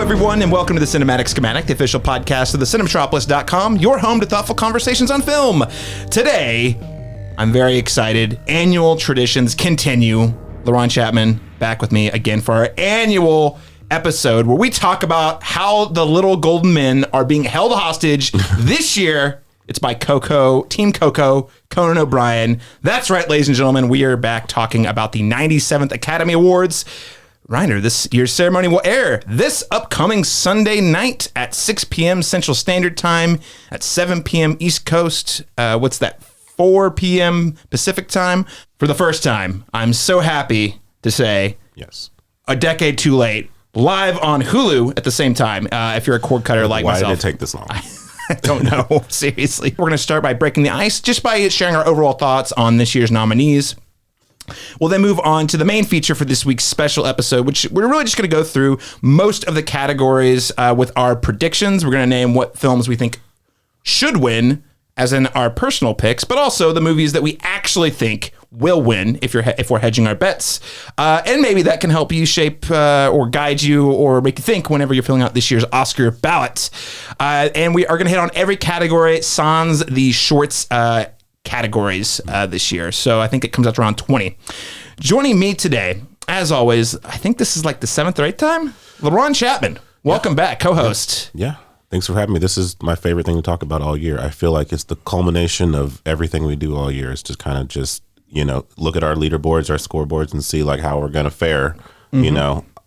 everyone, and welcome to the Cinematic Schematic, the official podcast of the Cinemetropolis.com, your home to thoughtful conversations on film. Today, I'm very excited. Annual traditions continue. Laron Chapman back with me again for our annual episode where we talk about how the little golden men are being held hostage this year. It's by Team Coco, Conan O'Brien. That's right, ladies and gentlemen. We are back talking about the 97th Academy Awards. Reminder, this year's ceremony will air this upcoming Sunday night at 6 p.m. Central Standard Time, at 7 p.m. East Coast. 4 p.m. Pacific Time. For the first time, I'm so happy to say, yes, a decade too late, live on Hulu at the same time, if you're a cord cutter like myself. Why did it take this long? I don't know, seriously. We're going to start by breaking the ice, just by sharing our overall thoughts on this year's nominees. We'll then move on to the main feature for this week's special episode, which we're really just going to go through most of the categories with our predictions. We're going to name what films we think should win, as in our personal picks, but also the movies that we actually think will win if we're hedging our bets. And maybe that can help you shape or guide you or make you think whenever you're filling out this year's Oscar ballot. And we are going to hit on every category sans the shorts categories this year. So I think it comes out to around 20. Joining me today, as always, I think this is like the 7th or 8th time, Laron Chapman. Welcome back, co-host. Yeah. Thanks for having me. This is my favorite thing to talk about all year. I feel like it's the culmination of everything we do all year. It's just kind of look at our leaderboards, our scoreboards, and see like how we're going to fare,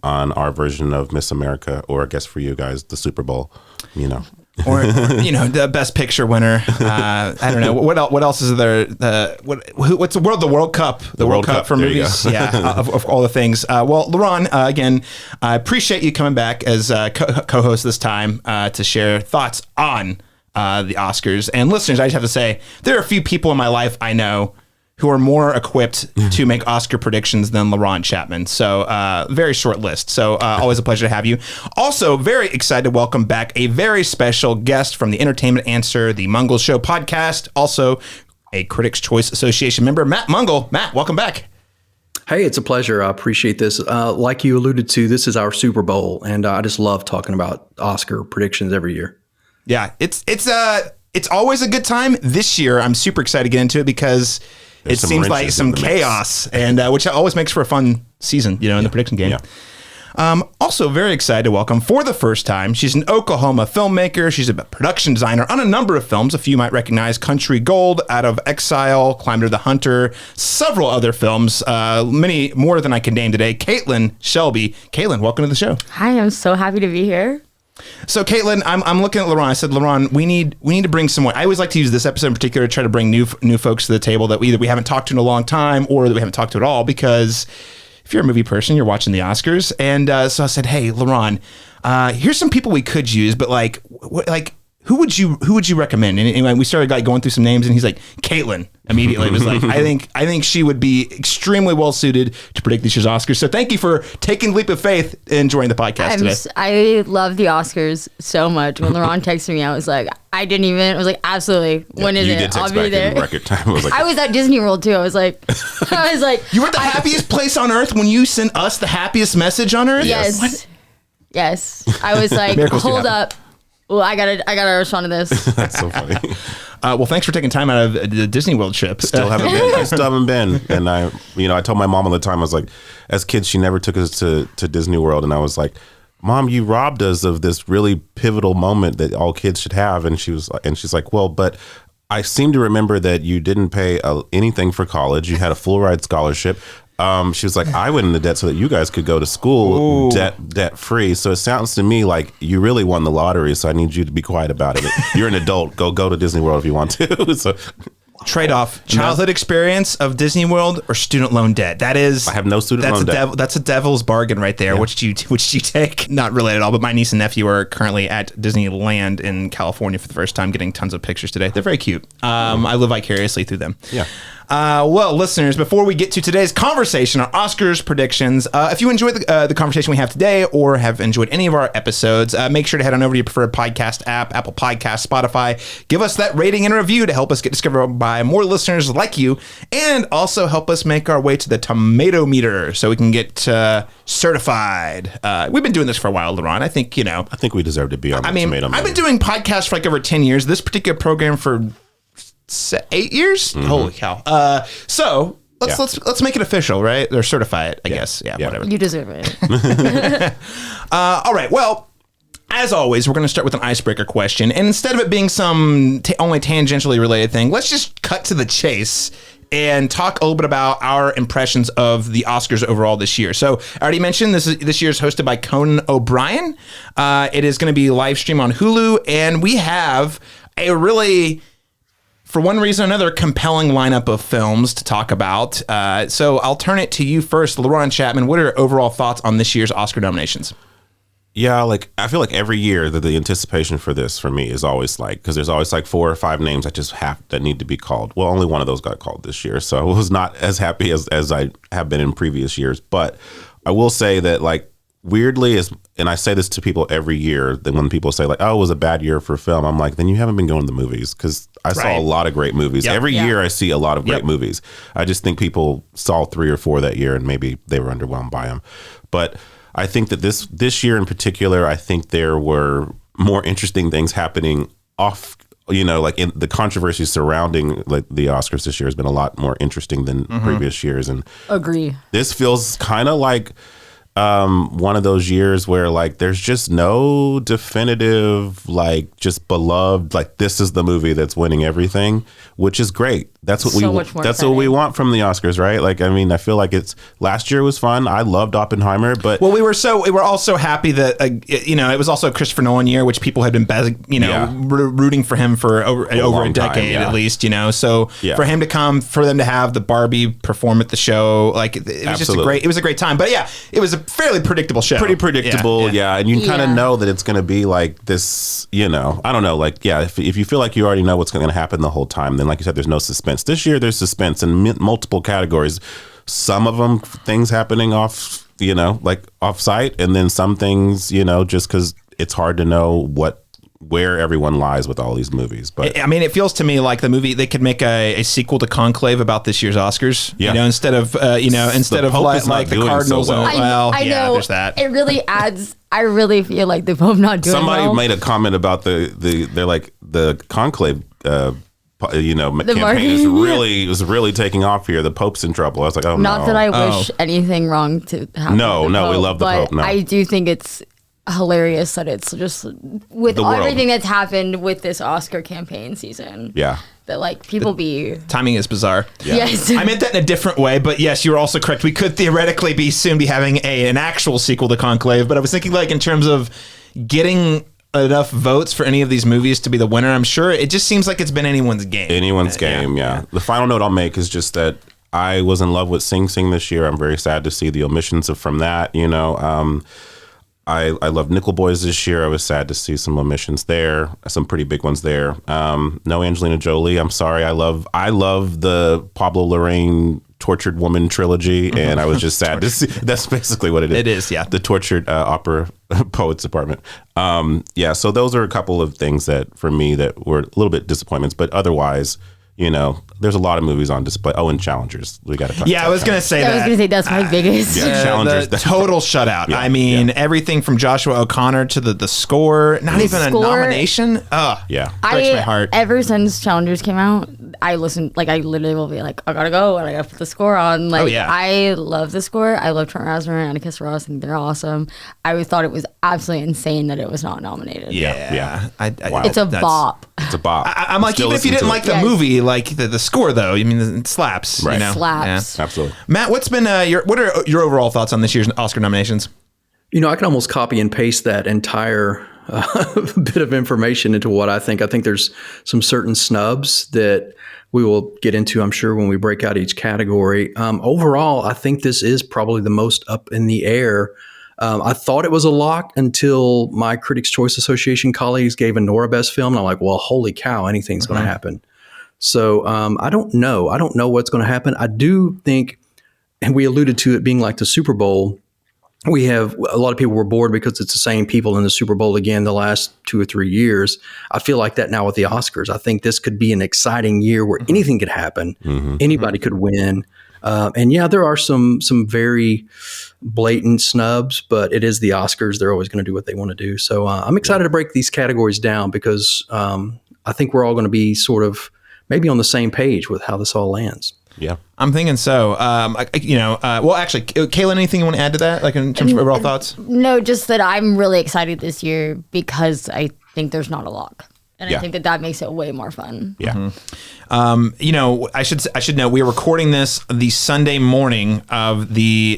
on our version of Miss America, or I guess for you guys, the Super Bowl, or the best picture winner. I don't know what else is there. What's the World Cup? The World Cup for movies. Yeah, of all the things. Well, Laron, again, I appreciate you coming back as co-host this time to share thoughts on the Oscars. And listeners, I just have to say there are a few people in my life I know who are more equipped to make Oscar predictions than Laron Chapman. So very short list. So always a pleasure to have you. Also, very excited to welcome back a very special guest from the Entertainment Answer, the Mungle Show podcast. Also a Critics' Choice Association member, Matt Mungle. Matt, welcome back. Hey, it's a pleasure. I appreciate this. Like you alluded to, this is our Super Bowl, and I just love talking about Oscar predictions every year. Yeah, it's always a good time. This year, I'm super excited to get into it because it seems like some chaos, and which always makes for a fun season, in the prediction game. Yeah. Also very excited to welcome for the first time. She's an Oklahoma filmmaker. She's a production designer on a number of films. A few might recognize Country Gold, Out of Exile, Climb to the Hunter, several other films, many more than I can name today. Kaitlyn Shelby. Kaitlyn, welcome to the show. Hi, I'm so happy to be here. So Kaitlyn, I'm looking at Laron. I said, Laron, we need to bring someone. I always like to use this episode in particular to try to bring new folks to the table that we haven't talked to in a long time or that we haven't talked to at all. Because if you're a movie person, you're watching the Oscars, and so I said, hey, Laron, here's some people we could use, but who would you recommend? And anyway, we started going through some names, and he's like, Kaitlyn. Immediately, it was like, I think she would be extremely well suited to predict this year's Oscars. So thank you for taking the leap of faith and joining the podcast today. I love the Oscars so much. When Laron texted me, I was like, absolutely. Yeah, when is it? I'll be there. Record time. I was at Disney World too. I was like, you were at the happiest place on earth when you sent us the happiest message on earth. Yes. What? Yes. I was like, hold up. Well, I gotta respond to this. That's so funny. Well, thanks for taking time out of the Disney World trip. Still haven't been. And I told my mom all the time, I was like, as kids, she never took us to Disney World. And I was like, Mom, you robbed us of this really pivotal moment that all kids should have. And she's like, well, but I seem to remember that you didn't pay anything for college. You had a full ride scholarship. She was like, I went into debt so that you guys could go to school debt free. So it sounds to me like you really won the lottery. So I need you to be quiet about it. You're an adult. Go to Disney World if you want to. So trade-off: childhood experience of Disney World or student loan debt. That is, I have no student loan debt. That's a devil's bargain right there. Yeah. Which do you take? Not related at all, but my niece and nephew are currently at Disneyland in California for the first time, getting tons of pictures today. They're very cute. I live vicariously through them. Yeah. Well, listeners, before we get to today's conversation on Oscars predictions, if you enjoyed the conversation we have today or have enjoyed any of our episodes, make sure to head on over to your preferred podcast app, Apple Podcasts, Spotify. Give us that rating and review to help us get discovered by more listeners like you, and also help us make our way to the tomato meter so we can get certified. We've been doing this for a while, Laron. I think, I think we deserve to be on the tomato meter. I've been doing podcasts for like over 10 years. This particular program for 8 years. Mm-hmm. Holy cow! So let's make it official, right? Or certify it, I guess. Yeah, whatever. You deserve it. All right. Well, as always, we're going to start with an icebreaker question, and instead of it being some only tangentially related thing, let's just cut to the chase and talk a little bit about our impressions of the Oscars overall this year. So I already mentioned this year is hosted by Conan O'Brien. It is going to be live stream on Hulu, and we have a really, for one reason or another, compelling lineup of films to talk about. So I'll turn it to you first, Laron Chapman. What are your overall thoughts on this year's Oscar nominations? Yeah, I feel like every year that the anticipation for this for me is always because there's always 4 or 5 names that need to be called. Well, only one of those got called this year, so I was not as happy as I have been in previous years. But I will say that weirdly, and I say this to people every year, that when people say oh, it was a bad year for film, I'm like, then you haven't been going to the movies, because I saw a lot of great movies. Yep. Every year I see a lot of great movies. I just think people saw 3 or 4 that year and maybe they were underwhelmed by them. But I think that this year in particular, I think there were more interesting things happening off, in the controversy surrounding the Oscars this year has been a lot more interesting than previous years. And Agree. This feels kind of like one of those years where there's just no definitive just beloved this is the movie that's winning everything, which is great. That's what what we want from the Oscars, right? I feel like last year was fun. I loved Oppenheimer, but we were also happy that it was also a Christopher Nolan year, which people had been rooting for him for over a decade at least. So for him to come, for them to have the Barbie perform at the show, it was just a great time. But it was a fairly predictable show. Pretty predictable, and you kind of know that it's going to be this. I don't know, if you feel like you already know what's going to happen the whole time, then like you said, there's no suspense. This year there's suspense in multiple categories. Some of them things happening off site, and then some things just because it's hard to know where everyone lies with all these movies. But it feels to me like the movie, they could make a sequel to Conclave about this year's Oscars. Instead of the Cardinals. So well. I know. There's that. It really adds. I really feel like the Pope not doing Somebody well. made a comment about the Conclave. Campaign is really taking off here. The Pope's in trouble. I was like, oh, not that I wish anything wrong to happen. No, to the Pope, we love the Pope. No. I do think it's hilarious that it's just with everything that's happened with this Oscar campaign season. Yeah. That people timing is bizarre. Yeah. Yes. I meant that in a different way, but yes, you're also correct. We could theoretically soon be having an actual sequel to Conclave, but I was thinking in terms of getting enough votes for any of these movies to be the winner. I'm sure it just seems like it's been anyone's game. Yeah. The final note I'll make is just that I was in love with Sing Sing this year. I'm very sad to see the omissions from that. I love Nickel Boys this year. I was sad to see some omissions there, some pretty big ones there. No Angelina Jolie. I'm sorry. I love the Pablo Larraín Tortured Woman trilogy, and I was just sad to see. That's basically what it is. It is, yeah. The Tortured Opera Poets Department. So those are a couple of things that for me that were a little bit disappointments, but otherwise, there's a lot of movies on display. Oh, and Challengers. We got to talk. Yeah, I was going to say that. I was going to say that's my biggest. Challengers. The total shutout. Yeah, everything from Joshua O'Connor to the score. Not even a nomination. Yeah. Breaks my heart. Ever since Challengers came out, I listened. I literally will be I gotta go and I gotta put the score on. I love the score. I love Trent Reznor and Atticus Ross. I think they're awesome. I thought it was absolutely insane that it was not nominated. Yeah. Wow. It's a bop. It's a bop. I'm even if you didn't like the movie, the score though, it slaps. Right. It slaps. Yeah. Absolutely. Matt, what are your overall thoughts on this year's Oscar nominations? I can almost copy and paste that entire bit of information into what I think. I think there's some certain snubs that we will get into, I'm sure, when we break out each category. Overall, I think this is probably the most up in the air. I thought it was a lock until my Critics' Choice Association colleagues gave a Nora Best film. And I'm like, well, holy cow, anything's going to happen. So I don't know. I don't know what's going to happen. I do think, and we alluded to it being like the Super Bowl. We have a lot of people were bored because it's the same people in the Super Bowl again the last 2 or 3 years. I feel like that now with the Oscars. I think this could be an exciting year where anything could happen. Anybody could win. And yeah, there are some very blatant snubs, but it is the Oscars. They're always going to do what they want to do. So I'm excited to break these categories down because I think we're all going to be sort of maybe on the same page with how this all lands. Yeah, I'm thinking so. Well, actually, Kaitlyn, anything you want to add to that, like in terms of overall thoughts? No, just that I'm really excited this year because I think there's not a lock. And I think that makes it way more fun. Yeah. I should note we are recording this the Sunday morning of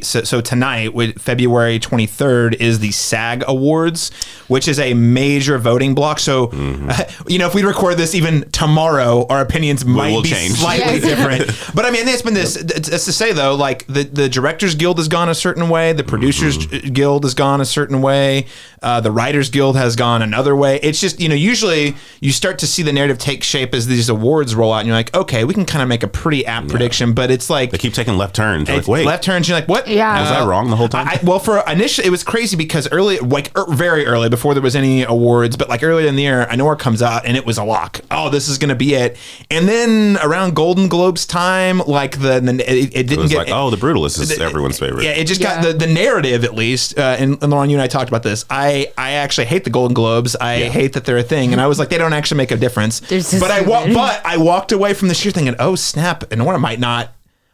so tonight, February 23rd, is the SAG Awards, which is a major voting block. So, if we record this even tomorrow, our opinions might be change. Slightly different. But I mean, it's been this. It's to say though, like the Directors Guild has gone a certain way, the Producers Guild has gone a certain way, the Writers Guild has gone another way. It's just usually you start to see the narrative take shape as these awards roll out, and you're like, okay, we can kind of make a pretty apt prediction, but it's like they keep taking left turns. You're like, wait, left turns. You're like, what? Yeah, was I wrong the whole time? Well, for initially, it was crazy because very early before there was any awards, but like earlier in the year, Anora comes out and it was a lock. Oh, this is going to be it. And then around Golden Globes time, like it didn't get like, the Brutalist is everyone's favorite. Yeah, it just got the narrative at least. And Laron, you and I talked about this. I actually hate the Golden Globes. I hate that they're a thing, and I was like, they don't actually make a difference. But I walked away from this year thinking, oh snap, Anora might not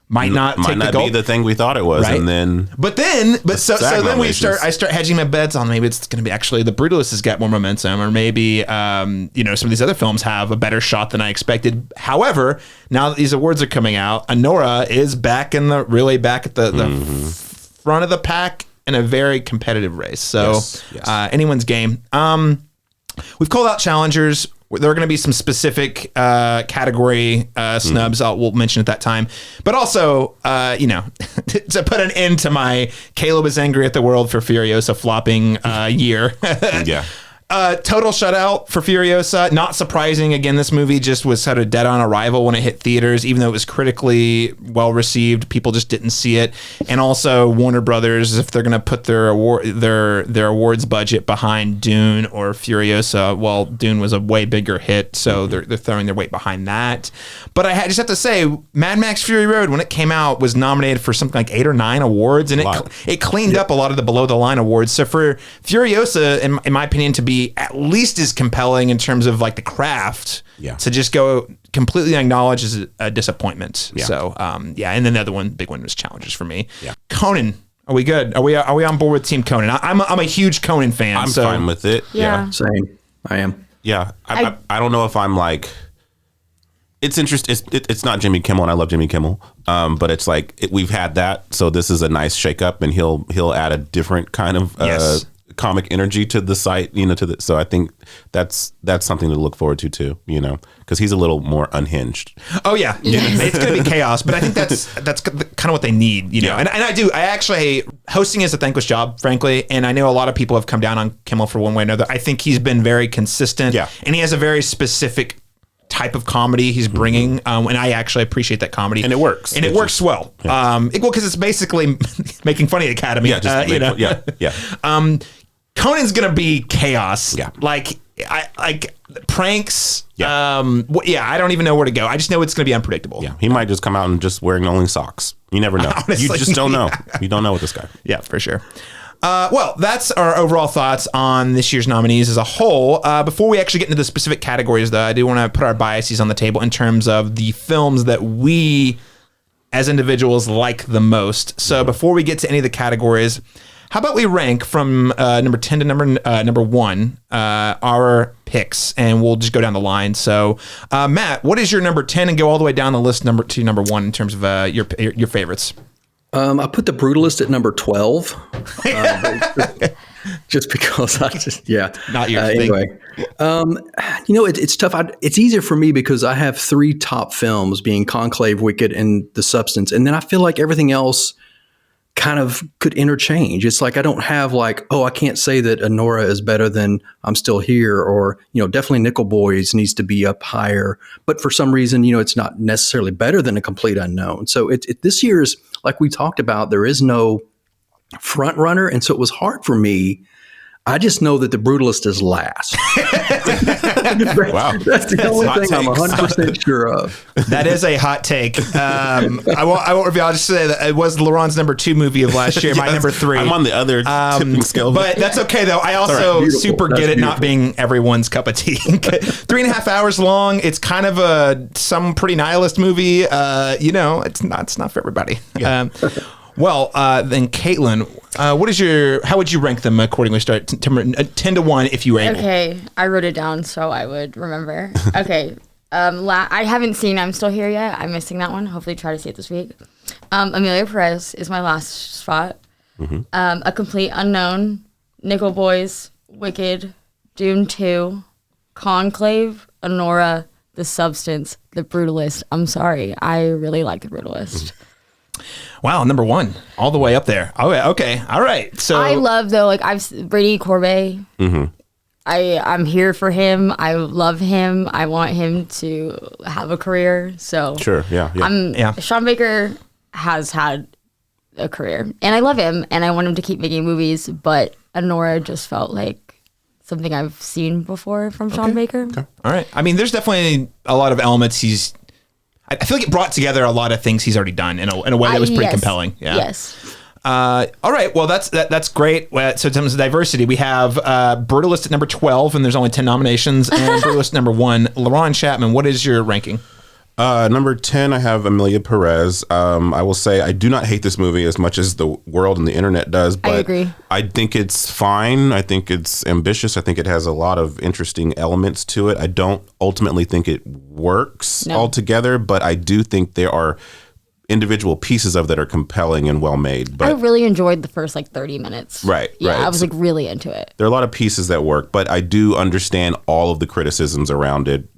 be the thing we thought it was, right? And then I start hedging my bets on maybe it's going to be actually the Brutalist has got more momentum, or maybe some of these other films have a better shot than I expected. However, now that these awards are coming out, Anora is back at the front of the pack in a very competitive race. So anyone's game. We've called out challengers. There are going to be some specific category snubs we'll mention at that time. But also, to put an end to my Caleb is angry at the world for Furiosa flopping year. Yeah. Total shutout for Furiosa. Not surprising. Again, this movie just was sort of dead on arrival when it hit theaters, even though it was critically well received. People just didn't see it. And also Warner Brothers, if they're going to put their awards budget behind Dune or Furiosa, well, Dune was a way bigger hit, so they're throwing their weight behind that. But I just have to say, Mad Max Fury Road, when it came out, was nominated for something like 8 or 9 awards, and it cleaned up a lot of the below the line awards. So for Furiosa, in my opinion, to be at least as compelling in terms of like the craft, to just go completely acknowledge is a disappointment. So and then the other big one was challenges for me. Conan, are we good? Are we on board with Team Conan? I'm a huge Conan fan. I'm fine with it. Same. I am. I don't know if I'm like, it's interesting. It's not Jimmy Kimmel, and I love Jimmy Kimmel, but it's like we've had that, so this is a nice shakeup, and he'll add a different kind of comic energy to the site, so I think that's something to look forward to too, because he's a little more unhinged. Oh yeah. It's gonna be chaos, but I think that's kind of what they need, and I actually, hosting is a thankless job, frankly, and I know a lot of people have come down on Kimmel for one way or another. I think he's been very consistent, and he has a very specific type of comedy he's bringing, and I actually appreciate that comedy, and it works, and it works well. Because it's basically making fun of the Academy. Conan's gonna be chaos. Like pranks. I don't even know where to go. I just know it's gonna be unpredictable. He might just come out and just wearing only socks. You never know. Honestly, you just don't know. You don't know with this guy. Yeah, for sure. Well, that's our overall thoughts on this year's nominees as a whole. Before we actually get into the specific categories, though, I do want to put our biases on the table in terms of the films that we, as individuals, like the most. So before we get to any of the categories, how about we rank from number 10 to number 1 our picks, and we'll just go down the line. So, Matt, what is your number 10, and go all the way down the list number 1 in terms of your favorites? I put The Brutalist at number 12. Just because not your anyway. It's tough. It's easier for me because I have 3 top films, being Conclave, Wicked, and The Substance, and then I feel like everything else kind of could interchange. It's like I don't have like, oh, I can't say that Anora is better than I'm Still Here, or, definitely Nickel Boys needs to be up higher. But for some reason, it's not necessarily better than A Complete Unknown. So this year's, like we talked about, there is no front runner. And so it was hard for me. I just know that The Brutalist is last. Wow. That's the only thing I'm 100% sure of. That is a hot take. I won't reveal. I'll just say that it was Laron's number 2 movie of last year, my number 3. I'm on the other tipping scale. But that's okay, though. I also super get it not being everyone's cup of tea. 3.5 hours long. It's kind of some pretty nihilist movie. It's not for everybody. Yeah. Then Kaitlyn, how would you rank them accordingly? Start 10 to 1 if you were able. Okay, I wrote it down so I would remember. Okay, I haven't seen I'm Still Here yet. I'm missing that one. Hopefully try to see it this week. Amelia Perez is my last spot. Mm-hmm. A Complete Unknown, Nickel Boys, Wicked, Dune 2, Conclave, Anora, The Substance, The Brutalist. I'm sorry, I really like The Brutalist. Wow, number 1, all the way up there. Oh, okay, all right. So I love though, like Brady Corbet. Mm-hmm. I'm here for him. I love him. I want him to have a career. So sure, yeah. Sean Baker has had a career, and I love him, and I want him to keep making movies. But Anora just felt like something I've seen before from Sean Baker. Okay. All right. I mean, there's definitely a lot of elements I feel like it brought together a lot of things he's already done in a way that was pretty compelling. Yeah. Yes. All right. Well, that's great. So in terms of diversity, we have Brutalist at number 12, and there's only 10 nominations, and Brutalist number 1. Laron Chapman, what is your ranking? Number 10, I have Amelia Perez. I will say I do not hate this movie as much as the world and the internet does, but I agree. I think it's fine. I think it's ambitious. I think it has a lot of interesting elements to it. I don't ultimately think it works altogether, but I do think there are individual pieces of that are compelling and well made. But I really enjoyed the first 30 minutes. Right. Yeah, I was really into it. There are a lot of pieces that work, but I do understand all of the criticisms around it,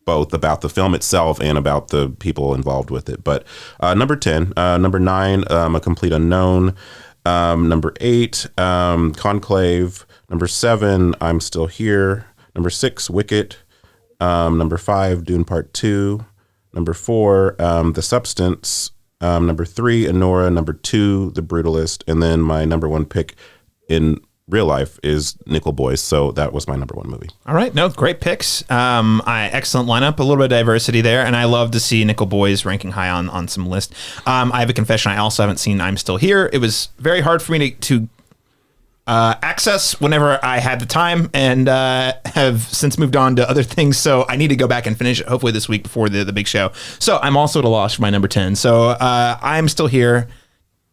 both about the film itself and about the people involved with it. But number 10, number 9, A Complete Unknown, number 8, Conclave, number 7, I'm Still Here, number 6, Wicked, number 5, Dune Part 2, number 4, The Substance, number 3, Anora, number 2, The Brutalist, and then my number 1 pick in real life is Nickel Boys, so that was my number 1 movie. All right, no, great picks. Excellent lineup, a little bit of diversity there, and I love to see Nickel Boys ranking high on some list. I have a confession: I also haven't seen I'm Still Here. It was very hard for me to access whenever I had the time, and have since moved on to other things. So I need to go back and finish it hopefully this week before the big show. So I'm also at a loss for my number 10. So I'm Still Here.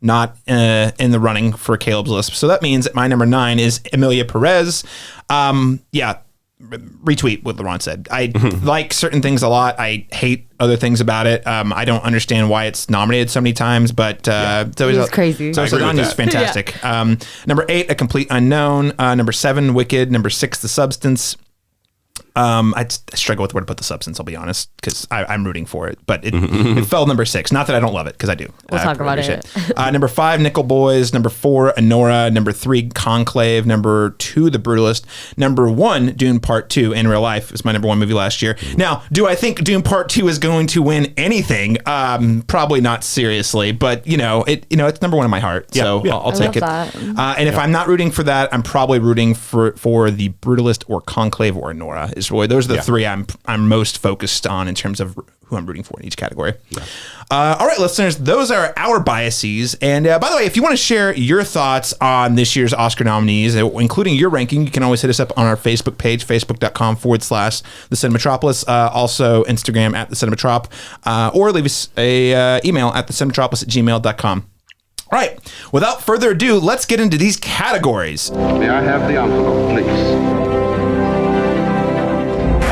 Not in the running for Caleb's list. So that means my number 9 is Amelia Perez. Retweet what Laron said. I like certain things a lot. I hate other things about it. I don't understand why it's nominated so many times, but it's crazy. So Donya's fantastic. Yeah. Number 8, A Complete Unknown. Number 7, Wicked. Number 6, The Substance. I struggle with where to put The Substance, I'll be honest, because I'm rooting for it, but it fell number 6. Not that I don't love it, because I do. We'll talk about it. Number 5, Nickel Boys. Number 4, Anora. Number 3, Conclave. Number 2, The Brutalist. Number 1, Dune Part 2 in real life is my number 1 movie last year. Now, do I think Dune Part 2 is going to win anything? Probably not seriously, but it's number 1 in my heart, so I'll take it. And if I'm not rooting for that, I'm probably rooting for The Brutalist or Conclave or Anora. Those are the 3 I'm most focused on in terms of who I'm rooting for in each category. Yeah. All right, listeners, those are our biases. And by the way, if you want to share your thoughts on this year's Oscar nominees, including your ranking, you can always hit us up on our Facebook page, facebook.com/The Cinematropolis. Also Instagram at The Cinematrop, or leave us a email at thecinemetropolis@gmail.com. All right, without further ado, let's get into these categories. May I have the envelope, please?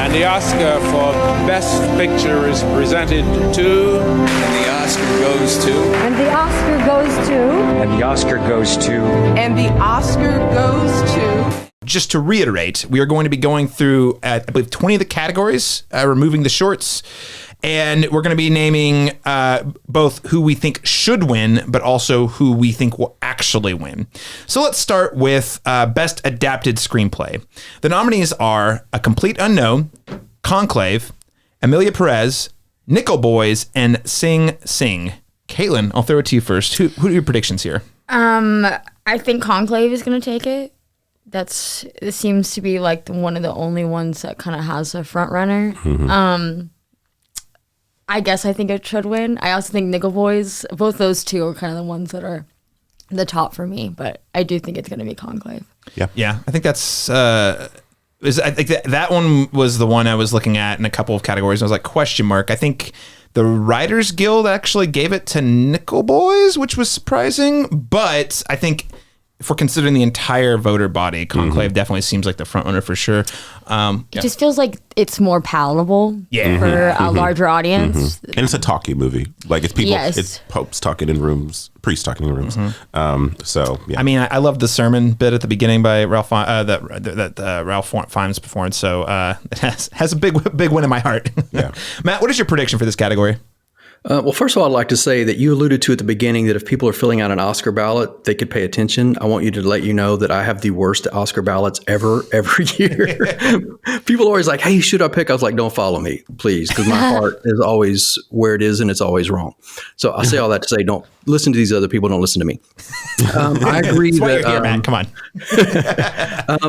And the Oscar for Best Picture is presented to... And the Oscar goes to... And the Oscar goes to... And the Oscar goes to... And the Oscar goes to... Just to reiterate, we are going to be going through, I believe, 20 of the categories, removing the shorts. And we're going to be naming both who we think should win, but also who we think will actually win. So let's start with Best Adapted Screenplay. The nominees are A Complete Unknown, Conclave, Amelia Perez, Nickel Boys, and Sing Sing. Kaitlyn, I'll throw it to you first. Who are your predictions here? I think Conclave is going to take it. It seems to be like one of the only ones that kind of has a front runner. Mm-hmm. I guess I think it should win. I also think Nickel Boys, both those two are kind of the ones that are the top for me, but I do think it's going to be Conclave. Yeah. I think that's I think that one was the one I was looking at in a couple of categories. I was like, question mark. I think the Writers Guild actually gave it to Nickel Boys, which was surprising, but I think if we're considering the entire voter body, Conclave definitely seems like the front runner for sure. It just feels like it's more palatable for a larger audience. And it's a talky movie. Like it's people, it's popes talking in rooms, priests talking in rooms. So yeah. I mean, I love the sermon bit at the beginning by Ralph that Ralph Fiennes performed. So it has a big win in my heart. Yeah. Matt, what is your prediction for this category? Well, first of all, I'd like to say that you alluded to at the beginning that if people are filling out an Oscar ballot, they could pay attention. I want you to let you know that I have the worst Oscar ballots ever, every year. People are always like, hey, should I pick? I was like, don't follow me, please, because my heart is always where it is and it's always wrong. So I say all that to say, don't listen to these other people. Don't listen to me. I agree That's why that you're here, Matt. Come on.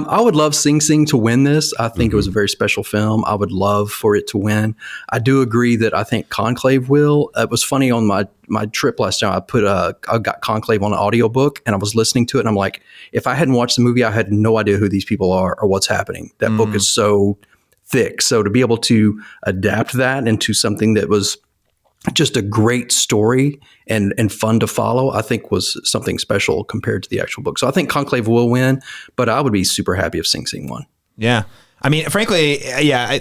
I would love Sing Sing to win this. I think it was a very special film. I would love for it to win. I do agree that I think Conclave will. It was funny on my trip last time. I got Conclave on an audiobook and I was listening to it and I'm like, if I hadn't watched the movie, I had no idea who these people are or what's happening. That book is so thick. So to be able to adapt that into something that was just a great story and fun to follow, I think was something special compared to the actual book. So I think Conclave will win, but I would be super happy if Sing Sing won. Yeah. I mean, frankly,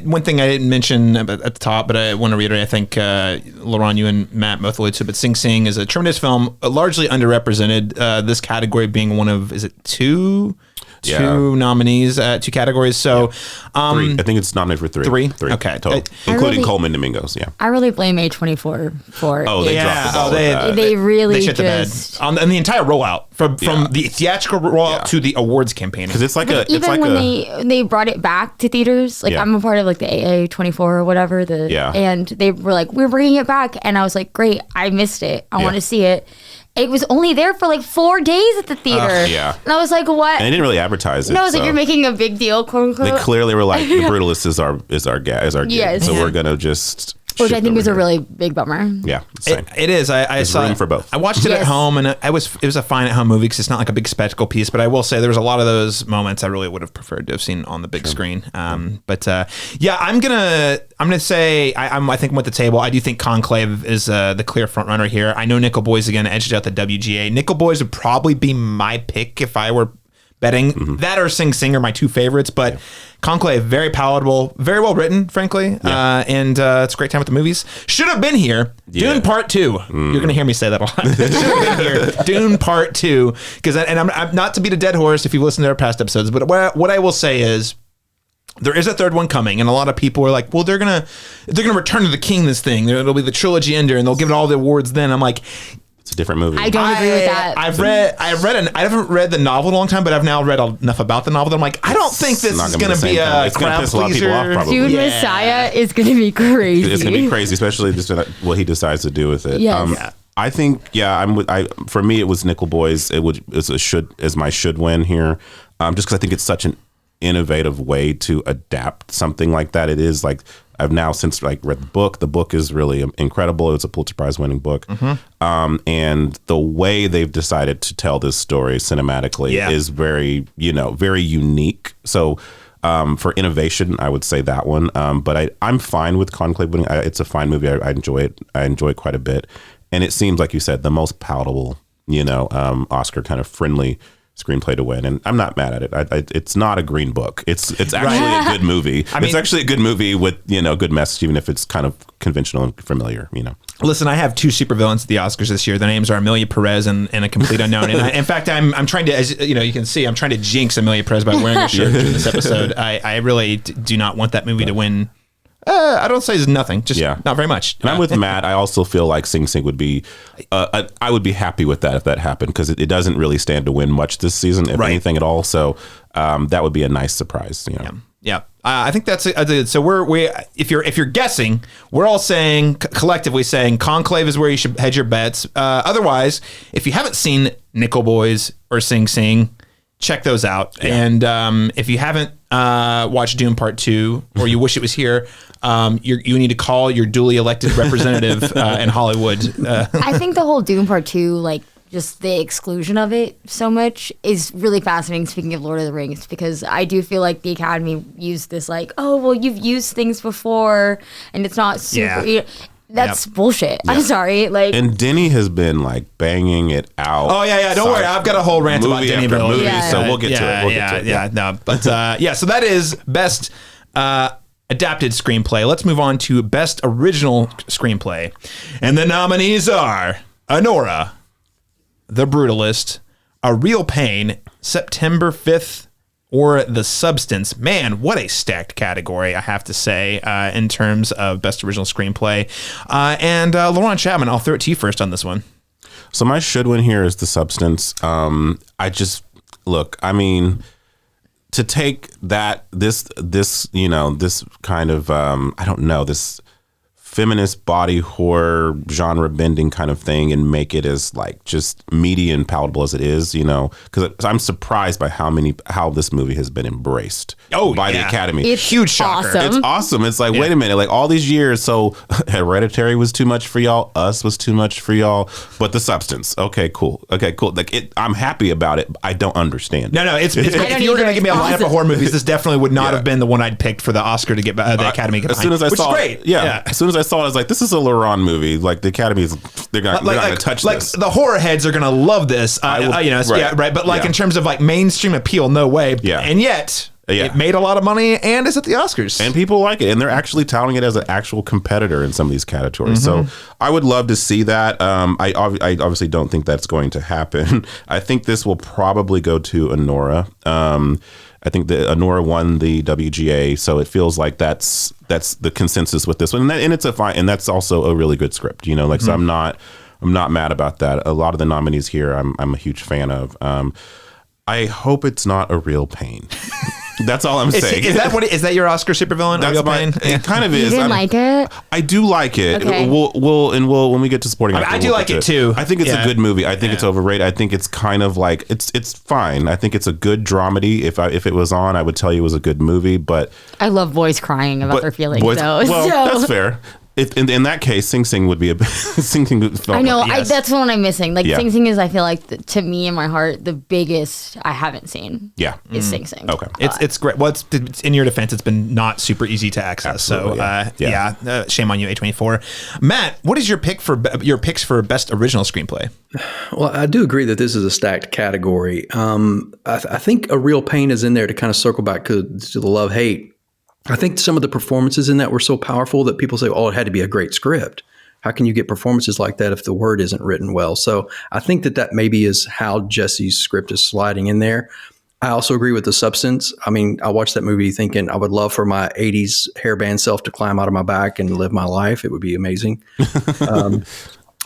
one thing I didn't mention at the top, but I want to reiterate, I think Laron, you and Matt both alluded to, but Sing Sing is a tremendous film, largely underrepresented, this category being one of, is it two nominees, two categories. So, three. I think it's nominated for three. Three. Okay. Total, including Coleman Domingos. Yeah. I really blame A24 for Oh, they dropped the ball. They really they shit the bed on the entire rollout from the theatrical rollout to the awards campaign. Because it's like they brought it back to theaters. Like I'm a part of like the AA24 or whatever. And they were like, we're bringing it back, and I was like, great. I missed it. I want to see it. It was only there for like 4 days at the theater. And I was like, what? And they didn't really advertise it. No, I was like, you're making a big deal, quote unquote. They clearly were like, the Brutalist is our gig. Yes. So we're going to just... Which I think was a really big bummer. Yeah, it is. I saw room for both. I watched it at home, and it was a fine at home movie because it's not like a big spectacle piece. But I will say there was a lot of those moments I really would have preferred to have seen on the big screen. But I'm gonna say I think with the table, I do think Conclave is the clear front runner here. I know Nickel Boys again edged out the WGA. Nickel Boys would probably be my pick if I were betting. That or Sing Sing are my two favorites, but Conclave, very palatable, very well written, frankly, and it's a great time at the movies. Should have been here. Dune Part 2. You're going to hear me say that a lot. Should have been here. Dune Part 2. And I'm not to beat a dead horse if you've listened to our past episodes, but what I will say is there is a third one coming, and a lot of people are like, well, they're gonna Return to the King this thing. It'll be the trilogy ender, and they'll give it all the awards then. I'm like, it's a different movie. I don't agree with that. I haven't read the novel in a long time, but I've now read enough about the novel that I'm like, I don't think this is going to be a crowd pleaser. Dune Messiah is going to be crazy. It's going to be crazy, especially just what he decides to do with it. Yes. I think, for me, it was Nickel Boys. Is my should win here, just because I think it's such an innovative way to adapt something like that. It is like, I've now since read the book. The book is really incredible. It's a Pulitzer Prize winning book. And the way they've decided to tell this story cinematically is very, very unique. So for innovation, I would say that one. But I'm fine with Conclave winning. It's a fine movie. I enjoy it. I enjoy it quite a bit. And it seems, like you said, the most palatable, Oscar kind of friendly screenplay to win, and I'm not mad at it. It's not a Green Book. It's actually a good movie. It's actually a good movie with good message, even if it's kind of conventional and familiar. Listen, I have two supervillains at the Oscars this year. Their names are Amelia Perez and A Complete Unknown. And in fact, I'm trying to, as you can see, I'm trying to jinx Amelia Perez by wearing a shirt during this episode. I really do not want that movie to win I don't say it's nothing, just not very much. And I'm with Matt. I also feel like Sing Sing would be, I would be happy with that if that happened, because it doesn't really stand to win much this season, if anything at all. So that would be a nice surprise. Yeah. I think that's so if you're guessing, we're all saying collectively saying Conclave is where you should hedge your bets. Otherwise, if you haven't seen Nickel Boys or Sing Sing, check those out. Yeah. And if you haven't watched Dune Part 2, or you wish it was here, you need to call your duly elected representative in Hollywood. I think the whole Dune Part 2, like, just the exclusion of it so much is really fascinating, speaking of Lord of the Rings, because I do feel like the Academy used this like, oh, well, you've used things before and it's not super... That's bullshit. I'm sorry. Like, and Denny has been like banging it out. Oh yeah. Don't worry. I've got a whole rant about Denny movie, so we'll get to it. No, but so that is best adapted screenplay. Let's move on to best original screenplay, and the nominees are Anora, The Brutalist, A Real Pain, September 5th, or The Substance. Man, what a stacked category, I have to say, in terms of best original screenplay. And Laron Chapman, I'll throw it to you first on this one. So my should win here is The Substance. I just look, I mean, to take this kind of I don't know, this feminist body horror genre bending kind of thing and make it as like just meaty and palatable as it is, because I'm surprised by how this movie has been embraced by the Academy. It's huge shocker. It's awesome. It's like, wait a minute, like all these years, so Hereditary was too much for y'all, Us was too much for y'all, but The Substance, okay, cool. Like I'm happy about it. I don't understand. No, it's if you were going to give me a lineup of horror movies, this definitely would not have been the one I'd picked for the Oscar to get the Academy. As soon as I saw it, as soon as I saw it, I was like, this is a Laron movie. Like the Academy's, they're not going to touch this. Like the horror heads are going to love this. Right. But like in terms of like mainstream appeal, no way. Yeah. And yet it made a lot of money and is at the Oscars. And people like it. And they're actually touting it as an actual competitor in some of these categories. So I would love to see that. I obviously don't think that's going to happen. I think this will probably go to Anora. I think that Anora won the WGA, so it feels like that's the consensus with this one, and it's a fine, and that's also a really good script, So I'm not mad about that. A lot of the nominees here, I'm a huge fan of. I hope it's not A Real Pain. That's all I'm saying. Is that your Oscar supervillain? That's it kind of is. You didn't like it? I do like it. Okay. We'll when we get to supporting actor, I do like it too. I think it's a good movie. I think it's overrated. I think it's kind of like it's fine. I think it's a good dramedy. If it was on, I would tell you it was a good movie. But I love boys crying about their feelings, though. Well, that's fair. In that case, Sing Sing would be a Sing Sing. I know. Yes. That's the one I'm missing. Like Sing Sing is, I feel like, to me in my heart, the biggest I haven't seen. Yeah, is Sing Sing. Okay, it's great. Well, it's in your defense, it's been not super easy to access. Absolutely, so shame on you, A24. Matt, what is your picks for best original screenplay? Well, I do agree that this is a stacked category. I think A Real Pain is in there to kind of circle back to the love-hate. I think some of the performances in that were so powerful that people say, oh, it had to be a great script. How can you get performances like that if the word isn't written well? So I think that maybe is how Jesse's script is sliding in there. I also agree with The Substance. I mean, I watched that movie thinking I would love for my 80s hairband self to climb out of my back and live my life. It would be amazing.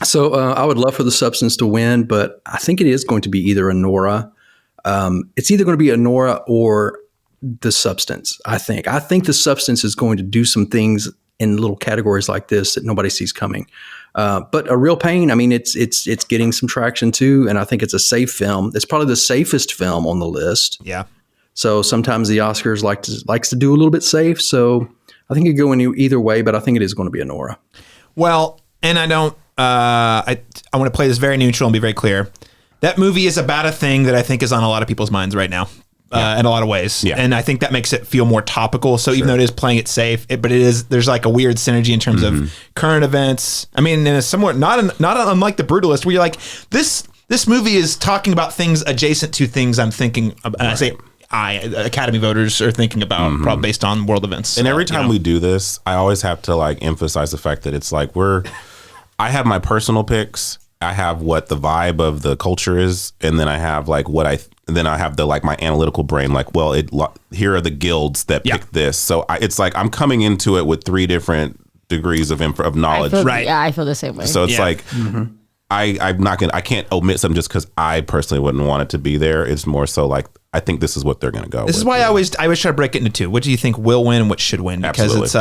So I would love for The Substance to win, but I think it is going to be either Anora. It's either going to be Anora or The Substance. I think The Substance is going to do some things in little categories like this that nobody sees coming. But A Real Pain, I mean, it's getting some traction too, and I think it's a safe film. It's probably the safest film on the list. Yeah. So sometimes the Oscars likes to do a little bit safe. So I think it could go in either way, but I think it is going to be Anora. Well, and I don't. I want to play this very neutral and be very clear. That movie is about a thing that I think is on a lot of people's minds right now. In a lot of ways. Yeah. And I think that makes it feel more topical. So even though it is playing it safe, there's like a weird synergy in terms of current events. I mean, in a somewhat, not unlike The Brutalist, where you're like, this movie is talking about things adjacent to things I'm thinking about. And I say, Academy voters are thinking about, probably based on world events. And every time we do this, I always have to like emphasize the fact that it's like I have my personal picks. I have what the vibe of the culture is, and then I have like then I have the like my analytical brain, like, well, here are the guilds that pick this. So it's like I'm coming into it with 3 different degrees of knowledge. Yeah, I feel the same way. So it's like I can't omit something just because I personally wouldn't want it to be there. It's more so like I think this is what they're going to go. This is why I always try to break it into 2. What do you think will win and what should win? Because it's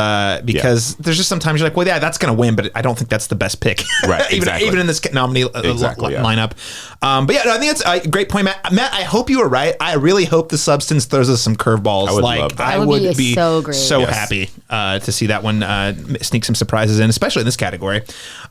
there's just sometimes you're like, well, yeah, that's going to win, but I don't think that's the best pick. Right. even in this nominee lineup. But yeah, no, I think it's a great point, Matt. Matt, I hope you were right. I really hope the substance throws us some curveballs. I would be so happy to see that one sneak some surprises in, especially in this category.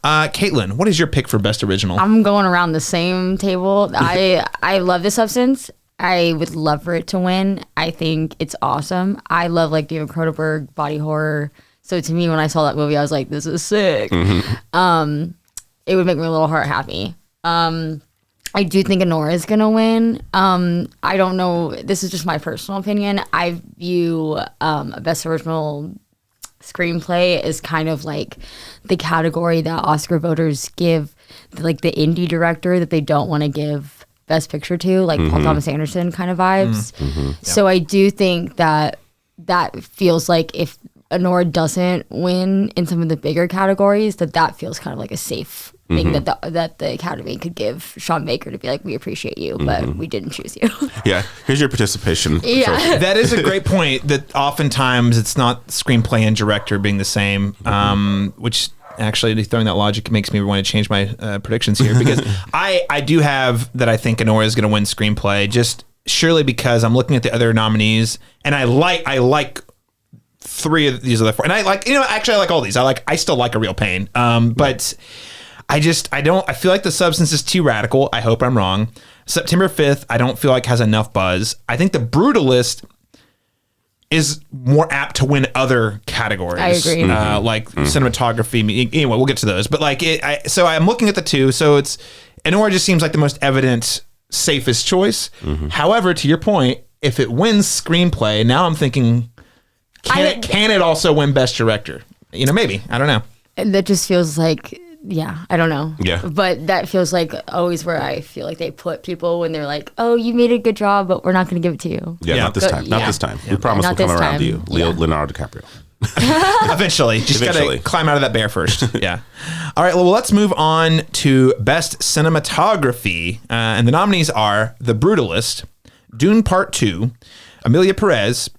Kaitlyn, what is your pick for best original? I'm going around the same table. I love the substance. I would love for it to win. I think it's awesome. I love like David Cronenberg body horror. So to me, when I saw that movie, I was like, this is sick. Mm-hmm. It would make my little heart happy. I do think Anora is going to win. I don't know. This is just my personal opinion. I view a best original screenplay as kind of like the category that Oscar voters give like the indie director that they don't want to give Best Picture to, like Paul Thomas Anderson kind of vibes. So I do think that feels like if Anora doesn't win in some of the bigger categories, that feels kind of like a safe thing that the Academy could give Sean Baker to be like, we appreciate you, but we didn't choose you. Yeah, here's your participation. Yeah, that is a great point. That oftentimes it's not screenplay and director being the same, which. Actually, throwing that logic makes me want to change my predictions here because I do have that I think Anora is going to win screenplay just surely because I'm looking at the other nominees and I like 3 of these other 4 and I like actually I like all these I still like A Real Pain but I feel like the substance is too radical. I hope I'm wrong. September 5th I don't feel like has enough buzz. I think The Brutalist is more apt to win other categories. I agree. Like cinematography. Anyway, we'll get to those. But like, so I'm looking at the 2. So it's Anora just seems like the most evident, safest choice. However, to your point, if it wins screenplay, now I'm thinking, can it also win best director? Maybe. I don't know. That just feels like. Yeah, I don't know. Yeah. But that feels like always where I feel like they put people when they're like, oh, you made a good job, but we're not going to give it to you. Yeah, not this time. Not this time. We promise we'll come around to you. Leonardo DiCaprio. Eventually. Just got to climb out of that bear first. Yeah. All right, well, let's move on to Best Cinematography. And the nominees are The Brutalist, Dune Part 2, Emilia Perez,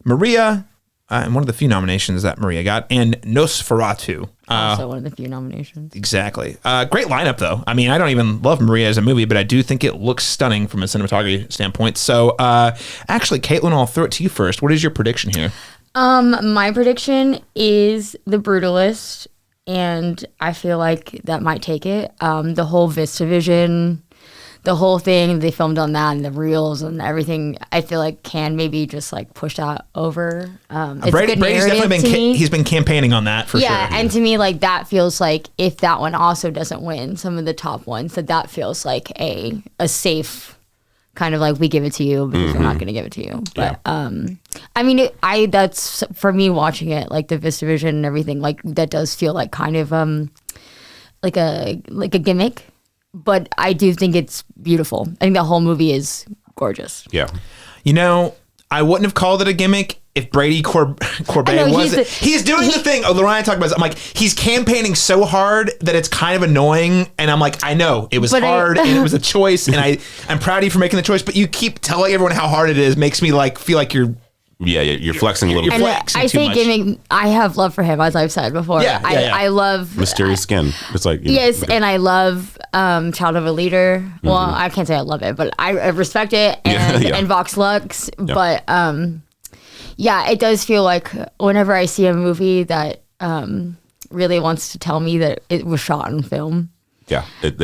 Maria, and one of the few nominations that Maria got, and Nosferatu. Also one of the few nominations. Exactly. Great lineup, though. I mean, I don't even love Maria as a movie, but I do think it looks stunning from a cinematography standpoint. So, actually, Kaitlyn, I'll throw it to you first. What is your prediction here? My prediction is The Brutalist, and I feel like that might take it. The whole VistaVision, the whole thing they filmed on that and the reels and everything, I feel like can maybe just like push that over. It's Brady's definitely he's been campaigning on that for sure. Yeah, and to me, like that feels like if that one also doesn't win some of the top ones, that feels like a safe kind of like we give it to you because we're not going to give it to you. But I mean, that's for me watching it, like the VistaVision and everything, like that does feel like kind of like a gimmick. But I do think it's beautiful. I think the whole movie is gorgeous. Yeah. I wouldn't have called it a gimmick if Brady Corbet wasn't. He's doing the thing. Laron talked about this. I'm like, he's campaigning so hard that it's kind of annoying. And I'm like, I know it was hard and it was a choice. And I'm proud of you for making the choice. But you keep telling everyone how hard it is. Makes me like feel like you're. Yeah, you're flexing a little bit. I say gimmick. I have love for him, as I've said before. I love Mysterious Skin. It's like yes, and I love Child of a Leader. Well, I can't say I love it, but I respect it and Vox Lux. Yeah. But it does feel like whenever I see a movie that really wants to tell me that it was shot on film. Yeah, it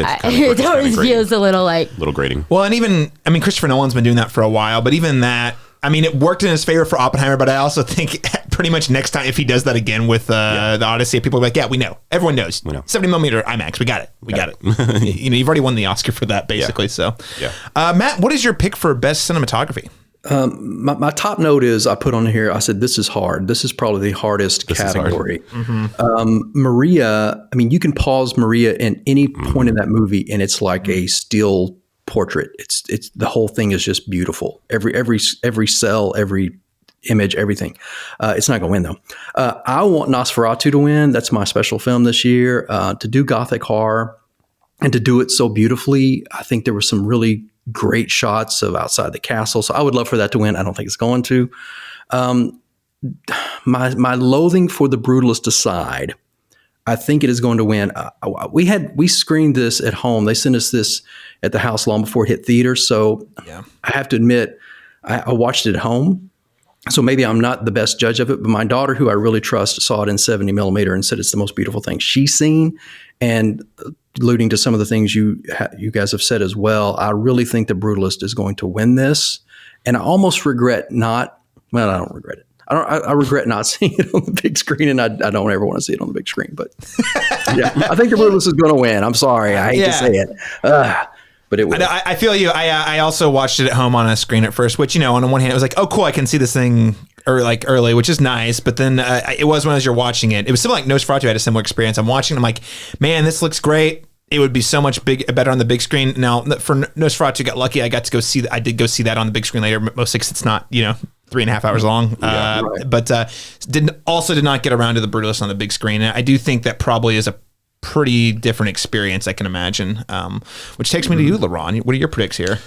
always feels a little grating. Well, and even Christopher Nolan's been doing that for a while, but even that. I mean, it worked in his favor for Oppenheimer, but I also think pretty much next time, if he does that again with the Odyssey, people are like, yeah, we know. Everyone knows. 70 millimeter IMAX. We got it. We got it. You've already won the Oscar for that, basically. So, Matt, what is your pick for best cinematography? My top note is I put on here, I said, this is hard. This is probably the hardest category. Maria, I mean, you can pause Maria in any point in that movie and it's like a still portrait. It's the whole thing is just beautiful. Every cell, every image, everything. It's not going to win though. I want Nosferatu to win. That's my special film this year. To do Gothic horror and to do it so beautifully, I think there were some really great shots of outside the castle. So I would love for that to win. I don't think it's going to. My loathing for The Brutalist aside, I think it is going to win. We screened this at home. They sent us this at the house long before it hit theaters. So I have to admit, I watched it at home. So maybe I'm not the best judge of it, but my daughter, who I really trust, saw it in 70 millimeter and said it's the most beautiful thing she's seen. And alluding to some of the things you guys have said as well, I really think The Brutalist is going to win this. And I almost regret not. Well, I don't regret it. I regret not seeing it on the big screen, and I don't ever want to see it on the big screen. But yeah, I think The Brutalist is going to win. I'm sorry, I hate to say it. But it will. I feel you. I also watched it at home on a screen at first, which, on the one hand, it was like, oh, cool, I can see this thing early, which is nice. But then it was when as you're watching it, it was similar like Nosferatu had a similar experience. I'm watching, I'm like, man, this looks great. It would be so much better on the big screen. Now, for Nosferatu, got lucky. I got to go see that. I did go see that on the big screen later, mostly because it's not, 3.5 hours long. Right. But did not get around to The Brutalist on the big screen. And I do think that probably is a pretty different experience, I can imagine. Which takes me to you, Laron. What are your predicts here?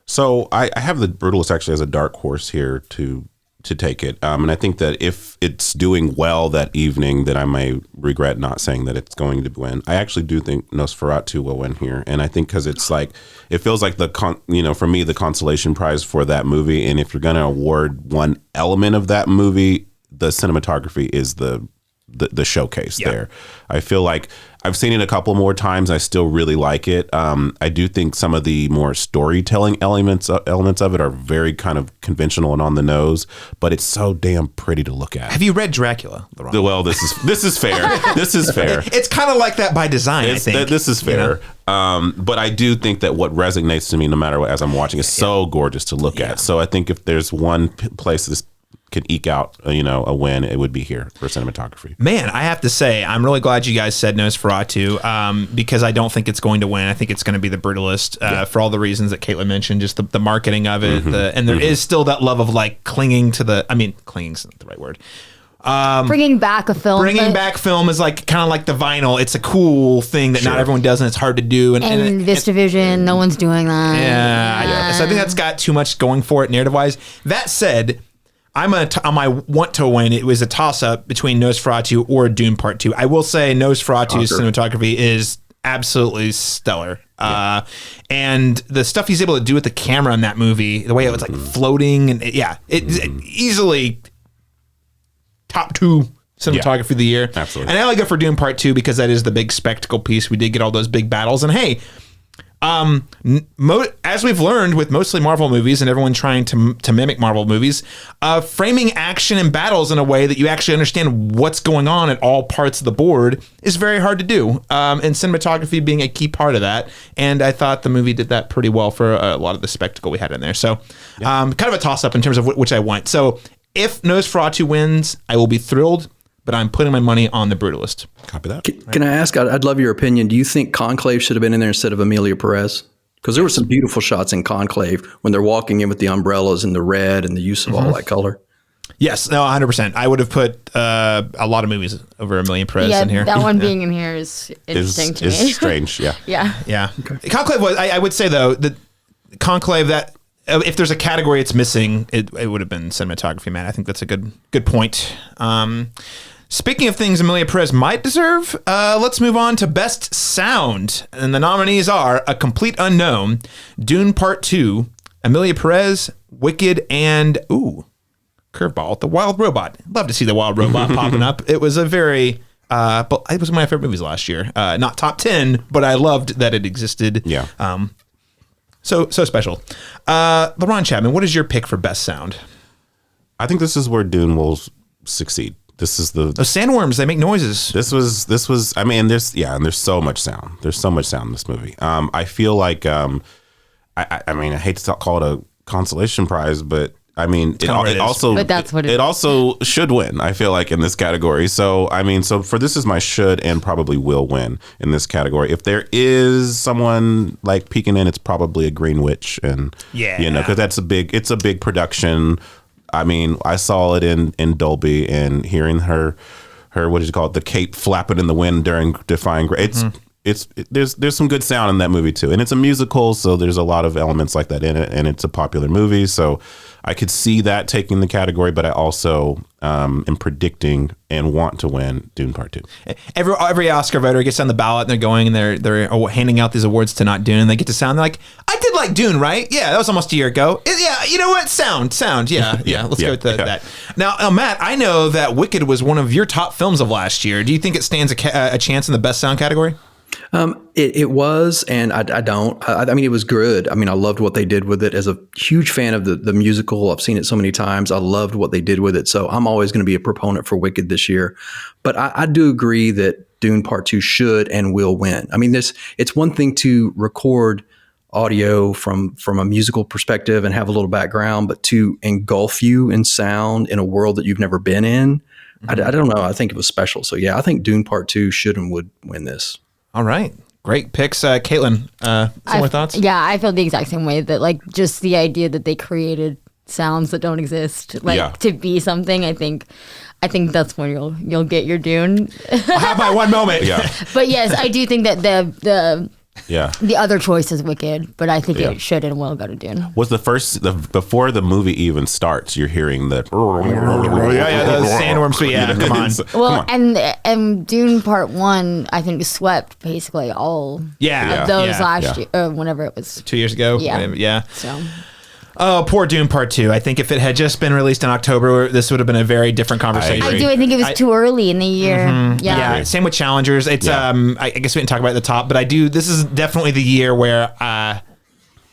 So I have The Brutalist actually as a dark horse here to take it. And I think that if it's doing well that evening, then I may regret not saying that it's going to win. I actually do think Nosferatu will win here. And I think because it's like, it feels like for me, the consolation prize for that movie. And if you're going to award one element of that movie, the cinematography is the showcase there. I feel like I've seen it a couple more times. I still really like it. I do think some of the more storytelling elements of it are very kind of conventional and on the nose, but it's so damn pretty to look at. Have you read Dracula, Laron? Well, this is fair. This is fair. It's kind of like that by design, I think. This is fair. But I do think that what resonates to me, no matter what, as I'm watching, is so gorgeous to look at. So I think if there's one place this could eke out, a win, it would be here for cinematography. Man, I have to say, I'm really glad you guys said Nosferatu, because I don't think it's going to win. I think it's going to be The Brutalist for all the reasons that Kaitlyn mentioned, just the marketing of it. And there is still that love of like clinging's not the right word. Bringing back a film. Bringing back film is like kind of like the vinyl. It's a cool thing that not everyone does, and it's hard to do. And VistaVision, no one's doing that. Yeah. So I think that's got too much going for it narrative-wise. That said, on my want to win, it was a toss-up between Nosferatu or Dune Part 2. I will say Nosferatu's cinematography is absolutely stellar. And the stuff he's able to do with the camera in that movie, the way it was like floating, and easily top 2 cinematography of the year. Absolutely. And I only go for Dune Part 2 because that is the big spectacle piece. We did get all those big battles. And hey, as we've learned with mostly Marvel movies and everyone trying to mimic Marvel movies, framing action and battles in a way that you actually understand what's going on at all parts of the board is very hard to do. And cinematography being a key part of that. And I thought the movie did that pretty well for a lot of the spectacle we had in there. So kind of a toss up in terms of which I want. So if Nosferatu wins, I will be thrilled, but I'm putting my money on The Brutalist. Copy that. Can I ask, I'd love your opinion. Do you think Conclave should have been in there instead of Amelia Perez? Because there were some beautiful shots in Conclave when they're walking in with the umbrellas and the red and the use of all that color. Yes, no, 100%. I would have put a lot of movies over Amelia Perez in here. That one being in here is interesting to me. It's strange, yeah. Yeah. Okay. Conclave was, I would say, though, that Conclave, that if there's a category it's missing, it would have been cinematography, man. I think that's a good point. Speaking of things Amelia Perez might deserve, let's move on to Best Sound. And the nominees are A Complete Unknown, Dune Part 2, Amelia Perez, Wicked, and, curveball, The Wild Robot. Love to see The Wild Robot popping up. It was a very... but it was one of my favorite movies last year. Not top 10, but I loved that it existed. Yeah. So special. LeBron Chapman, what is your pick for Best Sound? I think this is where Dune will succeed. This is those sandworms, they make noises. This was I mean, there's so much sound. There's so much sound in this movie. I feel like I mean, I hate to call it consolation prize, but I mean, it also but that's what it also should win. I feel like in this category. So I mean, so for this is my should and probably will win in this category. If there is someone like peeking in, it's probably a Green Witch, and because it's a big production. I mean, I saw it in Dolby, and hearing her what did you call it, the cape flapping in the wind during Defying Grace. There's some good sound in that movie too, and it's a musical, so there's a lot of elements like that in it, and it's a popular movie, so I could see that taking the category, but I also am predicting and want to win Dune Part 2. Every Oscar voter gets on the ballot, and they're going and they're handing out these awards to not Dune, and they get to sound like, I did like Dune, right? Yeah, that was almost a year ago. Yeah, you know what? Sound. Yeah. Let's go with that. Now, Matt, I know that Wicked was one of your top films of last year. Do you think it stands a chance in the best sound category? It was, and I don't. I mean, it was good. I mean, I loved what they did with it. As a huge fan of the musical, I've seen it so many times. I loved what they did with it. So I'm always going to be a proponent for Wicked this year. But I do agree that Dune Part 2 should and will win. I mean, it's one thing to record audio from a musical perspective and have a little background, but to engulf you in sound in a world that you've never been in, I don't know. I think it was special. So yeah, I think Dune Part 2 should and would win this. All right. Great picks. Kaitlyn, similar thoughts? Yeah, I feel the exact same way, that like just the idea that they created sounds that don't exist, to be something, I think that's when you'll get your Dune. I'll have my one moment. Yeah. But yes, I do think that the other choice is Wicked, but I think it should and will go to Dune. Was before the movie even starts, you're hearing the the sandworms. Come on. Well, and Dune Part 1, I think, swept basically all of those last year, or whenever it was 2 years ago. Yeah. So. Oh, poor Dune Part 2. I think if it had just been released in October, this would have been a very different conversation. I think it was too early in the year. Yeah. Same with Challengers. It's I guess we didn't talk about it at the top, but this is definitely the year where I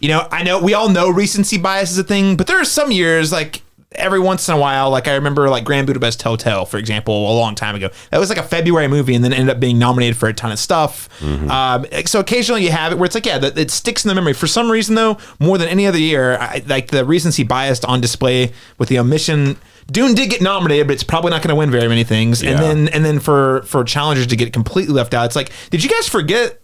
know we all know recency bias is a thing, but there are some years, like every once in a while, like I remember like Grand Budapest Hotel, for example, a long time ago. That was like a February movie and then ended up being nominated for a ton of stuff. So occasionally you have it where it's like, it sticks in the memory. For some reason though, more than any other year, like the recency bias on display with the omission. Dune did get nominated, but it's probably not going to win very many things. And then for Challengers to get completely left out, it's like, did you guys forget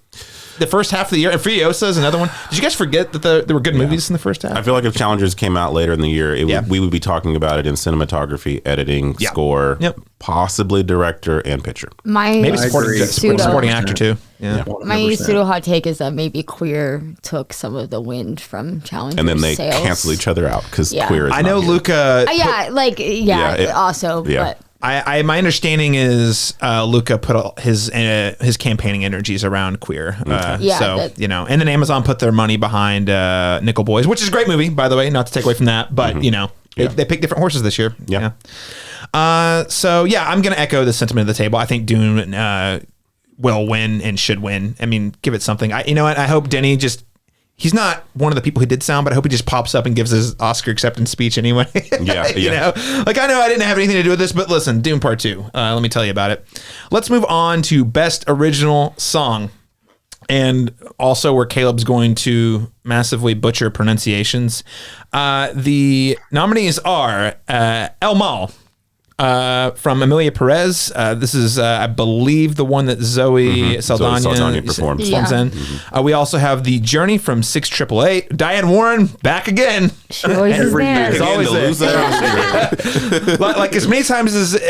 the first half of the year? And Furiosa is another one. Did you guys forget that there were good movies in the first half? I feel like if Challengers came out later in the year, we would be talking about it in cinematography, editing, score, possibly director and picture. Maybe supporting actor too. Yeah. My pseudo hot take is that maybe Queer took some of the wind from Challengers, and then they sales. Cancel each other out because Queer is. I know Luca. But. My understanding is Luca put his campaigning energies around Queer. And then Amazon put their money behind Nickel Boys, which is a great movie, by the way, not to take away from that, but they picked different horses this year. Yeah. I'm going to echo the sentiment of the table. I think Dune will win and should win. I mean, give it something. I hope Denny he's not one of the people who did sound, but I hope he just pops up and gives his Oscar acceptance speech anyway. Like I know I didn't have anything to do with this, but listen, Dune Part 2. Let me tell you about it. Let's move on to Best Original Song. And also where Caleb's going to massively butcher pronunciations. The nominees are El Mal. From Emilia Perez. This is, I believe, the one that Zoe Saldana performs in. We also have The Journey from 688. Diane Warren, back again. She always is there. She's always there. Like as many times as,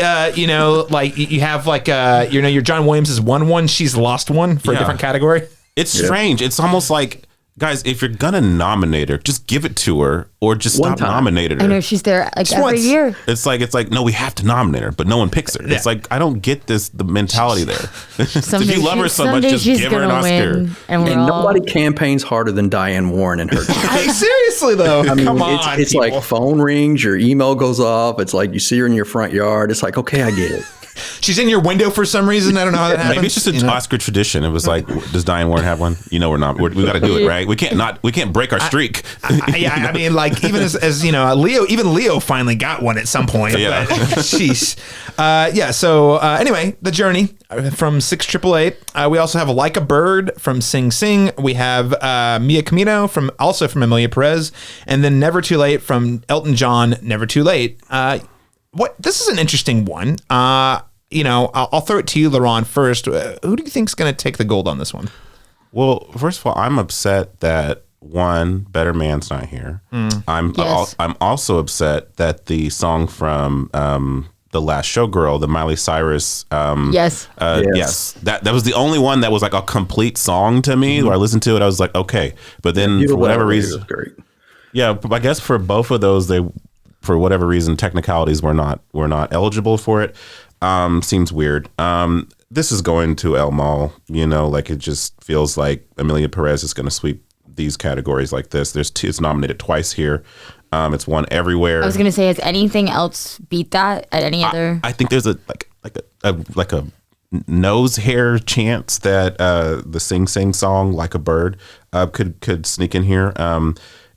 like you have like, your John Williams has won one, she's lost one for a different category. It's strange. It's almost like, guys, if you're gonna nominate her, just give it to her, or just stop nominating her. I know she's there like every year. It's like no, we have to nominate her, but no one picks her. It's like I don't get the mentality there. If you love her so much, just give her an Oscar. And nobody campaigns harder than Diane Warren and her team. Hey, seriously though, I mean, come on, it's like phone rings, your email goes off. It's like you see her in your front yard. It's like, okay, I get it. she's in your window for some reason. I don't know how that happens. Maybe it's just an Oscar tradition. It was like, does Diane Warren have one? We're not. We got to do it, right? We can't break our streak. I mean, like even as Leo finally got one at some point. Yeah. But, jeez. So anyway, The Journey from 6888. We also have Like a Bird from Sing Sing. We have Mia Camino from Emilia Perez, and then Never Too Late from Elton John. Never Too Late. This is an interesting one. I'll throw it to you, Laron, first. Who do you think is going to take the gold on this one? Well, first of all, I'm upset that Better Man's not here. I'm also upset that the song from The Last Showgirl, the Miley Cyrus. Yes. That was the only one that was like a complete song to me. Where I listened to it, I was like, okay. But then for whatever reason, great. Yeah, but I guess for both of those, for whatever reason, technicalities were not eligible for it. Seems weird. This is going to El Mal. Like it just feels like Emilia Perez is going to sweep these categories like this. It's nominated twice here. It's won everywhere. I was going to say, has anything else beat that at any other? I think there's a nose hair chance that the Sing Sing song Like a Bird could sneak in here.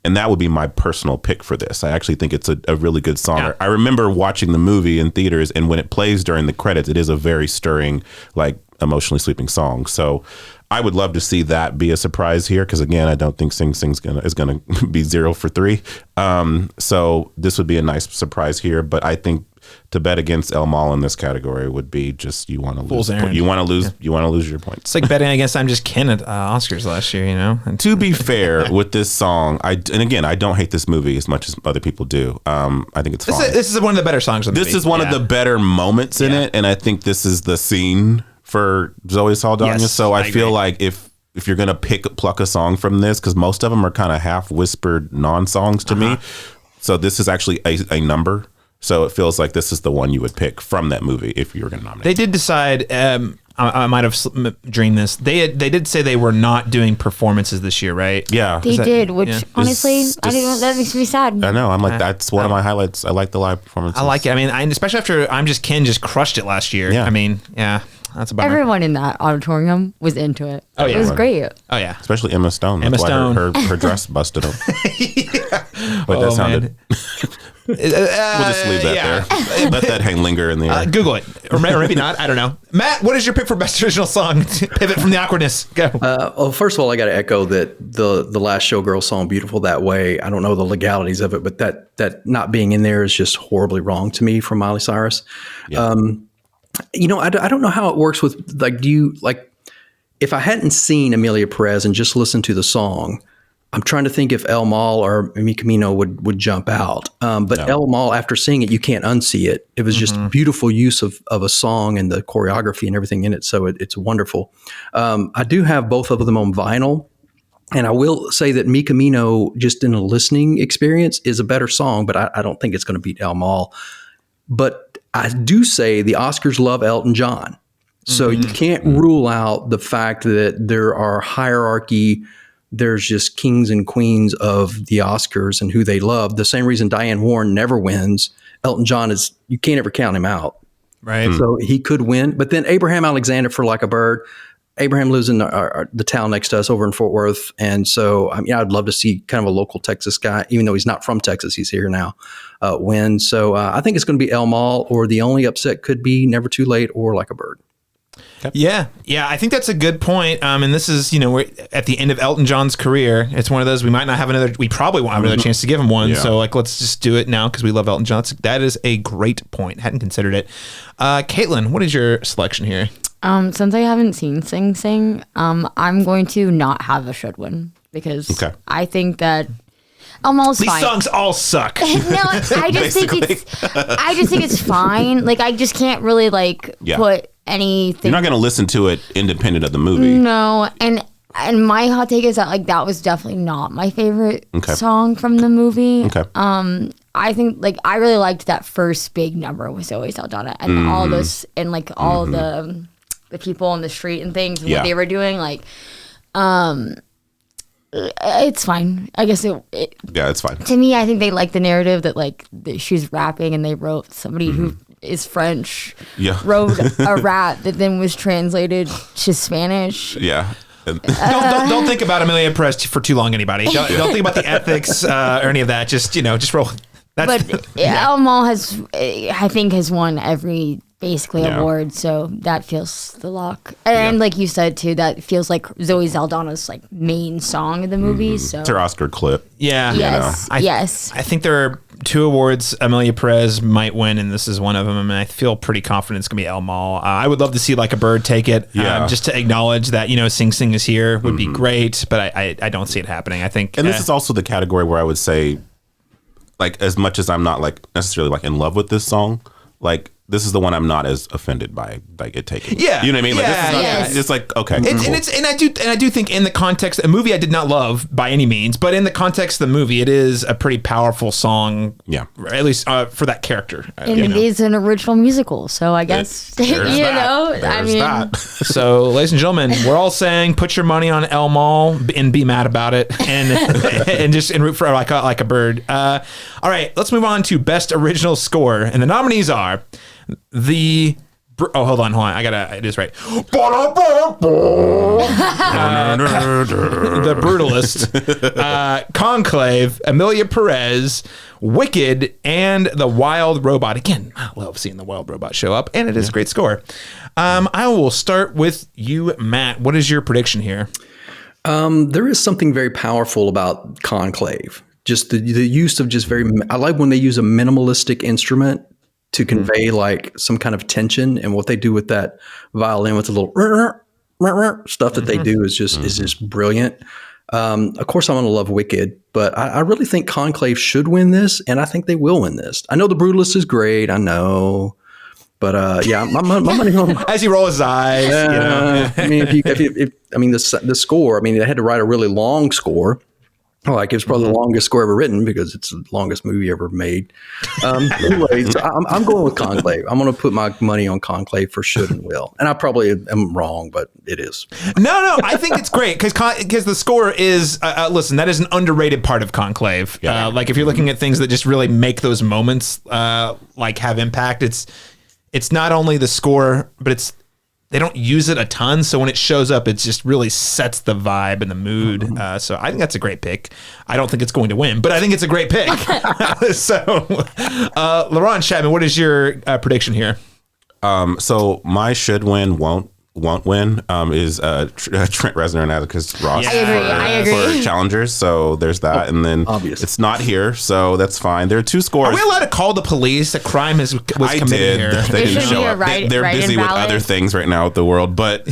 And that would be my personal pick for this. I actually think it's a really good song. Yeah. I remember watching the movie in theaters, and when it plays during the credits, it is a very stirring, like emotionally sweeping song. So I would love to see that be a surprise here, because again, I don't think Sing Sing's is gonna be 0 for 3. So this would be a nice surprise here. But I think to bet against El Mal in this category would be just you want to lose. You want to lose your points. It's like betting against I'm Just Ken at Oscars last year, And to be fair with this song, I don't hate this movie as much as other people do. I think it's fine. This is one of the better songs. This is one of the better moments in it, and I think this is the scene for Zoe Saldana. Yes, so I feel like if you're gonna pluck a song from this, because most of them are kind of half whispered non-songs to me, so this is actually a number. So it feels like this is the one you would pick from that movie if you were going to nominate. They did decide, I might have dreamed this. They did say they were not doing performances this year, right? Yeah. They did, which honestly, that makes me sad. I know. I'm like, that's one of my highlights. I like the live performances. I like it. I mean, especially after I'm Just Ken just crushed it last year. Yeah. I mean, yeah. That's a bummer. Everyone in that auditorium was into it. Oh, yeah. It was great. Oh, yeah. Especially Emma Stone. That's why her dress busted up. But that sounded... we'll just leave that there. Let that linger in the air. Google it. Or maybe not. I don't know. Matt, what is your pick for Best Original Song? Pivot from the awkwardness. Go. Well, first of all, I got to echo that the Last Showgirl song, Beautiful That Way, I don't know the legalities of it, but that not being in there is just horribly wrong to me from Miley Cyrus. Yeah. I don't know how it works with, if I hadn't seen Emilia Perez and just listened to the song, I'm trying to think if El Mal or Mi Camino would jump out. But El Mal, after seeing it, you can't unsee it. It was just beautiful use of a song and the choreography and everything in it. So it's wonderful. I do have both of them on vinyl. And I will say that Mi Camino, just in a listening experience, is a better song, but I don't think it's going to beat El Mal. But I do say the Oscars love Elton John. So you can't rule out the fact that there are hierarchy. There's just kings and queens of the Oscars and who they love. The same reason Diane Warren never wins. Elton John you can't ever count him out. Right. So he could win. But then Abraham Alexander for Like a Bird. Abraham lives in the town next to us over in Fort Worth. And so, I'd love to see kind of a local Texas guy, even though he's not from Texas, he's here now, win. So I think it's going to be El Mal, or the only upset could be Never Too Late or Like a Bird. Okay. Yeah, I think that's a good point. And this is, we're at the end of Elton John's career. It's one of those we probably won't have another chance to give him one. Yeah. So let's just do it now because we love Elton John. That is a great point. Hadn't considered it. Kaitlyn, what is your selection here? Since I haven't seen Sing Sing, I'm going to not have a should win because I think that almost these fine. Songs all suck. No, I just think it's fine. Like I just can't really put anything. You're not going to listen to it independent of the movie. No, and my hot take is that that was definitely not my favorite song from the movie. Okay. I think I really liked that first big number with Zoe Saldana and all those and all the people on the street and things and what they were doing. It's fine. I guess it's fine. To me, I think they like the narrative that she's rapping and they wrote somebody who is French, Yeah. wrote a rap that then was translated to Spanish. Yeah. Don't think about Amelia Perez for too long, anybody. Don't think about the ethics or any of that. Just roll. El Mal has won every basically award, so that feels the lock. And like you said too, that feels like Zoe Saldana's like main song of the movie. So it's her Oscar clip. Yeah. Yes. Yes. I think there are 2 awards Amelia Perez might win, and this is one of them. And I feel pretty confident it's gonna be El Mal. I would love to see Like a Bird take it, just to acknowledge that Sing Sing is here would be great, but I don't see it happening. I think, and this is also the category where I would say, like, as much as I'm not like necessarily like in love with this song, like this is the one I'm not as offended by like it taking. Yeah, you know what I mean. Like this is not, yes. it's like okay, cool. and I do think in the context, a movie I did not love by any means, but in the context of the movie, it is a pretty powerful song. Yeah, at least for that character. And it is an original musical, so I guess So, ladies and gentlemen, we're all saying put your money on El Mal and be mad about it, and root for like a bird. All right, let's move on to best original score, and the nominees are hold on, it is right. The Brutalist, Conclave, Amelia Perez, Wicked, and The Wild Robot. Again, I love seeing The Wild Robot show up, and it is a great score. I will start with you, Matt. What is your prediction here? There is something very powerful about Conclave. Just the use of I like when they use a minimalistic instrument to convey like some kind of tension, and what they do with that violin with the little stuff that they do is just brilliant. Of course, I'm going to love Wicked, but I really think Conclave should win this, and I think they will win this. I know The Brutalist is great, I know, but my money on. As he rolls his eyes, I mean, the score. I mean, they had to write a really long score. Like it's probably the longest score ever written because it's the longest movie ever made. Anyway, so I'm going with Conclave. I'm going to put my money on Conclave for should and will. And I probably am wrong, but it is. No, I think it's great because the score is, listen, that is an underrated part of Conclave. Yeah. Like if you're looking at things that just really make those moments like have impact, it's not only the score, but they don't use it a ton, so when it shows up, it just really sets the vibe and the mood. So I think that's a great pick. I don't think it's going to win, but I think it's a great pick. So, Laron, Chapman, what is your prediction here? So my should win won't win is Trent Reznor and Atticus Ross I agree. for challengers. So there's that, and then obvious. It's not here, so that's fine. There are 2 scores. Are we allowed to call the police? A crime was committed here. They didn't show up. They're busy with other things right now with the world. But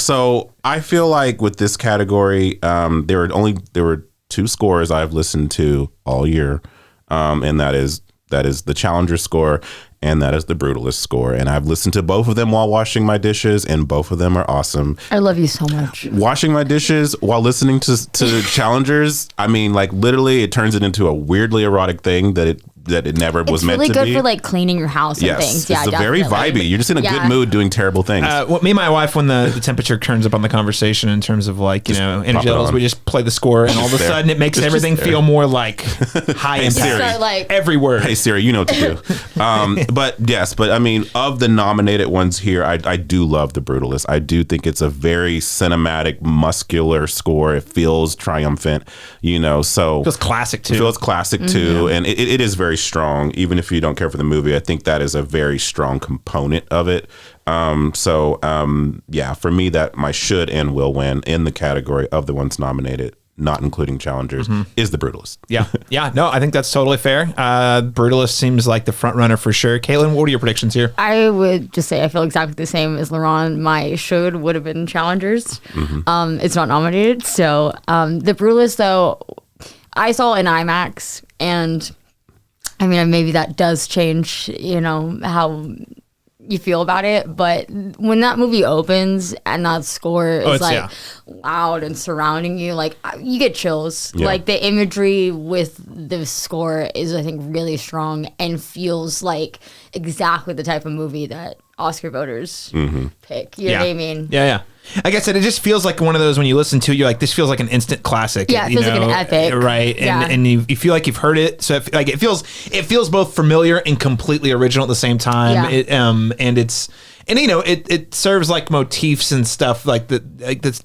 so I feel like with this category, there were 2 scores I've listened to all year, and that is the Challenger score. And that is the Brutalist score. And I've listened to both of them while washing my dishes, and both of them are awesome. I love you so much. Washing my dishes while listening to Challengers, I mean, like literally it turns it into a weirdly erotic thing that it never was meant to be. It's really good for like cleaning your house and things. Yeah, it's very vibey. You're just in a good mood doing terrible things. Me and my wife, when the temperature turns up on the conversation in terms of like, energy levels, we just play the score, and all of a sudden it makes everything feel more like high impact. Siri. So, like, every word. Hey Siri, you know what to do. But I mean, of the nominated ones here, I do love The Brutalist. I do think it's a very cinematic, muscular score. It feels triumphant, so. It feels classic too. It feels classic too. And it is very strong. Even if you don't care for the movie, I think that is a very strong component of it. For me, that my should and will win in the category of the ones nominated, not including challengers, is The Brutalist. Yeah. No, I think that's totally fair. Brutalist seems like the front runner for sure. Kaitlyn, what are your predictions here? I would just say I feel exactly the same as Laron. My should would have been challengers. It's not nominated. So The Brutalist, though, I saw in IMAX, and I mean, maybe that does change, how you feel about it. But when that movie opens and that score is loud and surrounding you, like you get chills. Yeah. Like the imagery with the score is, I think, really strong and feels like exactly the type of movie that Oscar voters pick. You know what I mean? Yeah. Like I said, it just feels like one of those when you listen to it, you're like, this feels like an instant classic. Yeah, it feels like an epic. Right. And you feel like you've heard it. So it feels both familiar and completely original at the same time. Yeah. It serves like motifs and stuff like the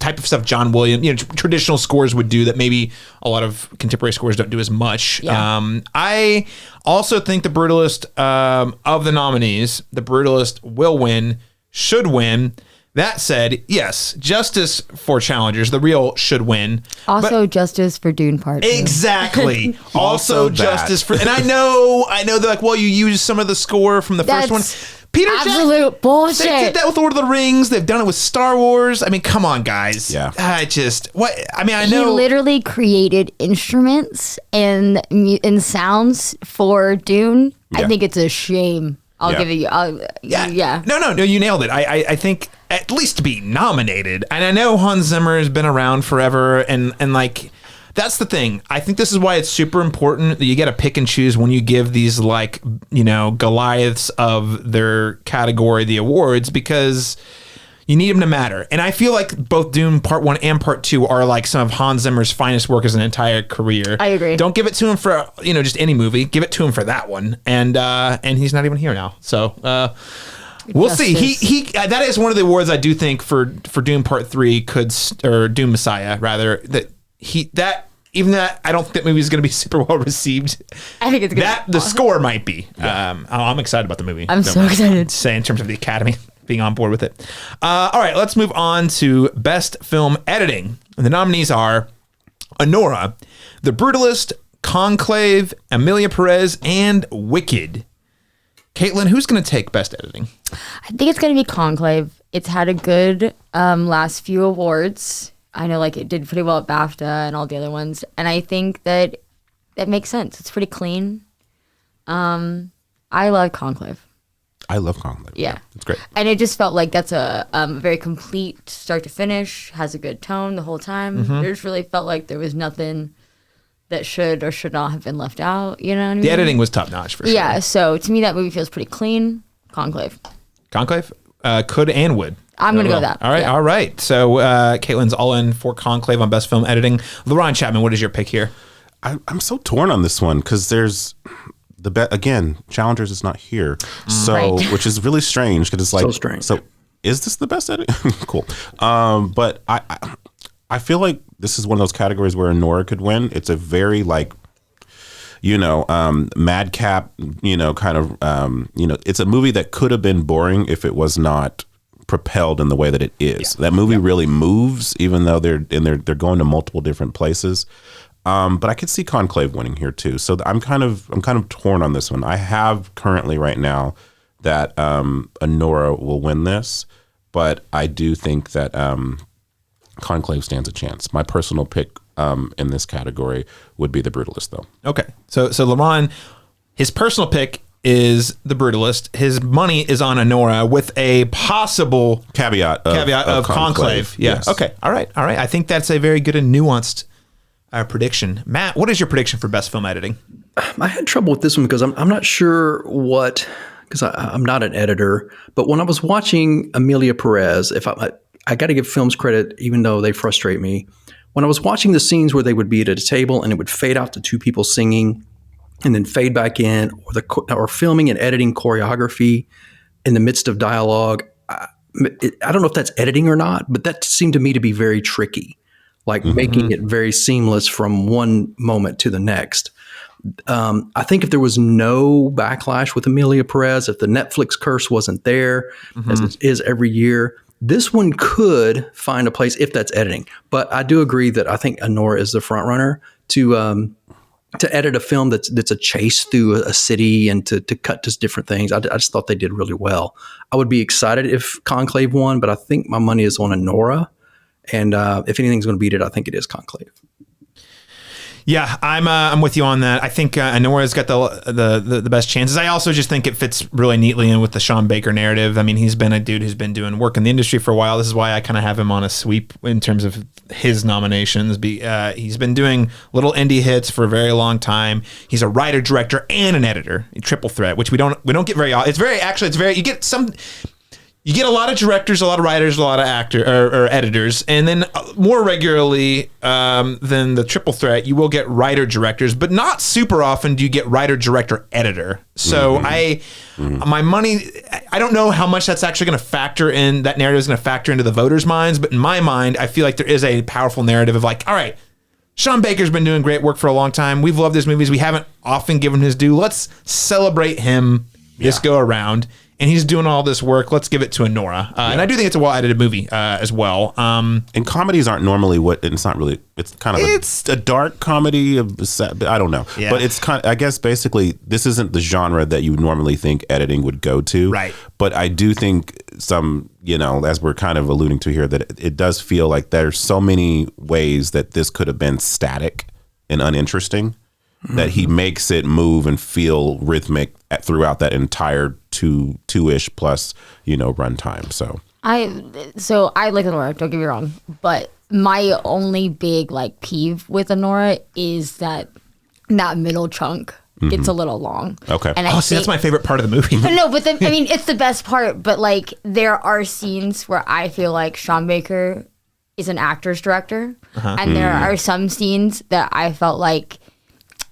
type of stuff John Williams, traditional scores would do that maybe a lot of contemporary scores don't do as much. Yeah. I also think The Brutalist, of the nominees, The Brutalist will win, should win. That said, yes, justice for challengers. The real should win. Also, justice for Dune Part 2. Exactly. also justice for... And I know they're like, well, you used some of the score from the first one. Peter absolute bullshit. They did that with Lord of the Rings. They've done it with Star Wars. I mean, come on, guys. Yeah. I know... He literally created instruments and sounds for Dune. Yeah. I think it's a shame. I'll give it you. Yeah. No, you nailed it. I think at least to be nominated. And I know Hans Zimmer has been around forever, and like that's the thing. I think this is why it's super important that you get to pick and choose when you give these Goliaths of their category the awards, because you need them to matter. And I feel like both Dune Part 1 and Part 2 are like some of Hans Zimmer's finest work as an entire career. I agree. Don't give it to him for, just any movie. Give it to him for that one. And he's not even here now. So we'll see. He that is one of the awards I do think for Dune Part 3 or Dune Messiah, rather, even that I don't think that movie is going to be super well received. I think it's good. The score might be. Yeah. I'm excited about the movie. I'm so excited. Say in terms of the Academy being on board with it. All right, let's move on to Best Film Editing. And the nominees are Anora, The Brutalist, Conclave, Emilia Perez, and Wicked. Kaitlyn, who's going to take Best Editing? I think it's going to be Conclave. It's had a good last few awards. I know it did pretty well at BAFTA and all the other ones. And I think that makes sense. It's pretty clean. I love Conclave. I love Conclave. Yeah. It's great. And it just felt like that's a very complete start to finish, has a good tone the whole time. It just really felt like there was nothing that should or should not have been left out. You know what I mean? The editing was top notch for sure. Yeah. So to me, that movie feels pretty clean. Conclave. Could and would. I'm going to go with that. All right. Yeah. All right. So Kaitlyn's all in for Conclave on Best Film Editing. Laron, Chapman, what is your pick here? I'm so torn on this one because there's... again, Challengers is not here, which is really strange because it's like so strange. So, is this the best edit? Cool, but I feel like this is one of those categories where Anora could win. It's a very madcap, kind of, it's a movie that could have been boring if it was not propelled in the way that it is. Yeah. That movie really moves, even though they're going to multiple different places. But I could see Conclave winning here too. So I'm kind of torn on this one. I have currently right now that Anora will win this, but I do think that Conclave stands a chance. My personal pick in this category would be The Brutalist, though. Okay, so Laron, his personal pick is The Brutalist. His money is on Anora with a possible caveat of Conclave. Yes. Okay. All right. I think that's a very good and nuanced prediction. Matt, what is your prediction for Best Film Editing? I had trouble with this one because I'm not sure because I'm not an editor, but when I was watching Emilia Perez, I got to give films credit, even though they frustrate me. When I was watching the scenes where they would be at a table and it would fade out to two people singing and then fade back in, or filming and editing choreography in the midst of dialogue, I don't know if that's editing or not, but that seemed to me to be very tricky. Making it very seamless from one moment to the next. I think if there was no backlash with Emilia Perez, if the Netflix curse wasn't there, as it is every year, this one could find a place if that's editing. But I do agree that I think Anora is the front runner to edit a film that's a chase through a city and to cut to different things. I just thought they did really well. I would be excited if Conclave won, but I think my money is on Anora. And if anything's going to beat it, I think it is Conclave. Yeah, I'm with you on that. I think Anora's got the best chances. I also just think it fits really neatly in with the Sean Baker narrative. I mean, he's been a dude who's been doing work in the industry for a while. This is why I kind of have him on a sweep in terms of his nominations. He's been doing little indie hits for a very long time. He's a writer, director, and an editor, a triple threat, which we don't get very. It's very you get some. you get a lot of directors, a lot of writers, a lot of or editors, and then more regularly than the triple threat, you will get writer directors, but not super often do you get writer director editor. So my money, I don't know how much that's actually going to factor in. That narrative is going to factor into the voters' minds, but in my mind, I feel like there is a powerful narrative of like, all right, Sean Baker's been doing great work for a long time. We've loved his movies. We haven't often given his due. Let's celebrate him this go around. And he's doing all this work. Let's give it to a Nora. And I do think it's a well-edited movie as well. And comedies aren't normally it's not really, it's kind of it's a dark comedy. I don't know. Yeah. But it's kind of, I guess basically this isn't the genre that you would normally think editing would go to. Right. But I do think some, as we're kind of alluding to here, that it does feel like there's so many ways that this could have been static and uninteresting that he makes it move and feel rhythmic throughout that entire two-ish plus, runtime. So I like Nora, don't get me wrong, but my only big peeve with Nora is that middle chunk gets a little long. Okay. And that's my favorite part of the movie. No, but it's the best part. But there are scenes where I feel like Sean Baker is an actor's director, and there are some scenes that I felt like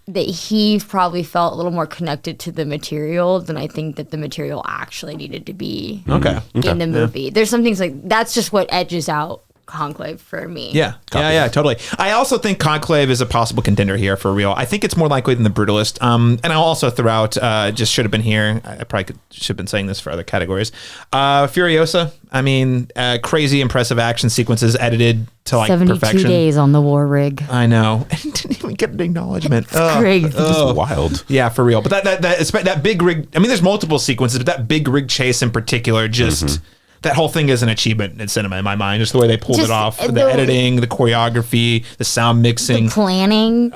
that he probably felt a little more connected to the material than I think that the material actually needed to be in the movie. Yeah. There's some things that's just what edges out Conclave for me. Yeah, totally. I also think Conclave is a possible contender here for real. I think it's more likely than The Brutalist. And I'll also throw out, just should have been here. I probably should have been saying this for other categories. Furiosa. I mean, crazy impressive action sequences edited to 72 perfection. days on the war rig. I know. And didn't even get an acknowledgement. It's crazy. It's wild. Yeah, for real. But that big rig, I mean, there's multiple sequences, but that big rig chase in particular just... That whole thing is an achievement in cinema in my mind. Just the way they pulled it off, the editing, the choreography, the sound mixing, the planning,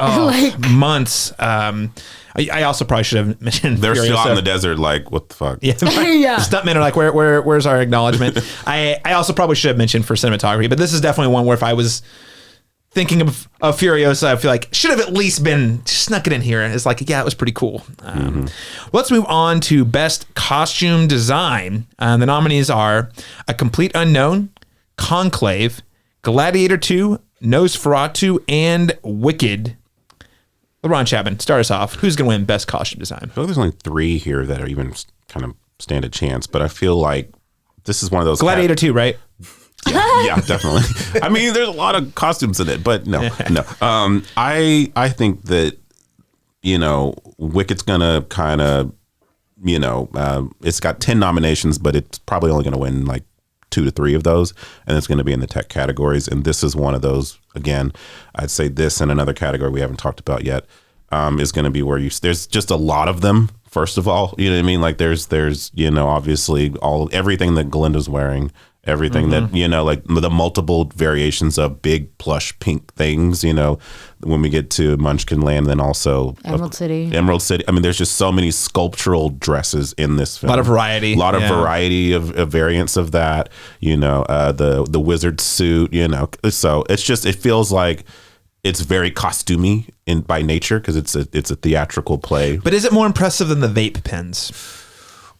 months. I also probably should have mentioned they're Furiosa. still out in the desert, what the fuck? Yeah, The stuntmen are where's our acknowledgement? I also probably should have mentioned for cinematography, but this is definitely one where if I was thinking of Furiosa, I feel like should have at least been snuck it in here. It's it was pretty cool. Let's move on to Best Costume Design. The nominees are A Complete Unknown, Conclave, Gladiator 2, Nosferatu, and Wicked. LeBron Chapman, start us off. Who's going to win Best Costume Design? I feel like there's only 3 here that are even kind of stand a chance, but I feel like this is one of those. Gladiator 2, right? Yeah, definitely. I mean, there's a lot of costumes in it, but no. I think that Wicked's gonna kind of it's got 10 nominations, but it's probably only gonna win 2 to 3 of those, and it's gonna be in the tech categories. And this is one of those. Again, I'd say this and another category we haven't talked about yet is gonna be where there's just a lot of them. First of all, you know what I mean? There's obviously everything that Galinda's wearing. Everything that, the multiple variations of big plush pink things, when we get to Munchkin Land, then also Emerald City. I mean, there's just so many sculptural dresses in this film. A lot of variety. A lot of variety of variants of that, the wizard suit, So it's just, it feels like it's very costumey by nature because it's a theatrical play. But is it more impressive than the vape pens?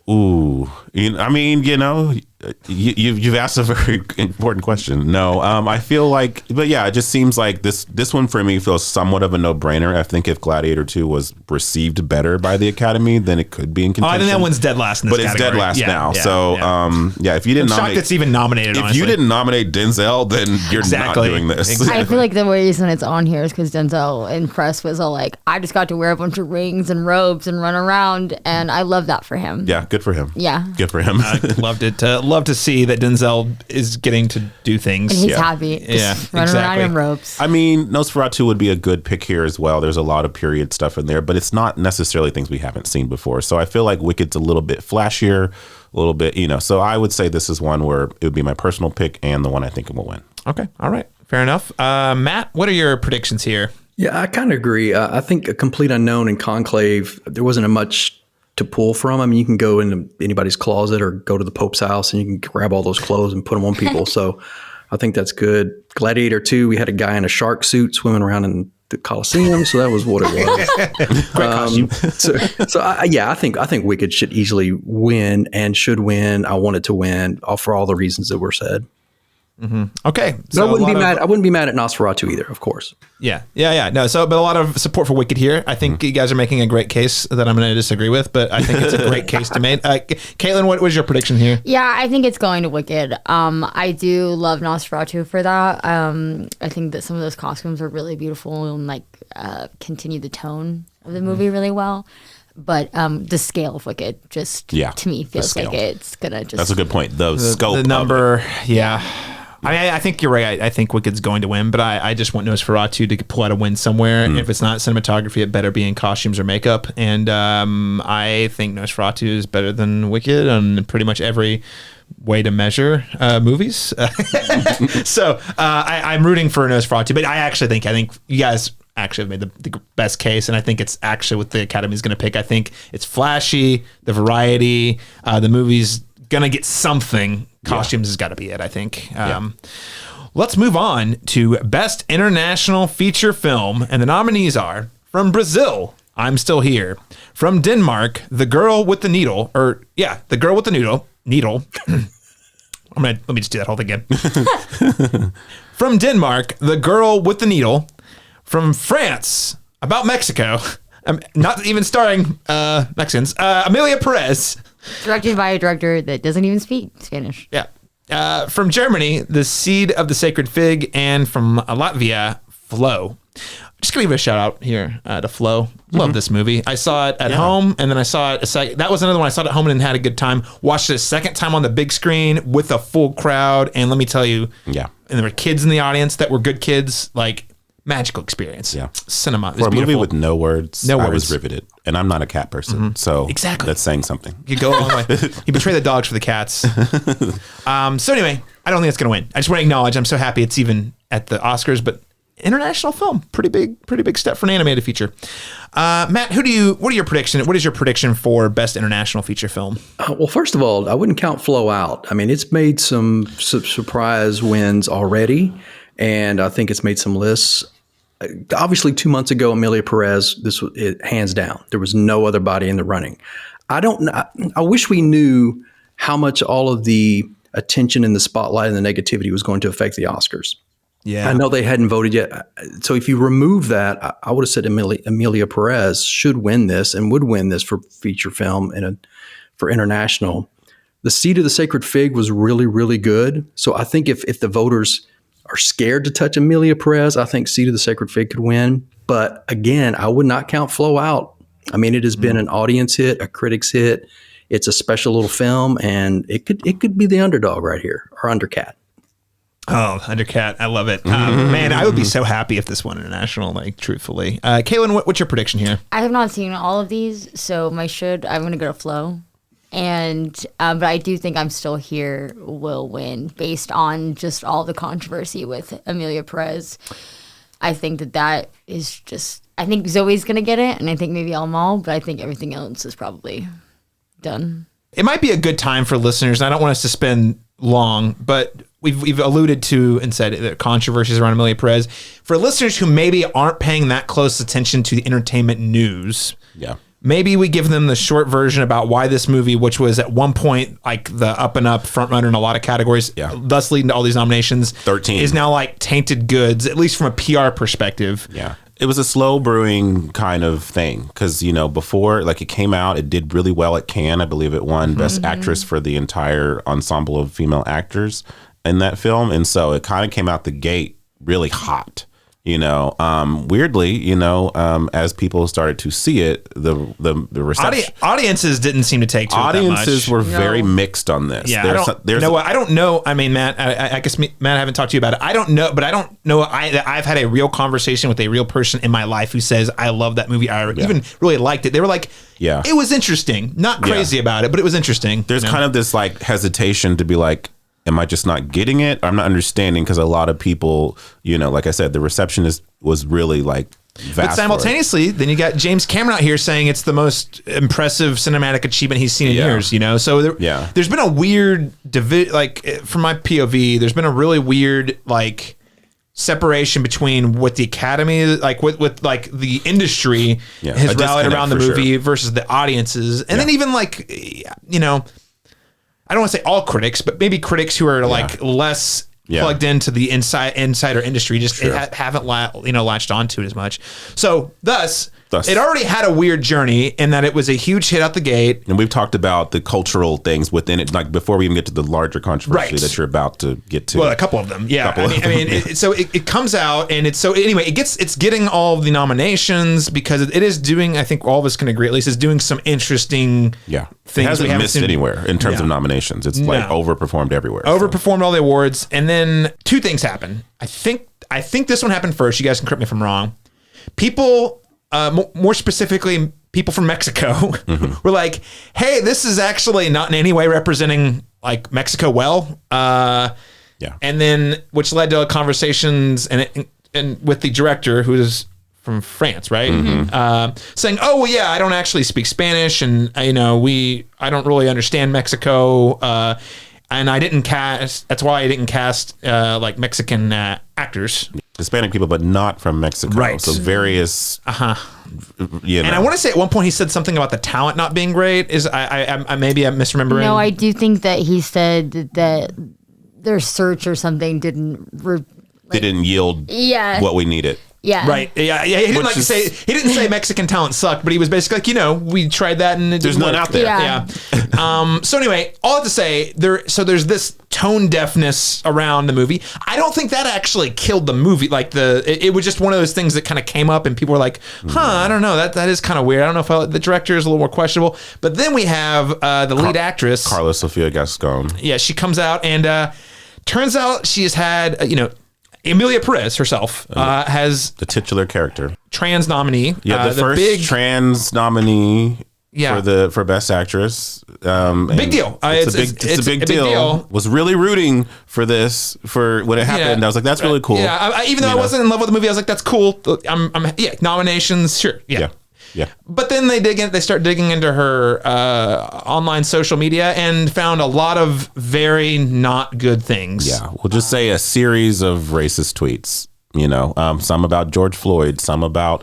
Ooh, I mean, you've asked a very important question. No, I feel like, but yeah, it just seems like this one for me feels somewhat of a no-brainer. I think if Gladiator 2 was received better by the Academy, then it could be in contention. I think that one's dead last in this category. But it's dead last now. If you didn't I'm shocked it's even nominated, if honestly. you didn't nominate Denzel, then you're not doing this. Exactly. I feel like the reason it's on here is because Denzel in press was all I just got to wear a bunch of rings and robes and run around, and I love that for him. Yeah, good for him. Yeah. Good for him. Love to see that Denzel is getting to do things. And he's happy. Just running around in ropes. I mean, Nosferatu would be a good pick here as well. There's a lot of period stuff in there, but it's not necessarily things we haven't seen before. So I feel like Wicked's a little bit flashier, a little bit, so I would say this is one where it would be my personal pick and the one I think it will win. Okay. All right. Fair enough. Matt, what are your predictions here? Yeah, I kind of agree. I think A Complete Unknown and Conclave, there wasn't much to pull from. I mean, you can go into anybody's closet or go to the Pope's house and you can grab all those clothes and put them on people. So I think that's good. Gladiator 2, we had a guy in a shark suit swimming around in the Coliseum, so that was what it was. Great costume. I think Wicked should easily win and should win. I want it to win for all the reasons that were said. Mm-hmm. Okay, so I wouldn't be mad at Nosferatu either, of course. Yeah. No, but a lot of support for Wicked here. I think you guys are making a great case that I'm going to disagree with, but I think it's a great case to make. Caitlin, what was your prediction here? Yeah, I think it's going to Wicked. I do love Nosferatu for that. I think that some of those costumes are really beautiful and continue the tone of the movie really well. But the scale of Wicked just to me feels like it's gonna just. That's a good point. The scope, the number, I think you're right. I think Wicked's going to win, but I just want Nosferatu to pull out a win somewhere. And if it's not cinematography, it better be in costumes or makeup. And I think Nosferatu is better than Wicked on pretty much every way to measure movies. So I'm rooting for Nosferatu, but I think you guys actually have made the best case, and I think it's actually what the Academy is going to pick. I think it's flashy, the variety, the movie's going to get something. Costumes has got to be it, I think. Let's move on to Best International Feature Film, and the nominees are from Brazil, I'm Still Here. From Denmark, The Girl with the Needle, The Girl with the Needle. Let me just do that whole thing again. From Denmark, The Girl with the Needle. From France, About Mexico, not even starring Mexicans, Emilia Perez. Directed by a director that doesn't even speak Spanish. Yeah. From Germany, The Seed of the Sacred Fig, and from Latvia, Flow. Just gonna give a shout out here to Flow. Love this movie. I saw it at home, and then I saw it that was another one I saw it at home and had a good time. Watched it a second time on the big screen with a full crowd, and let me tell you, and there were kids in the audience that were good kids, magical experience. Yeah. Cinema. For a movie with no words, I was riveted. And I'm not a cat person. So that's saying something. You go a long way. You betray the dogs for the cats. So anyway, I don't think it's going to win. I just want to acknowledge I'm so happy it's even at the Oscars, but international film, pretty big step for an animated feature. Matt, what is your prediction for Best International Feature Film? Well, first of all, I wouldn't count Flow out. I mean, it's made some surprise wins already, and I think it's made some lists. Obviously, 2 months ago, Emilia Perez, hands down. There was no other body in the running. I wish we knew how much all of the attention and the spotlight and the negativity was going to affect the Oscars. Yeah, I know they hadn't voted yet. So if you remove that, I would have said Emilia Perez should win this and would win this for feature film and for international. The Seed of the Sacred Fig was really, really good. So I think if the voters are scared to touch Emilia Perez, I think Seed of the Sacred Fig could win. But again, I would not count Flow out. I mean, it has been an audience hit, a critic's hit. It's a special little film, and it could be the underdog right here, or Undercat. Oh, Undercat. I love it. Man, I would be so happy if this won international, truthfully. Kaitlyn, what's your prediction here? I have not seen all of these, so I'm going to go to Flow. And but I do think I'm Still Here will win based on just all the controversy with Emilia Perez. I think that is just, I think Zoe's going to get it, and I think maybe Almal, but I think everything else is probably done. It might be a good time for listeners, and I don't want us to spend long, but we've alluded to and said the controversies around Emilia Perez. For listeners who maybe aren't paying that close attention to the entertainment news, maybe we give them the short version about why this movie, which was at one point the up and up front runner in a lot of categories, thus leading to all these nominations, 13, is now tainted goods, at least from a PR perspective. Yeah. It was a slow brewing kind of thing because, before it came out, it did really well at Cannes. I believe it won Best Actress for the entire ensemble of female actors in that film. And so it kind of came out the gate really hot. Weirdly, as people started to see it, the reception. Audiences didn't seem to take to audiences it that much. Were very mixed on this. Yeah, I don't know. I mean, Matt, I guess Matt, I haven't talked to you about it. I don't know, but I don't know. I've had a real conversation with a real person in my life who says, I love that movie. I even really liked it. They were like, it was interesting. Not crazy about it, but it was interesting. There's kind of this hesitation to be like, am I just not getting it? I'm not understanding because a lot of people, like I said, the reception was really vast. But simultaneously, then you got James Cameron out here saying it's the most impressive cinematic achievement he's seen in years. So there's been a weird from my POV, there's been a really weird separation between what the Academy, like with like the industry has rallied around the movie versus the audiences. And then even like, you know, I don't want to say all critics, but maybe critics who are like less plugged into the insider industry just haven't latched onto it as much. So thus it already had a weird journey in that it was a huge hit out the gate. And we've talked about the cultural things within it, like before we even get to the larger controversy that you're about to get to. Well, a couple of them, so it comes out, and it's getting all of the nominations because it is doing, I think all of us can agree, at least, is doing some interesting things. It hasn't missed anywhere in terms of nominations. It's like overperformed everywhere. Overperformed all the awards, and then two things happen. I think this one happened first. You guys can correct me if I'm wrong. People. More specifically, people from Mexico were like, "Hey, this is actually not in any way representing like Mexico well." And then which led to conversations and with the director, who is from France, right? Saying, "Oh, well, yeah, I don't actually speak Spanish, and I don't really understand Mexico." And I didn't cast. That's why I didn't cast like Mexican actors, Hispanic people, but not from Mexico. Right. So various. And I want to say at one point he said something about the talent not being great. I maybe I'm misremembering. No, I do think that he said that their search or something didn't yield what we needed. Yeah. Right. Yeah. He didn't he didn't say Mexican talent sucked, but he was basically like, we tried that and there's none out there. Yeah. So anyway, all to say there's this tone deafness around the movie. I don't think that actually killed the movie. Like it was just one of those things that kind of came up and people were like, I don't know, that is kind of weird. I don't know if the director is a little more questionable. But then we have the lead actress, Carla Sofia Gascon. Yeah, she comes out and turns out she has had Emilia Perez herself has the titular character, trans nominee. Yeah, the first big trans nominee for Best Actress. Big deal. It's a big deal. Was really rooting for this when it happened. I was like, that's really cool. Yeah, even though I wasn't in love with the movie, I was like, that's cool. Nominations, sure. Yeah. But then they start digging into her online social media and found a lot of very not good things. Yeah, we'll just say a series of racist tweets. Some about George Floyd, some about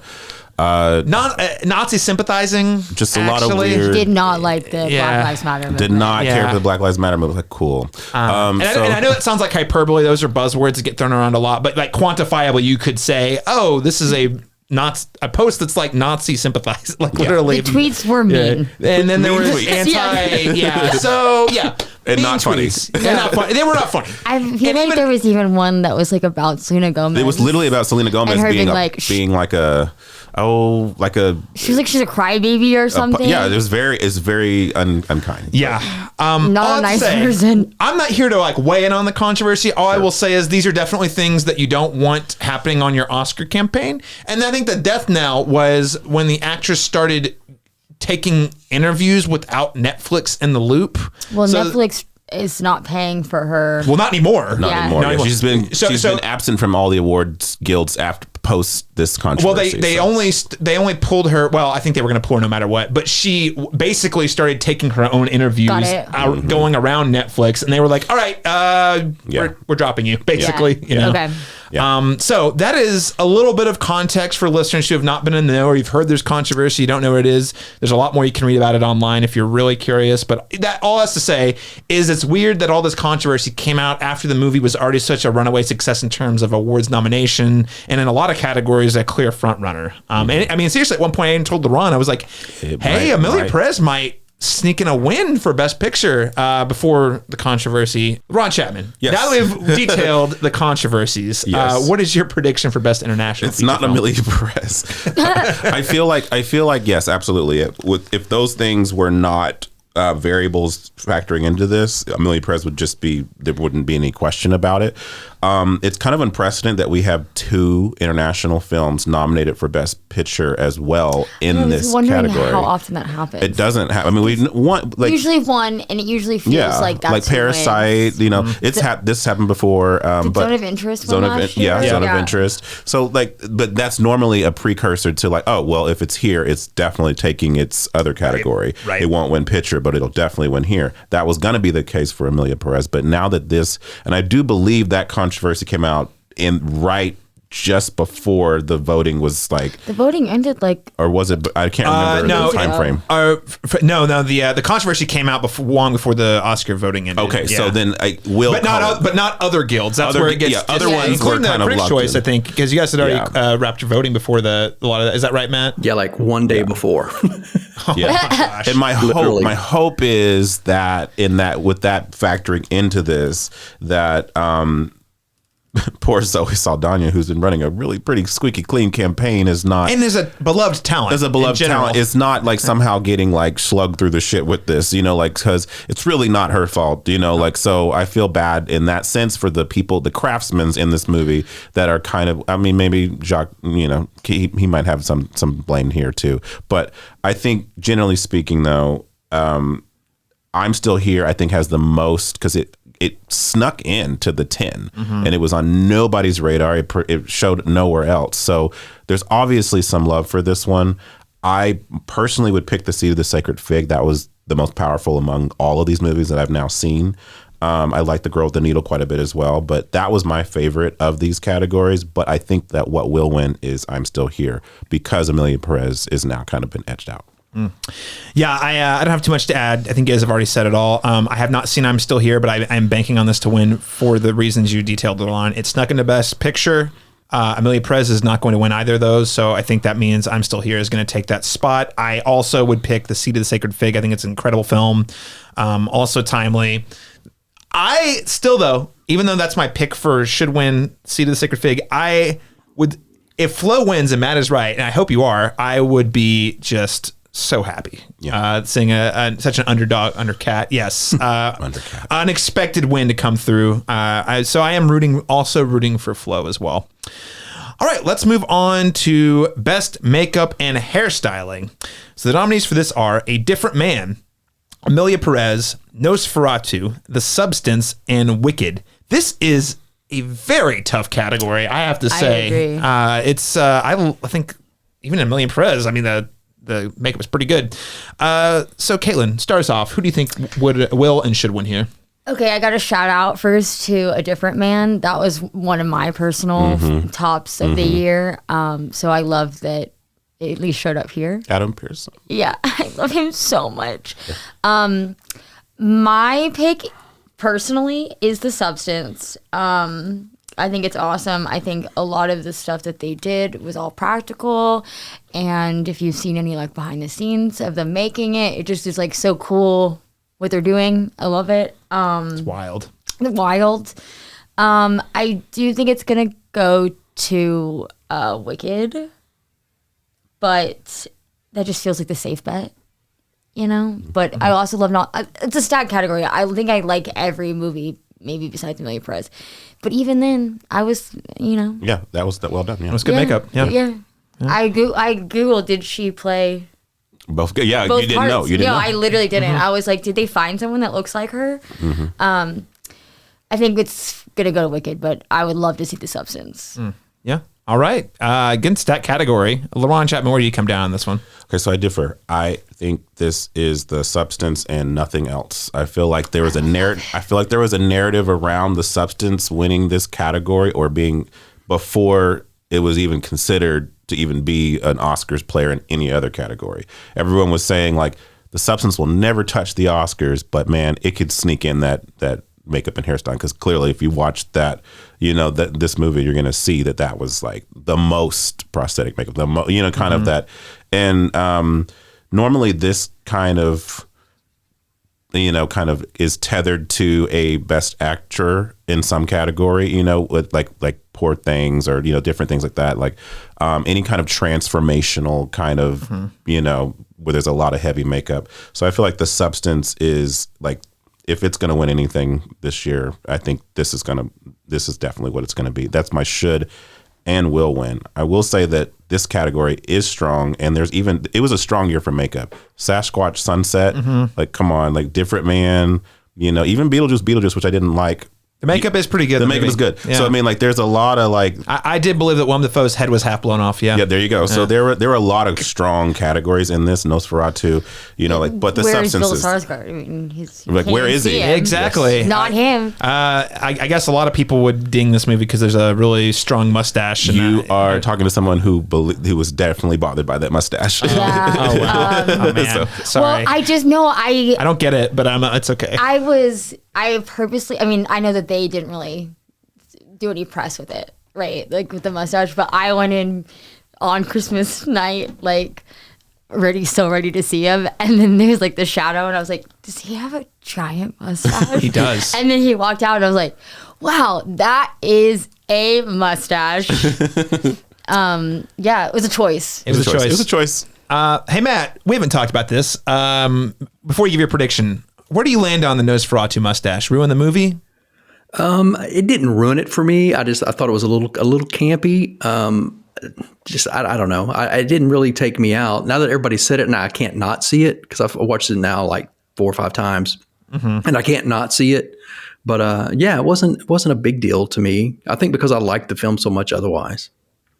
Nazi sympathizing. Just a lot of weird. Did not like the Black Lives Matter movement. Did not care for the Black Lives Matter movement. Like, cool. And I know it sounds like hyperbole. Those are buzzwords that get thrown around a lot. But like quantifiable, you could say, oh, this is a post that's like Nazi sympathizing, like literally. The tweets were mean. And then there was anti, and not funny. They were not funny. I feel like there was even one that was like about Selena Gomez. It was literally about Selena Gomez being like a she's a crybaby or something. It's very unkind. Yeah. Not a nice person. I'm not here to like weigh in on the controversy. All I will say is these are definitely things that you don't want happening on your Oscar campaign. And I think the death knell was when the actress started taking interviews without Netflix in the loop. Well, Netflix is not paying for her. Well, not anymore. Not anymore. She's been absent from all the awards guilds post this controversy. Well, they only pulled her. Well, I think they were going to pull her no matter what. But she basically started taking her own interviews going around Netflix, and they were like, "All right, we're dropping you." Basically, Okay. Yeah. So that is a little bit of context for listeners who have not been in the know or you've heard there's controversy, you don't know what it is. There's a lot more you can read about it online if you're really curious. But that all has to say is it's weird that all this controversy came out after the movie was already such a runaway success in terms of awards nomination and in a lot of categories a clear front runner. And I mean, seriously, at one point I even told Laron, I was like, hey, Emilia Perez might sneak in a win for Best Picture before the controversy. Ron Chapman. Yes. Now that we've detailed the controversies, what is your prediction for Best International? It's not film? Emilia Perez. I feel like yes, absolutely. If those things were not variables factoring into this, Emilia Perez there wouldn't be any question about it. It's kind of unprecedented that we have 2 international films nominated for Best Picture as well in this category. How often that happens? It doesn't happen. I mean, usually one, and it usually feels like that's like Parasite. This happened before. But Zone of Interest. Zone of Interest. So but that's normally a precursor to like, oh well, if it's here, it's definitely taking its other category. Right. It won't win picture, but it'll definitely win here. That was going to be the case for Emilia Perez, but now that and I do believe that controversy came out right just before the voting was like. The voting ended like. Or was it? I can't remember the time frame. The controversy came out long before the Oscar voting ended. Okay, so then but not other guilds. That's where it gets other ones were kind of Critics' Choice, I think, because you guys had already wrapped your voting before a lot of that. Is that right, Matt? Yeah, like one day before. Yeah, and my hope is that with that factoring into this, that poor Zoe Saldana, who's been running a really pretty squeaky clean campaign, is not, and is a beloved talent. It's not like somehow getting like slugged through the shit with this, like, because it's really not her fault, like, so I feel bad in that sense for the people, the craftsmen in this movie that are kind of, I mean, maybe Jacques, he might have some blame here too, but I think generally speaking though, I'm Still Here, I think has the most, because it snuck into the 10 and it was on nobody's radar. It showed nowhere else. So there's obviously some love for this one. I personally would pick The Seed of the Sacred Fig. That was the most powerful among all of these movies that I've now seen. I like The Girl with the Needle quite a bit as well, but that was my favorite of these categories. But I think that what will win is I'm Still Here, because Amelia Perez is now kind of been edged out. Yeah, I don't have too much to add. I think you guys have already said it all. I have not seen I'm Still Here, but I'm banking on this to win for the reasons you detailed, Laron. It snuck into Best Picture. Amelia Perez is not going to win either of those, so I think that means I'm Still Here is going to take that spot. I also would pick The Seed of the Sacred Fig. I think it's an incredible film, also timely. I still, though, even though that's my pick for should win Seed of the Sacred Fig, I would, if Flo wins and Matt is right, and I hope you are, I would be just so happy seeing such an undercat. Yes, undercat. Unexpected win to come through. So I am rooting for Flo as well. All right, let's move on to Best Makeup and Hairstyling. So the nominees for this are A Different Man, Amelia Perez, Nosferatu, The Substance, and Wicked. This is a very tough category, I have to say. I agree. I think even Amelia Perez, I mean, the makeup is pretty good. So Kaitlyn, start us off. Who do you think will and should win here? Okay, I got a shout out first to A Different Man. That was one of my personal tops of the year. So I love that it at least showed up here. Adam Pearson. Yeah, I love him so much. My pick personally is The Substance. I think it's awesome. I think a lot of the stuff that they did was all practical. And if you've seen any like behind the scenes of them making it, it just is like so cool what they're doing. I love it. It's wild. I do think it's going to go to Wicked, but that just feels like the safe bet, But I also love it's a stat category. I think I like every movie, maybe besides Amelia Perez. But even then, I was, Yeah, that was well done. Yeah. It was good makeup. Yeah. I Googled, did she play both? Yeah, both you didn't know. You didn't know. I literally didn't. I was like, did they find someone that looks like her? I think it's going to go to Wicked, but I would love to see The Substance. Yeah. All right. Against that category, Laron, Chapman, where do you come down on this one? Okay, so I differ. I think this is The Substance and nothing else. I feel like there was a narrative. I feel like there was a narrative around The Substance winning this category, or being before it was even considered to even be an Oscars player in any other category. Everyone was saying like The Substance will never touch the Oscars, but man, it could sneak in that makeup and hairstyling, because clearly if you watch that, this movie, you're going to see that was like the most prosthetic makeup, kind of that. And normally this kind of is tethered to a best actor in some category, with like Poor Things or, different things like that. Like any kind of transformational kind of, where there's a lot of heavy makeup. So I feel like The Substance is like, if it's going to win anything this year, I think this is definitely what it's going to be. That's my should and will win. I will say that this category is strong, and it was a strong year for makeup. Sasquatch Sunset, like, come on, like Different Man, even Beetlejuice, which I didn't like, The makeup is pretty good. The makeup is good. Yeah. So I mean, like, there's a lot of like. I did believe that Willem Dafoe's head was half blown off. Yeah. Yeah. There you go. So there were a lot of strong categories in this Nosferatu. You know, like, but the substances. Where's Bill Skarsgård? I mean, he's like, where is he? Exactly. Yes. Not him. I guess a lot of people would ding this movie because there's a really strong mustache. And you are talking to someone who was definitely bothered by that mustache. Yeah. Oh wow. Oh man. So, sorry. Well, I just know I don't get it, but it's okay. I purposely. I mean, I know that they didn't really do any press with it, right? Like with the mustache, but I went in on Christmas night, like ready to see him, and then there's like the shadow, and I was like, does he have a giant mustache? He does. And then he walked out, and I was like, wow, that is a mustache. Yeah, it was a choice. It was a choice. Hey Matt, we haven't talked about this. Before you give your prediction, where do you land on the Nosferatu mustache? Ruin the movie? It didn't ruin it for me. I thought it was a little campy. I don't know. It didn't really take me out. Now that everybody said it, now I can't not see it because I've watched it now like 4 or 5 times, and I can't not see it. But yeah, it wasn't a big deal to me. I think because I liked the film so much otherwise.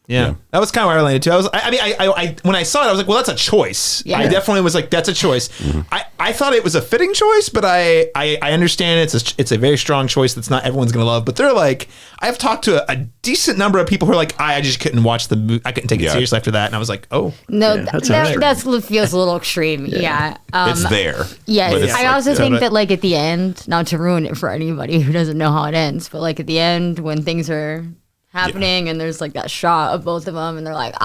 Yeah, that was kind of where I landed too. I when I saw it, I was like, well, that's a choice. Yeah. I definitely was like, that's a choice. I thought it was a fitting choice, but I understand it's a very strong choice that's not everyone's going to love. But they're like, I've talked to a decent number of people who are like, I just couldn't watch the movie. I couldn't take it seriously after that. And I was like, oh. No, that feels a little extreme. Yeah. It's there. Yeah. I also think that like at the end, not to ruin it for anybody who doesn't know how it ends, but like at the end when things are happening and there's like that shot of both of them and they're like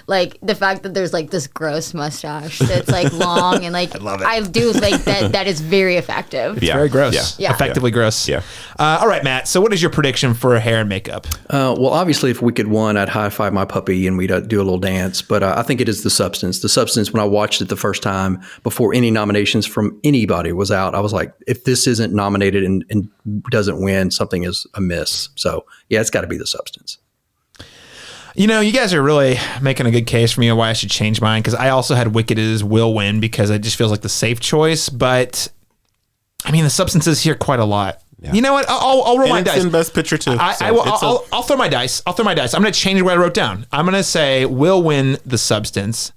like the fact that there's like this gross mustache that's like long and like I do like that is very effective. It's very gross. Yeah. Effectively gross. Yeah. All right, Matt, so what is your prediction for hair and makeup? Well, obviously if Wicked won, I'd high five my puppy and we'd do a little dance, but I think it is the substance. The substance, when I watched it the first time before any nominations from anybody was out, I was like, if this isn't nominated and doesn't win, something is amiss. So yeah, it's got to be the substance. You know, you guys are really making a good case for me on why I should change mine, because I also had Wicked as will win because it just feels like the safe choice. But I mean, the substance is here quite a lot. Yeah. You know what? I'll roll my dice. It's in Best Picture too. I'll throw my dice. I'm going to change what I wrote down. I'm going to say will win the substance.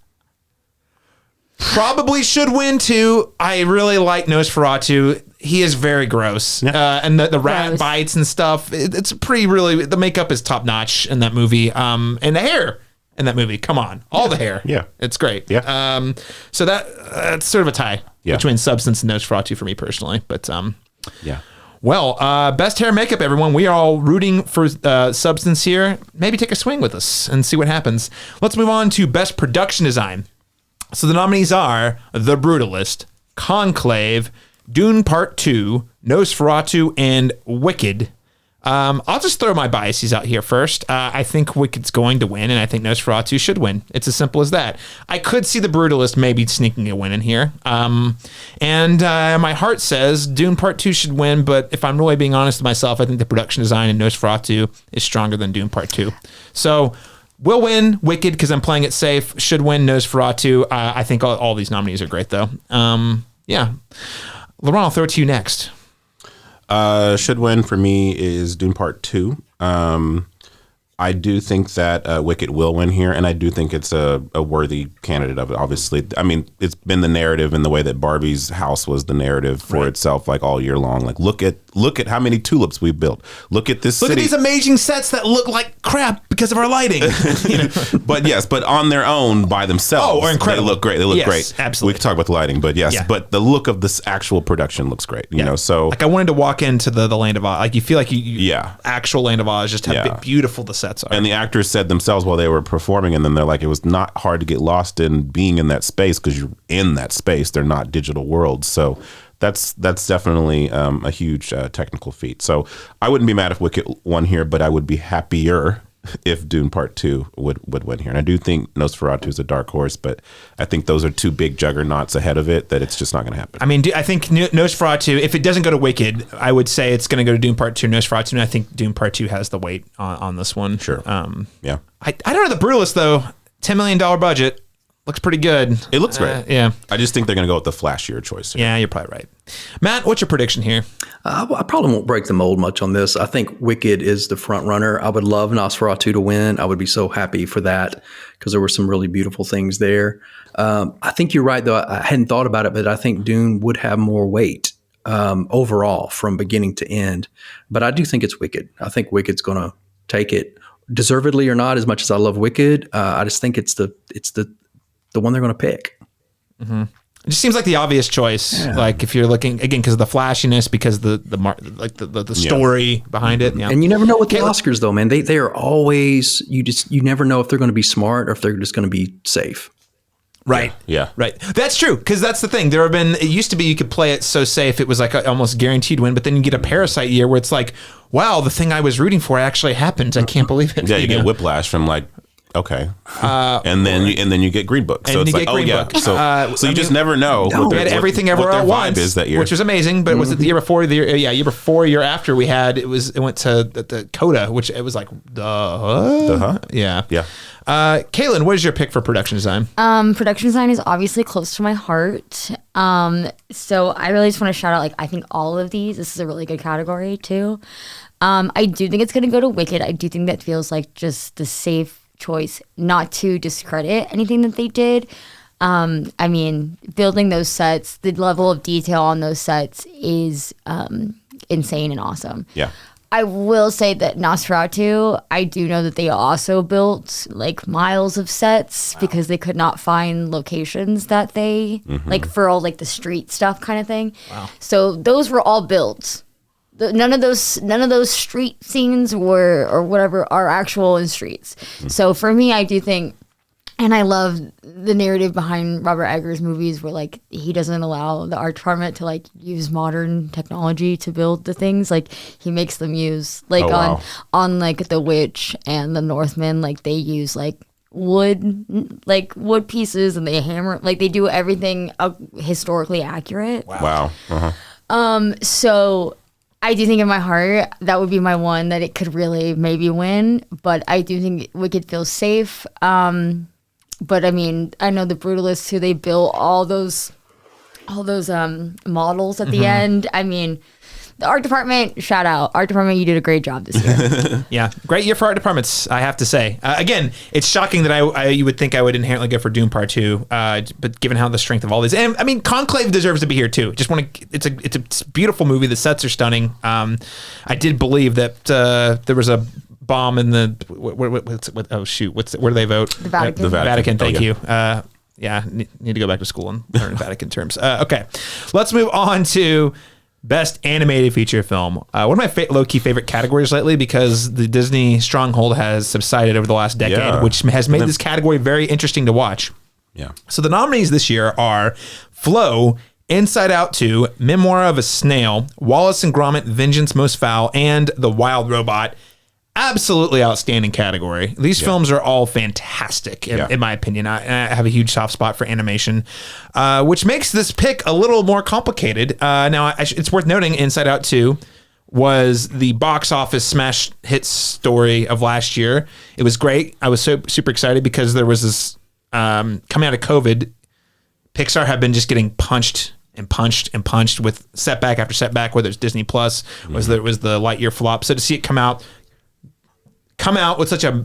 Probably should win too. I really like Nosferatu. He is very gross. Yeah. And the rat bites and stuff. It's pretty really, the makeup is top notch in that movie. And the hair in that movie. Come on. All the hair. Yeah. It's great. Yeah. So that's sort of a tie between substance and Nosferatu for me personally. But yeah. Well, best hair and makeup, everyone. We are all rooting for substance here. Maybe take a swing with us and see what happens. Let's move on to best production design. So the nominees are The Brutalist, Conclave, Dune Part 2, Nosferatu, and Wicked. I'll just throw my biases out here first. I think Wicked's going to win, and I think Nosferatu should win. It's as simple as that. I could see The Brutalist maybe sneaking a win in here. And my heart says Dune Part 2 should win, but if I'm really being honest with myself, I think the production design in Nosferatu is stronger than Dune Part 2. So will win Wicked because I'm playing it safe. Should win Nosferatu. I think all these nominees are great, though. Yeah. Laron, I'll throw it to you next. Should win for me is Dune Part 2. I do think that Wicked will win here, and I do think it's a worthy candidate of it. Obviously, I mean, it's been the narrative in the way that Barbie's house was the narrative for itself, like all year long. Like, look at how many tulips we've built. Look at this city. Look at these amazing sets that look like crap because of our lighting. But on their own, by themselves, incredible. They look great. They look great. Absolutely. We can talk about the lighting, but but the look of this actual production looks great. You know, so like I wanted to walk into the Land of Oz. Like you feel like you actual Land of Oz just have beautiful the sets are. And the actors said themselves while they were performing, and then they're like, it was not hard to get lost in being in that space because you're in that space. They're not digital worlds. So that's definitely a huge technical feat. So I wouldn't be mad if Wicked won here, but I would be happier if Dune Part 2 would win here. And I do think Nosferatu is a dark horse, but I think those are two big juggernauts ahead of it that it's just not going to happen. I mean, I think Nosferatu, if it doesn't go to Wicked, I would say it's going to go to Dune Part 2, Nosferatu, and I think Dune Part 2 has the weight on this one. Sure. Yeah. I don't know, The Brutalist, though, $10 million budget. looks pretty good. It looks great. Yeah. I just think they're going to go with the flashier choice here. Yeah, you're probably right. Matt, what's your prediction here? I probably won't break the mold much on this. I think Wicked is the front runner. I would love Nosferatu to win. I would be so happy for that because there were some really beautiful things there. I think you're right, though. I hadn't thought about it, but I think Dune would have more weight overall from beginning to end. But I do think it's Wicked. I think Wicked's going to take it, deservedly or not. As much as I love Wicked, I just think it's the one they're going to pick. Mm-hmm. It just seems like the obvious choice. Yeah. Like if you're looking again because of the flashiness, because the story behind it. Yeah. And you never know with the Oscars though, man. They are always you never know if they're going to be smart or if they're just going to be safe. Right. Yeah. Right. That's true. Because that's the thing. It used to be you could play it so safe. It was like almost guaranteed win. But then you get a Parasite year where it's like, wow, the thing I was rooting for actually happened. I can't believe it. Yeah, you get whiplash from like, okay. And then you get Green Book. So it's like, oh yeah. So you just never know. We had Everything Everywhere at Once is that year. Which was amazing. But was it the year before? Year before, year after we had, it went to the Coda, which it was like, yeah. Yeah. Kaitlyn, what is your pick for production design? Production design is obviously close to my heart. So I really just want to shout out, I think all of these, this is a really good category too. I do think it's going to go to Wicked. I do think that feels like just the safe choice, not to discredit anything that they did. I mean, building those sets, the level of detail on those sets is insane and awesome. Yeah. I will say that Nosferatu, I do know that they also built miles of sets because they could not find locations that they for all the street stuff kind of thing. Wow. So those were all built. None of those street scenes or whatever are actual in streets. So for me, I do think, and I love the narrative behind Robert Eggers' movies where he doesn't allow the art department to use modern technology to build the things. He makes them use on The Witch and The Northman, they use wood pieces and they hammer they do everything historically accurate. Wow. Uh-huh. So I do think in my heart that would be my one that it could really maybe win, but I do think Wicked feels safe. But I mean, I know the Brutalists who they built all those models at the end. I mean, the art department, shout out. Art department, you did a great job this year. Yeah, great year for art departments, I have to say. Again, it's shocking that you would think I would inherently go for Dune Part 2, but given how the strength of all these, and I mean, Conclave deserves to be here too. It's a beautiful movie. The sets are stunning. I did believe that there was a bomb in the where do they vote? The Vatican. The Vatican. Thank you. Yeah, need to go back to school and learn Vatican terms. Okay, let's move on to Best Animated Feature Film. One of my low-key favorite categories lately because the Disney stronghold has subsided over the last decade, which has made this category very interesting to watch. Yeah. So the nominees this year are Flow, Inside Out 2, Memoir of a Snail, Wallace and Gromit, Vengeance Most Foul, and The Wild Robot. Absolutely outstanding category. These films are all fantastic, in my opinion. I have a huge soft spot for animation, which makes this pick a little more complicated. Now, it's worth noting Inside Out 2 was the box office smash hit story of last year. It was great. I was so super excited because there was this, coming out of COVID, Pixar had been just getting punched with setback after setback, whether it's Disney Plus, was the Lightyear flop. So to see it come out with such a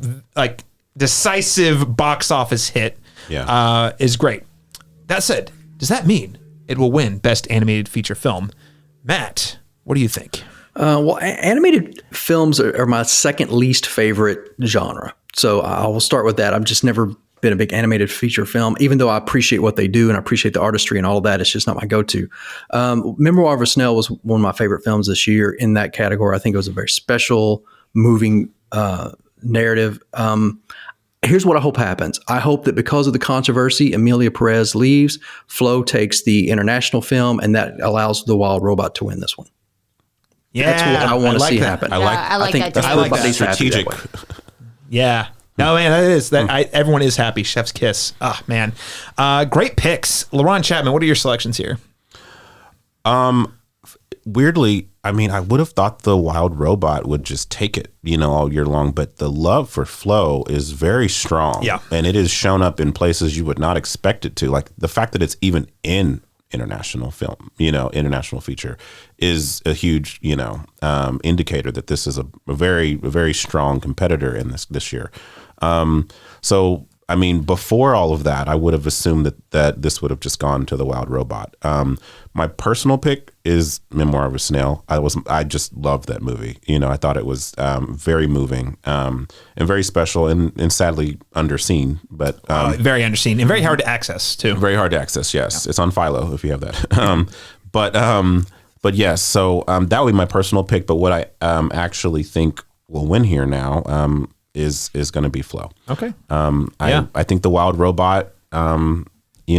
decisive box office hit is great. That said, does that mean it will win Best Animated Feature Film? Matt, what do you think? Well, animated films are my second least favorite genre. So I will start with that. I've just never been a big animated feature film, even though I appreciate what they do and I appreciate the artistry and all of that. It's just not my go-to. Memoir of a Snail was one of my favorite films this year in that category. I think it was a very special, moving narrative. Here's what I hope happens. I hope that because of the controversy, Emilia Perez leaves, Flow takes the international film, and that allows The Wild Robot to win this one. Yeah, that's what I want to see happen. I think that's I like that. Strategic. Yeah. No, man, that is that. Everyone is happy. Chef's kiss. Oh, man. Great picks. Laron, Chapman, what are your selections here? weirdly, I mean, I would have thought the Wild Robot would just take it, all year long. But the love for Flo is very strong. Yeah. And it is shown up in places you would not expect it to. Like the fact that it's even in international film, international feature is a huge, indicator that this is a very strong competitor in this year. So, I mean, before all of that, I would have assumed that this would have just gone to the Wild Robot. My personal pick is Memoir of a Snail. I just loved that movie. I thought it was very moving and very special and sadly underseen. But very underseen and very hard to access too. Very hard to access. Yes, It's on Philo if you have that. But yes, so that would be my personal pick. But what I actually think will win here now is going to be Flo. Okay. I think the Wild Robot, in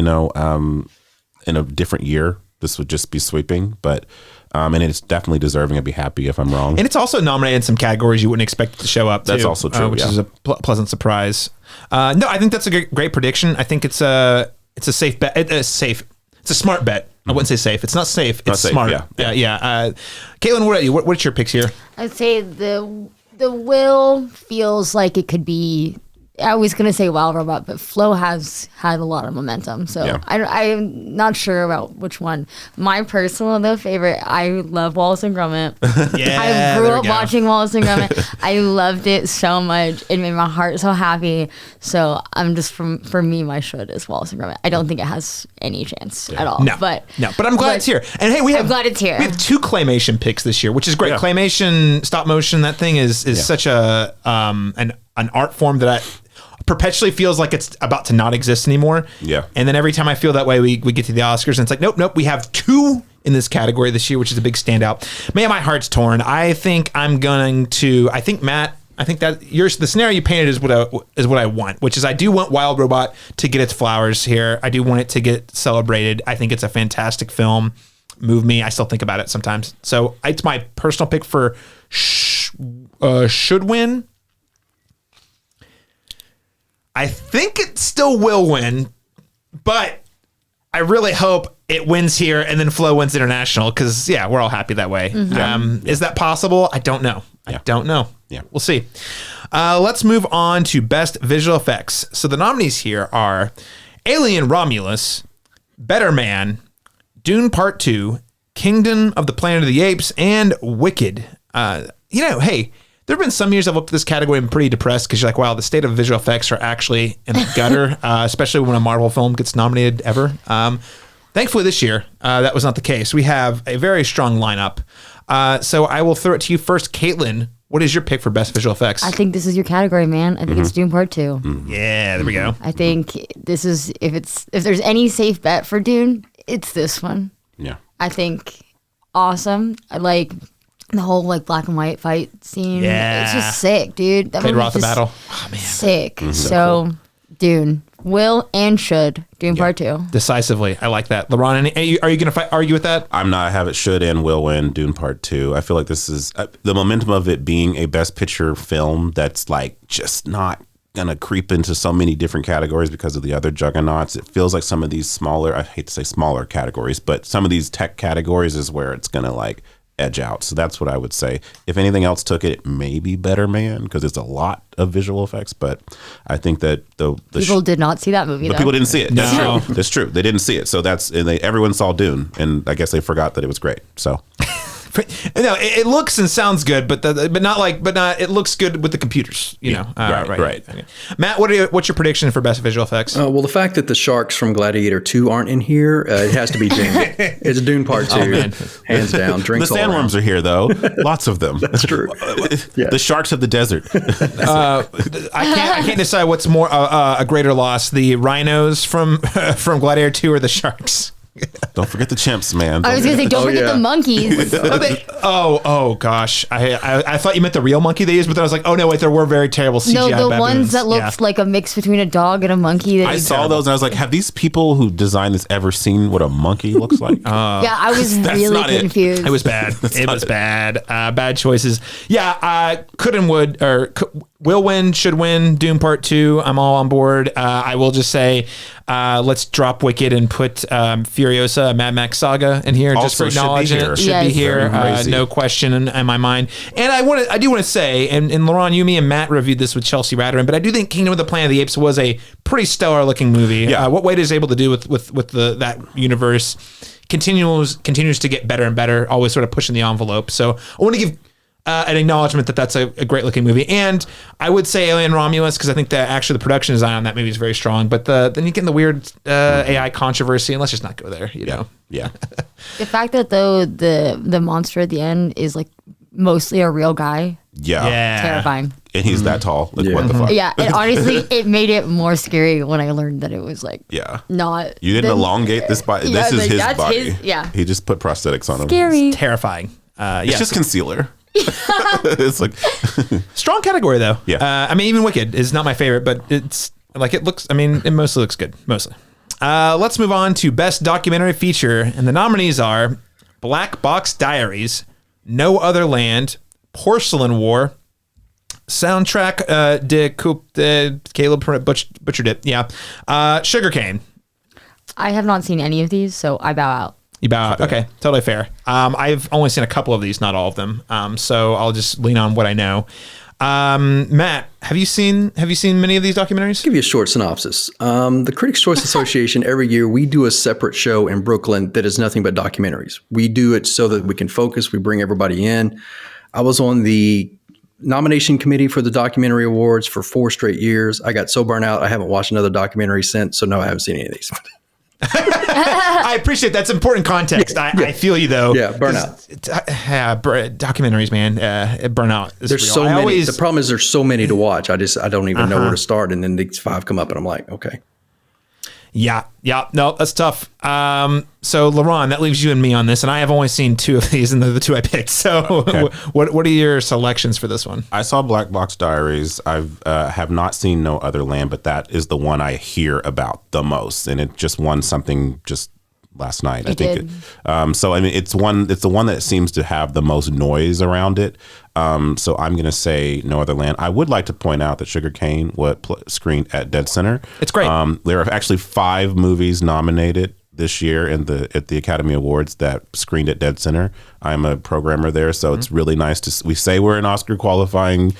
a different year, this would just be sweeping, but and it's definitely deserving. I'd be happy if I'm wrong. And it's also nominated in some categories you wouldn't expect it to show up. That's too, also true, which is a pleasant surprise. No, I think that's a great prediction. I think it's a safe bet. It's a smart bet. I wouldn't say safe. It's not safe. It's safe, smart. Yeah. Caitlin, what about you? What's your picks here? I'd say the Will feels like it could be. I was gonna say Wild Robot, but Flo has had a lot of momentum, so Yeah. I'm not sure about which one. My personal favorite, I love Wallace and Gromit. Yeah, I grew up watching Wallace and Gromit. I loved it so much. It made my heart so happy. So I'm just for me, my should is Wallace and Gromit. I don't think it has any chance at all. No, but I'm glad it's here. And hey, I'm glad it's here. We have 2 claymation picks this year, which is great. Yeah. Claymation, stop motion, that thing is such a an art form that I perpetually feels like it's about to not exist anymore. Yeah. And then every time I feel that way, we get to the Oscars and it's like, nope, we have 2 in this category this year, which is a big standout. Man, my heart's torn. I think Matt, that the scenario you painted is what I want, which is I do want Wild Robot to get its flowers here. I do want it to get celebrated. I think it's a fantastic film. Move me. I still think about it sometimes. So it's my personal pick for should win. I think it still will win, but I really hope it wins here and then Flo wins international because, we're all happy that way. Mm-hmm. Is that possible? I don't know. Yeah. I don't know. Yeah. We'll see. Let's move on to Best Visual Effects. So the nominees here are Alien Romulus, Better Man, Dune Part 2, Kingdom of the Planet of the Apes, and Wicked. Hey, there have been some years I've looked at this category and been pretty depressed because you're like, wow, the state of visual effects are actually in the gutter, especially when a Marvel film gets nominated ever. Thankfully this year, that was not the case. We have a very strong lineup. So I will throw it to you first. Caitlin, what is your pick for Best Visual Effects? I think this is your category, man. I think it's Dune Part 2. Mm-hmm. Yeah, there we go. I think this is, if there's any safe bet for Dune, it's this one. Yeah. I think awesome. I like the whole black and white fight scene. Yeah. It's just sick, dude. That Played movie's Roth the just Battle. Oh, man. sick. Mm-hmm. So Dune will and should Dune Part 2. Decisively. I like that. Laron, are you going to argue with that? I'm not. I have it should and will win Dune Part 2. I feel like this is the momentum of it being a Best Picture film that's just not going to creep into so many different categories because of the other juggernauts. It feels like some of these smaller, I hate to say smaller categories, but some of these tech categories is where it's going to edge out. So that's what I would say. If anything else took it, maybe Better Man because it's a lot of visual effects. But I think that the people did not see that movie. But people didn't see it. That's No. true. That's true. They didn't see it. So everyone saw Dune, and I guess they forgot that it was great. So. No, it looks and sounds good, but it looks good with the computers, you know. Right. Okay. Matt, what's your prediction for Best Visual Effects? Well, the fact that the sharks from Gladiator 2 aren't in here, it has to be Dune. It's Dune Part 2, hands down. Drinks the sandworms are here, though. Lots of them. That's true. Yeah. The sharks of the desert. I can't decide what's more a greater loss: the rhinos from Gladiator 2 or the sharks. Don't forget the chimps, man. I was going to say, don't forget the monkeys. Oh gosh. I thought you meant the real monkey they used, but then I was like, oh no, wait, there were very terrible CGI No, the baboons. ones that looked like a mix between a dog and a monkey. I saw those and I was like, have these people who designed this ever seen what a monkey looks like? Yeah, I was really confused. It was bad. It was bad. Bad choices. Yeah, could and would, or will win, should win. Dune Part 2, I'm all on board. I will just say, let's drop Wicked and put Furiosa, Mad Max Saga in here, just for acknowledging it. Should be here, no question in my mind. And I do want to say, and Laron, you, me, and Matt reviewed this with Chelsea Ratterin, but I do think Kingdom of the Planet of the Apes was a pretty stellar looking movie. Yeah. What Wade is able to do with that universe continues to get better and better, always sort of pushing the envelope. So I want to give an acknowledgement that that's a great looking movie. And I would say Alien Romulus, because I think that actually the production design on that movie is very strong. But then you get in the weird AI controversy, and let's just not go there, you know? Yeah. The fact that, though, the monster at the end is like mostly a real guy. Yeah. Terrifying. And he's that tall. Like, what the fuck? Yeah, and honestly, it made it more scary when I learned that it was like not. You didn't elongate this body. This is his body. He just put prosthetics on him. Scary. It's terrifying. It's just concealer. It's like strong category though. Yeah. I mean, even Wicked is not my favorite, but it's like it looks. I mean, it mostly looks good. Mostly. Let's move on to Best Documentary Feature, and the nominees are Black Box Diaries, No Other Land, Porcelain War, Soundtrack Caleb butchered it. Yeah. Sugarcane. I have not seen any of these, so I bow out. You bow out. Okay, totally fair. I've only seen a couple of these, not all of them. So I'll just lean on what I know. Matt, have you seen many of these documentaries? I'll give you a short synopsis. The Critics' Choice Association, every year we do a separate show in Brooklyn that is nothing but documentaries. We do it so that we can focus. We bring everybody in. I was on the nomination committee for the documentary awards for 4 straight years. I got so burnt out, I haven't watched another documentary since. So no, I haven't seen any of these. I appreciate that's important context. I feel you though. Yeah, burnout. Documentaries, man. Burnout. There's real. so many. The problem is there's so many to watch. I don't even know where to start. And then these 5 come up, and I'm like, okay. Yeah. No, that's tough. So Laron, that leaves you and me on this, and I have only seen 2 of these, and they're the 2 I picked. So, okay. What are your selections for this one? I saw Black Box Diaries. I have not seen No Other Land, but that is the one I hear about the most, and it just won something just last night. I think. So I mean, it's the one that seems to have the most noise around it. So I'm going to say No Other Land. I would like to point out that Sugarcane screened at Dead Center. It's great. There are actually 5 movies nominated this year at the Academy Awards that screened at Dead Center. I'm a programmer there, so it's really nice to. We say we're an Oscar qualifying,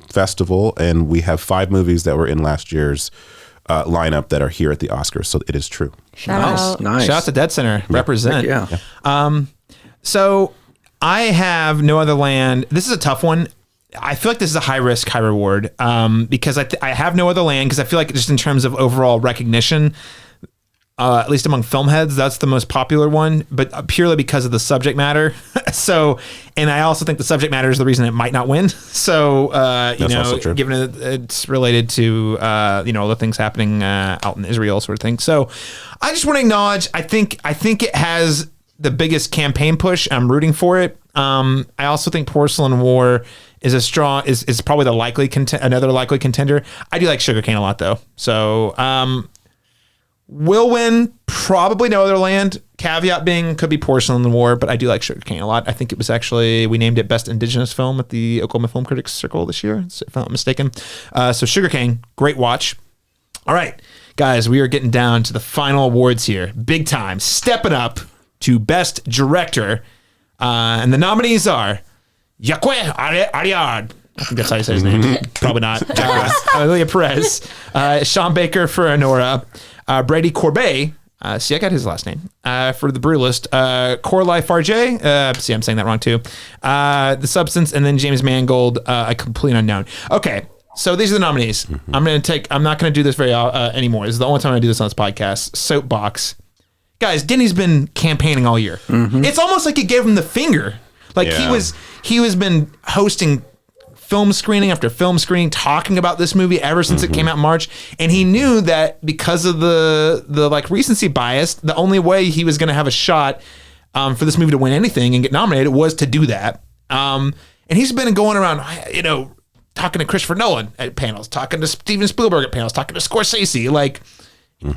festival, and we have 5 movies that were in last year's lineup that are here at the Oscars. So it is true. Shout out. Nice. Shout out to Dead Center. Represent. Yeah. So I have No Other Land. This is a tough one. I feel like this is a high risk, high reward because I have No Other Land because I feel like just in terms of overall recognition, at least among film heads, that's the most popular one, but purely because of the subject matter. And I also think the subject matter is the reason it might not win. So, given it's related to, all the things happening out in Israel sort of thing. So I just want to acknowledge, I think it has the biggest campaign push. I'm rooting for it. I also think Porcelain War is probably the another likely contender. I do like Sugarcane a lot though. So, will win, probably No Other Land. Caveat being, could be Porcelain War, but I do like Sugarcane a lot. I think it was actually, we named it Best Indigenous Film at the Oklahoma Film Critics Circle this year, if I'm not mistaken. So Sugarcane, great watch. All right, guys, we are getting down to the final awards here. Big time, stepping up to Best Director. And the nominees are Yaqui Ariad. I think that's how you say his name. Probably not. Amelia Perez, Sean Baker for Anora, Brady Corbet, see, I got his last name, for The Brutalist, Corlai Farjay, see, I'm saying that wrong too, The Substance, and then James Mangold, a complete unknown. Okay, so these are the nominees. I'm not going to do this very anymore. This is the only time I do this on this podcast. Soapbox. Guys, Denny's been campaigning all year. It's almost like he gave him the finger. Like he was been hosting film screening after film screening, talking about this movie ever since it came out in March, and he knew that because of the like recency bias, the only way he was going to have a shot for this movie to win anything and get nominated was to do that. And he's been going around, talking to Christopher Nolan at panels, talking to Steven Spielberg at panels, talking to Scorsese, like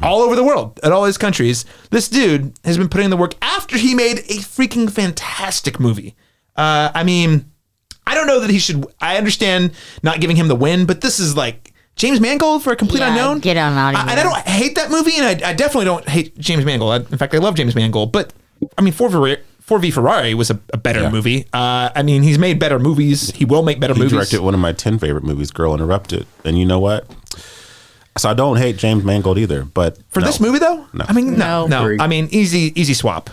all over the world, at all these countries. This dude has been putting in the work after he made a freaking fantastic movie. I mean, I don't know that he should. I understand not giving him the win, but this is like James Mangold for A Complete Unknown. Get him out of here. And I don't hate that movie, and I definitely don't hate James Mangold. In fact, I love James Mangold, but I mean, Ford v Ferrari was a better movie. I mean, he's made better movies. He will make better movies. He directed one of my 10 favorite movies, Girl Interrupted. And you know what? So I don't hate James Mangold either, but for this movie though, no. I mean, no. I mean, easy swap.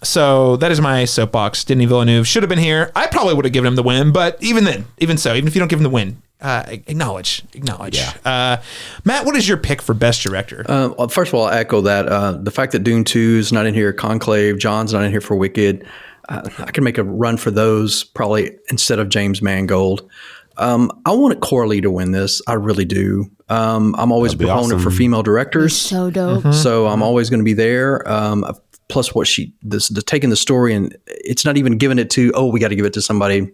So that is my soapbox. Denis Villeneuve should have been here. I probably would have given him the win, but even if you don't give him the win, acknowledge. Yeah. Matt, what is your pick for best director? First of all, I'll echo that. The fact that Dune 2 is not in here, Conclave, John's not in here for Wicked. I can make a run for those probably instead of James Mangold. I want Coralie to win this. I really do. I'm always a proponent for female directors. So dope. Mm-hmm. So I'm always going to be there. Plus what taking the story and it's not even giving it to, we got to give it to somebody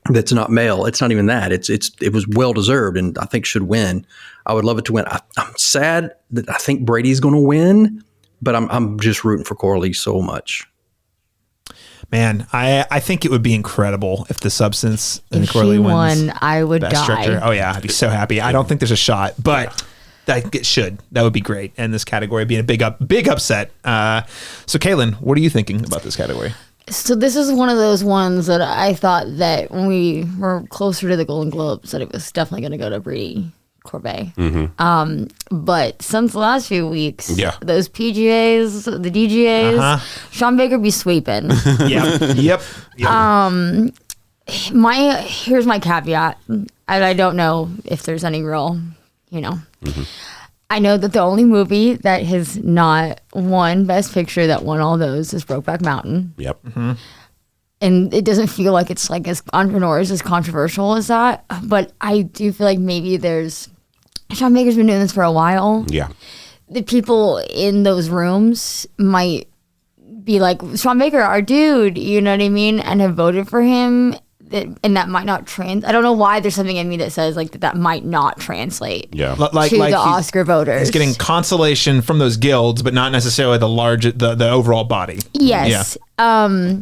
that's not male. It's not even that. It was well deserved and I think should win. I would love it to win. I'm sad that I think Brady's going to win, but I'm just rooting for Coralie so much. Man, I think it would be incredible if The Substance and if Coralie she wins. won, I would Best die. Director. Oh yeah, I'd be so happy. I don't think there's a shot, but it should. That would be great. And this category being a big upset. So Kaitlyn, what are you thinking about this category? So this is one of those ones that I thought that when we were closer to the Golden Globes that it was definitely going to go to Brady Corbet. Mm-hmm. But since the last few weeks, those PGAs, the DGAs, Sean Baker be sweeping. Yep. Here's my caveat. I don't know if there's any real, Mm-hmm. I know that the only movie that has not won Best Picture that won all those is Brokeback Mountain. Yep. Mm-hmm. And it doesn't feel like it's like as entrepreneurs as controversial as that. But I do feel like maybe Sean Baker's been doing this for a while. Yeah. The people in those rooms might be like, Sean Baker, our dude, you know what I mean? And have voted for him. And that might not I don't know why there's something in me that says like that might not translate to the Oscar voters. He's getting consolation from those guilds, but not necessarily the overall body. Yes. Yeah.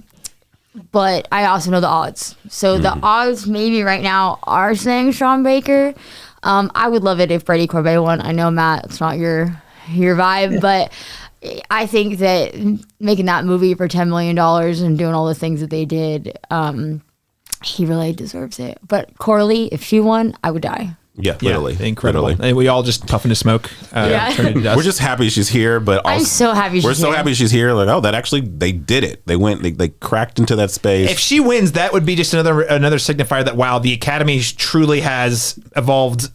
But I also know the odds. So the odds maybe right now are saying Sean Baker. I would love it if Brady Corbet won. I know, Matt, it's not your vibe, but I think that making that movie for $10 million and doing all the things that they did, he really deserves it. But Coralie, if she won, I would die. Yeah, literally. Incredible. Literally. And we all just puffing to smoke. Turn into dust. We're just happy she's here, but also, I'm so happy we're so happy she's here. Like, they did it. They cracked into that space. If she wins, that would be just another signifier that, wow, the Academy truly has evolved.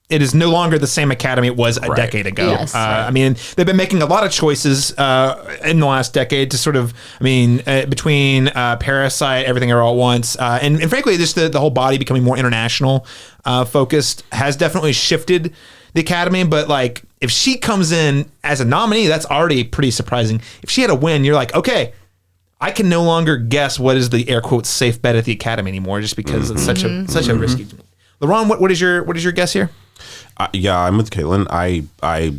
It is no longer the same Academy it was a decade ago. Yes. I mean, they've been making a lot of choices in the last decade to sort of, between Parasite, Everything All at Once, and frankly, just the whole body becoming more international focused has definitely shifted the Academy. But like, if she comes in as a nominee, that's already pretty surprising. If she had a win, you're like, okay, I can no longer guess what is the air quotes safe bet at the Academy anymore, just because it's such a risky. Laron, what is your guess here? I'm with Kaitlyn. I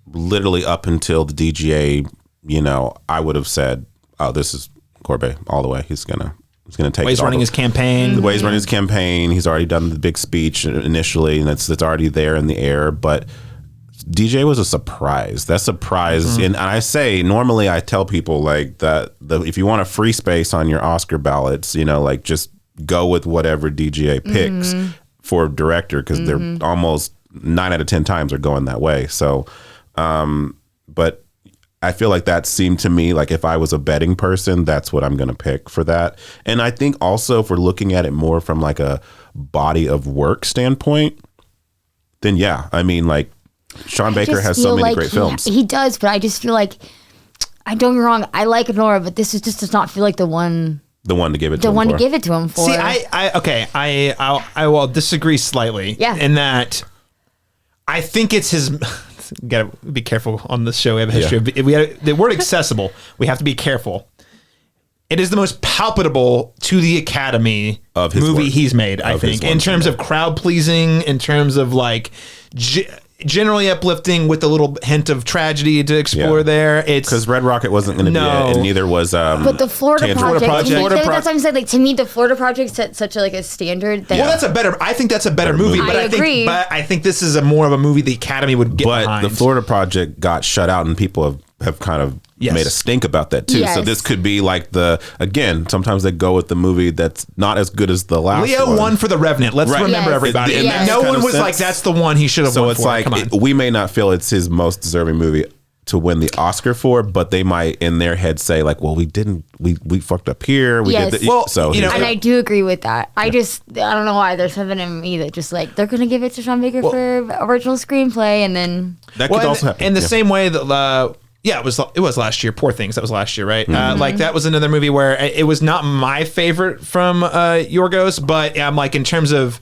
literally up until the DGA, I would have said, "Oh, this is Corbet all the way. He's gonna take." He's running his campaign. The way he's running his campaign, he's already done the big speech initially, and that's already there in the air. But DJ was a surprise. That surprise, and I say normally I tell people like that if you want a free space on your Oscar ballots, like just go with whatever DGA picks. For director, because they're almost 9 out of 10 times are going that way. So, but I feel like that seemed to me like if I was a betting person, that's what I'm going to pick for that. And I think also if we're looking at it more from like a body of work standpoint, then like Sean Baker has so many great films. He does, but I just feel like, I don't get me wrong, I like Nora, but this does not feel like the one to give it to him for. See, I will disagree slightly. Yeah. In that, I think it's his. Gotta be careful on this show. We have a history. Of, the word accessible. We have to be careful. It is the most palpable to the Academy of his movie work. he's made. I think in terms of crowd pleasing, in terms of like. generally uplifting with a little hint of tragedy to explore there. It's because Red Rocket wasn't going to be it, and neither was. But the Florida Project. That's what I'm saying. Like, to me, the Florida Project set such a standard. That that's a better. I think that's a better movie. But I agree. But I think this is more of a movie the Academy would get behind. But the Florida Project got shut out, and people have kind of made a stink about that too. Yes. So this could be like sometimes they go with the movie that's not as good as the last Leo one. won for The Revenant. Let's remember everybody. No one was like, that's the one he should have won for. So it's like, we may not feel it's his most deserving movie to win the Oscar for, but they might in their head say like, well, we fucked up here. We did and I do agree with that. I don't know why there's something in me that just like, they're going to give it to Sean Baker for original screenplay, and then that could also happen. In the same way that it was last year. Poor Things. That was last year, right? Like that was another movie where it was not my favorite from Yorgos, but I'm like, in terms of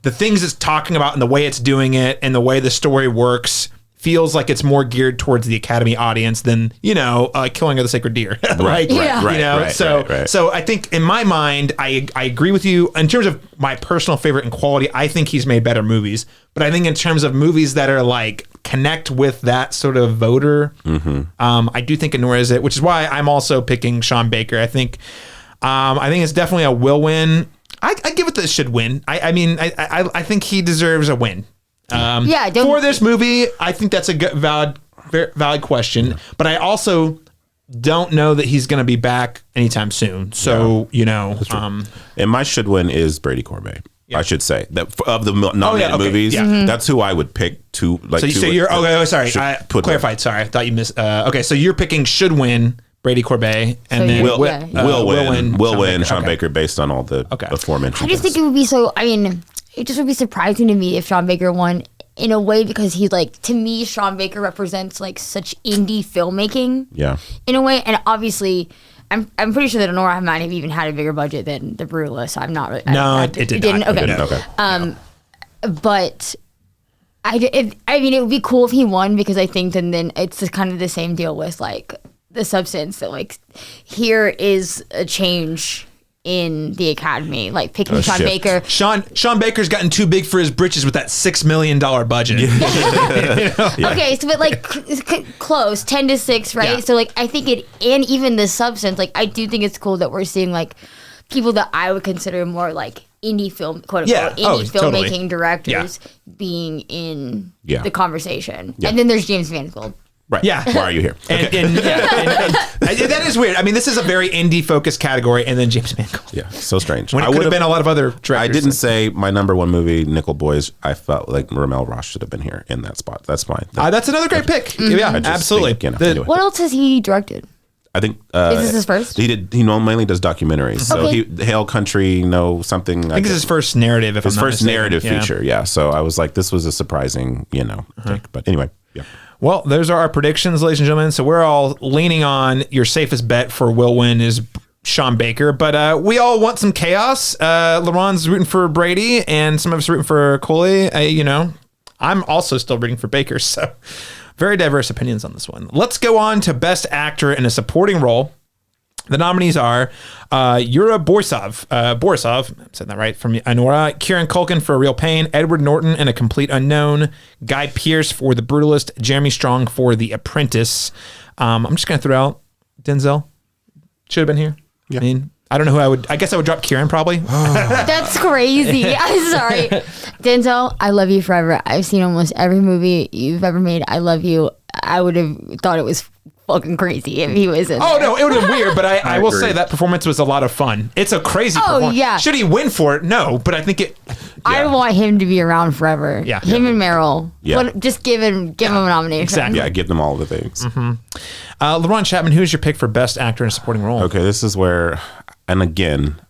the things it's talking about and the way it's doing it and the way the story works, feels like it's more geared towards the Academy audience than Killing of the Sacred Deer. So I think in my mind, I agree with you in terms of my personal favorite and quality. I think he's made better movies, but I think in terms of movies that are like connect with that sort of voter, I do think Anora is it, which is why I'm also picking Sean Baker. I think it's definitely a will win. I give it the should win. I think he deserves a win. For this movie, I think that's a good, valid question, but I also don't know that he's going to be back anytime soon. So, and my should win is Brady Corbet. I should say that of the nominated movies, that's who I would pick to like. So you're sorry. I clarified. Sorry, I thought you missed. Okay, so you're picking should win Brady Corbet, and then will win Sean Baker based on all the aforementioned. I just think it would be it just would be surprising to me if Sean Baker won, in a way, because he, like, to me, Sean Baker represents like such indie filmmaking. Yeah. In a way, and obviously, I'm pretty sure that Anora might have even had a bigger budget than The Brutalist. So I'm not really. No, it didn't. Okay. But it would be cool if he won, because I think then it's kind of the same deal with like The Substance, that like here is a change in the Academy, like picking Sean Baker. Sean Baker's gotten too big for his britches with that $6 million budget. Okay, so but like close 10-6, right? So like I think and even The Substance, like I do think it's cool that we're seeing like people that I would consider more like indie film, quote unquote, filmmaking directors being in the conversation. And then there's James Mangold. Right. Yeah. Why are you here? And that is weird. I mean, this is a very indie focused category, and then James Mangold. Yeah. So strange. When it could have been a lot of other directors. I didn't say my number one movie, Nickel Boys. I felt like Ramel Ross should have been here in that spot. That's fine. That's another great pick. Yeah, absolutely. Think, anyway. What else has he directed? I think is this his first? He mainly does documentaries. So Hail Country, something. I think it's his first narrative. His first narrative feature. Yeah. So I was like, this was a surprising, take. But anyway, yeah. Well, those are our predictions, ladies and gentlemen. So we're all leaning on your safest bet for will win is Sean Baker, but we all want some chaos. Laron's rooting for Brady, and some of us rooting for Coley. I'm also still rooting for Baker. So very diverse opinions on this one. Let's go on to Best Actor in a Supporting Role. The nominees are Yura Borisov, I'm saying that right, from Anora, Kieran Culkin for A Real Pain, Edward Norton in A Complete Unknown, Guy Pearce for The Brutalist, Jeremy Strong for The Apprentice. I'm just going to throw out Denzel. Should have been here. Yeah. I mean, I don't know who I guess I would drop Kieran probably. That's crazy. I'm sorry. Denzel, I love you forever. I've seen almost every movie you've ever made. I love you. I would have thought it was fucking crazy if he was in there. No, it would have been weird, but I will say that performance was a lot of fun. It's a crazy performance. Yeah. Should he win for it? No, but I think it... Yeah. I want him to be around forever. Yeah. Him and Meryl. Yeah. Just give him a nomination. Exactly. Yeah, give them all the things. Mm-hmm. Laron Chapman, who's your pick for Best Actor in a Supporting Role? Okay, this is where... And again,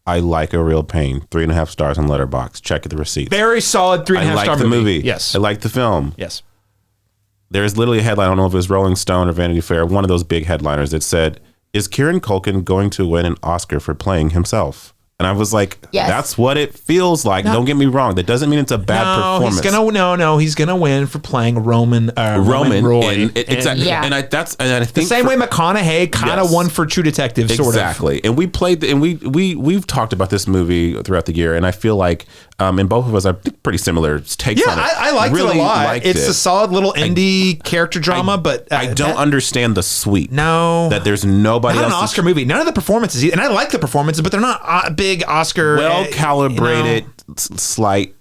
I like A Real Pain. 3.5 stars on Letterboxd. Check the receipts. Very solid 3.5 star movie. I like the movie. Yes. I like the film. Yes. There's literally a headline, I don't know if it was Rolling Stone or Vanity Fair, one of those big headliners that said, is Kieran Culkin going to win an Oscar for playing himself? And I was like, Yes. that's what it feels like. Don't get me wrong. That doesn't mean it's a bad performance. He's gonna win for playing Roman Roy. Exactly. Yeah. And I think the same way McConaughey kind of won for True Detective, sort of. Exactly. And we played, and we've talked about this movie throughout the year, and I feel like, and both of us are pretty similar takes on it. I liked it a lot. It's a solid little indie character drama, but I don't understand the sweep. No. That there's nobody else. Not an Oscar movie. None of the performances, and I like the performances, but they're not big Oscar. Well calibrated, slight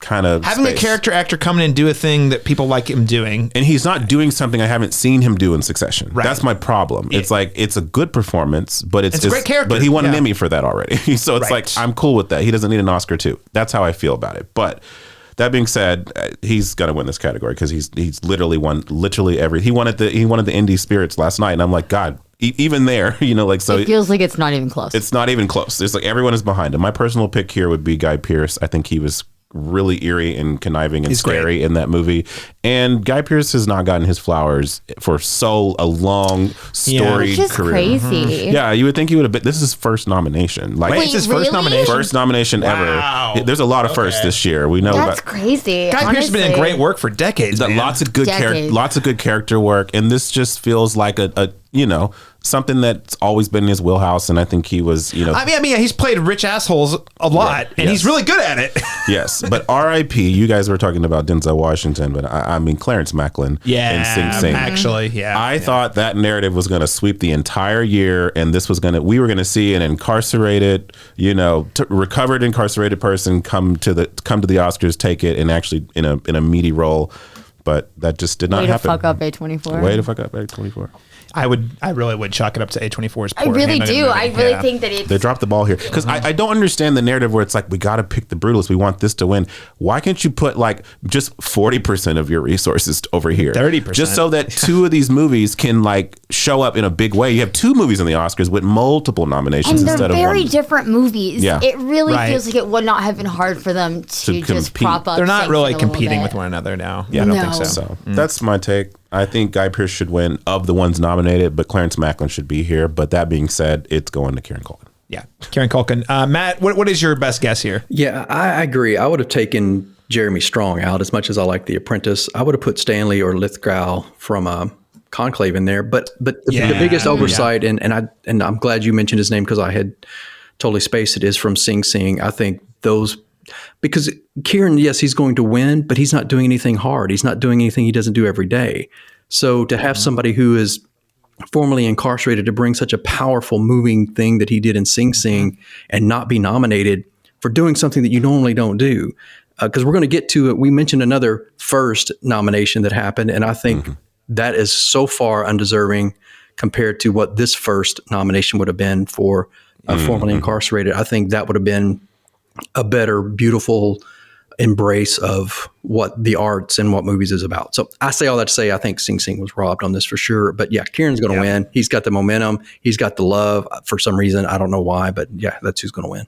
kind of having a character actor come in and do a thing that people like him doing, and he's not doing something I haven't seen him do in Succession. Right. That's my problem. It's like, it's a good performance, but it's a great character. But he won an Emmy for that already, so it's Right. like, I'm cool with that. He doesn't need an Oscar too. That's how I feel about it. But that being said, he's gonna win this category because he's literally won every. He wanted the indie spirits last night, and I'm like, God. Even there, so it feels like it's not even close. It's not even close. It's like everyone is behind him. My personal pick here would be Guy Pearce. I think he was really eerie and conniving and scary in that movie. And Guy Pearce has not gotten his flowers for a long, storied career. Crazy. Yeah, you would think he would have been. This is his first nomination. Wait, it's his first nomination? First nomination ever. There's a lot of firsts this year. We know that's crazy. Guy Pearce has been in great work for decades. Lots of good character work, and this just feels like a something that's always been in his wheelhouse, and I think he was, he's played rich assholes a lot, and he's really good at it. Yes, but R.I.P. You guys were talking about Denzel Washington, but I mean Clarence Macklin in Sing Sing. Actually, I thought that narrative was going to sweep the entire year, and we were going to see an incarcerated, recovered incarcerated person come to the Oscars, take it, and actually in a meaty role. But that just did not happen. Way to fuck up A24. Way to fuck up A24. I really would chalk it up to A24's. I really do. I really think that they dropped the ball here because I don't understand the narrative where it's like, we got to pick the brutalist. We want this to win. Why can't you put like just 40% of your resources over here, 30%, just so that two of these movies can like show up in a big way? You have two movies in the Oscars with multiple nominations and instead of one. They're very different movies. Yeah. It really feels like it would not have been hard for them to just prop up. They're not really competing with one another now. Yeah, I don't think so. So that's my take. I think Guy Pearce should win of the ones nominated, but Clarence Macklin should be here. But that being said, it's going to Kieran Culkin. Yeah, Kieran Culkin. Matt, what is your best guess here? Yeah, I agree. I would have taken Jeremy Strong out as much as I like The Apprentice. I would have put Stanley or Lithgow from Conclave in there. But the biggest oversight, and I'm glad you mentioned his name because I had totally spaced it, is from Sing Sing. I think those. Because Kieran, yes, he's going to win, but he's not doing anything hard. He's not doing anything he doesn't do every day. So to have somebody who is formerly incarcerated to bring such a powerful, moving thing that he did in Sing Sing and not be nominated for doing something that you normally don't do. Because we're going to get to it. We mentioned another first nomination that happened, and I think that is so far undeserving compared to what this first nomination would have been for formerly incarcerated. I think that would have been a better, beautiful embrace of what the arts and what movies is about. So I say all that to say I think Sing Sing was robbed on this for sure. But yeah, Kieran's going to win. He's got the momentum. He's got the love for some reason. I don't know why, but yeah, that's who's going to win.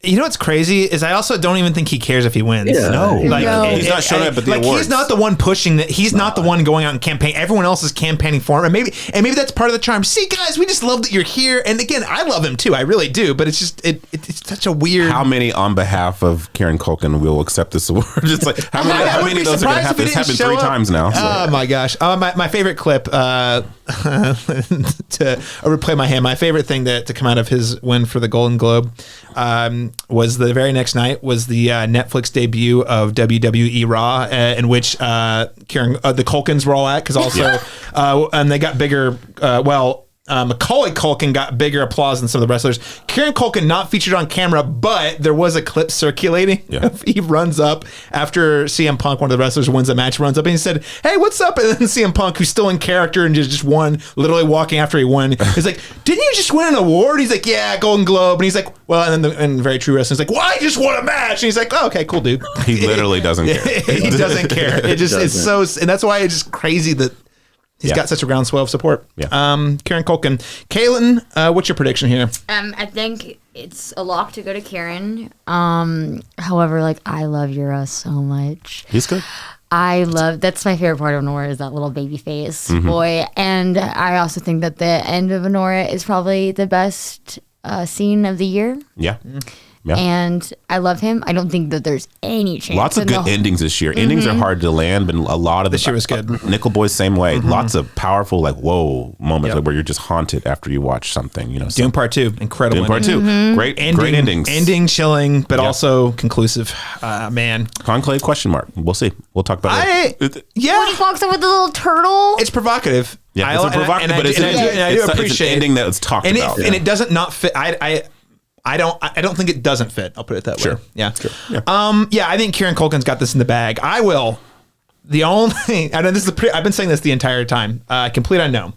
You know what's crazy is I also don't even think he cares if he wins. Yeah. No. He's not showing up at the awards. He's not the one pushing that. He's not the one going out and campaigning. Everyone else is campaigning for him, and maybe that's part of the charm. See, guys, we just love that you're here. And again, I love him too. I really do. But it's just it's such a weird. How many on behalf of Kieran Culkin will accept this award? It's like how many of those are going to happen? It's happened 3 times now. So. Oh my gosh! My favorite clip to replay my hand. My favorite thing to come out of his win for the Golden Globe was the very next night was the Netflix debut of WWE Raw, in which the Culkins were all at, because also and they got bigger. Macaulay Culkin got bigger applause than some of the wrestlers. Kieran Culkin not featured on camera, but there was a clip circulating. Yeah. He runs up after CM Punk, one of the wrestlers wins a match, runs up and he said, "Hey, what's up?" And then CM Punk, who's still in character and just won, literally walking after he won, he's like, "Didn't you just win an award?" He's like, "Yeah, Golden Globe." And he's like, "Well," and then and very true wrestling, he's like, "Well, I just won a match." And he's like, "Oh, okay, cool, dude." He literally doesn't care. He doesn't care. It just it's so, and that's why it's just crazy that he's got such a groundswell of support. Yeah. Kieran Culkin. Kaitlyn, what's your prediction here? I think it's a lock to go to Kieran. However, I love Yura so much. He's good. That's my favorite part of Nora, is that little baby face boy. And I also think that the end of Nora is probably the best scene of the year. Yeah. Yeah. And I love him. I don't think that there's any chance. Lots of good endings this year. Endings are hard to land, but a lot of this year was good. Nickel Boys, same way. Lots of powerful, like, whoa moments where you're just haunted after you watch something. You know, Doom Part 2, incredible. Doom Part 2, great endings. Ending chilling, but also conclusive. Man, Conclave ? We'll see. We'll talk about it. When he walks up with the little turtle. It's provocative. Yeah, it's provocative, but I do appreciate it's an ending that's talked about, and it doesn't not fit. I don't think it doesn't fit. I'll put it that way. Yeah. Sure. Yeah. I think Kieran Culkin's got this in the bag. I will. The only I know this is I've been saying this the entire time. Complete unknown.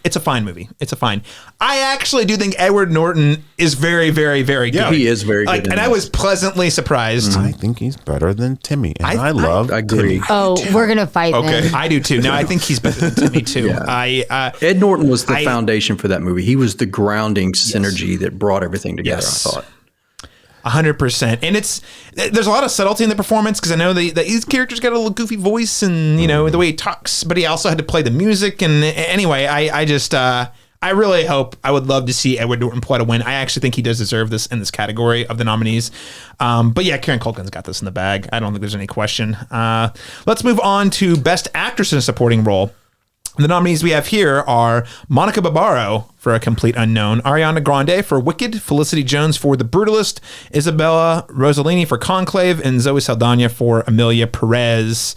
It's a fine movie. It's a fine. I actually do think Edward Norton is very, very, very good. Yeah, he is very good. And I was pleasantly surprised. I think he's better than Timmy, and I love agree. Timmy. Oh, we're gonna fight. Okay, then. I do too. No, I think he's better than Timmy too. Ed Norton was the foundation for that movie. He was the grounding synergy that brought everything together. I thought. 100%. And there's a lot of subtlety in the performance because I know that his character's got a little goofy voice and, the way he talks, but he also had to play the music. And anyway, I really hope, I would love to see Edward Norton pull out a win. I actually think he does deserve this in this category of the nominees. But yeah, Kieran Culkin's got this in the bag. I don't think there's any question. Let's move on to Best Actress in a Supporting Role. The nominees we have here are Monica Barbaro for A Complete Unknown, Ariana Grande for Wicked, Felicity Jones for The Brutalist, Isabella Rossellini for Conclave, and Zoe Saldana for Amelia Perez.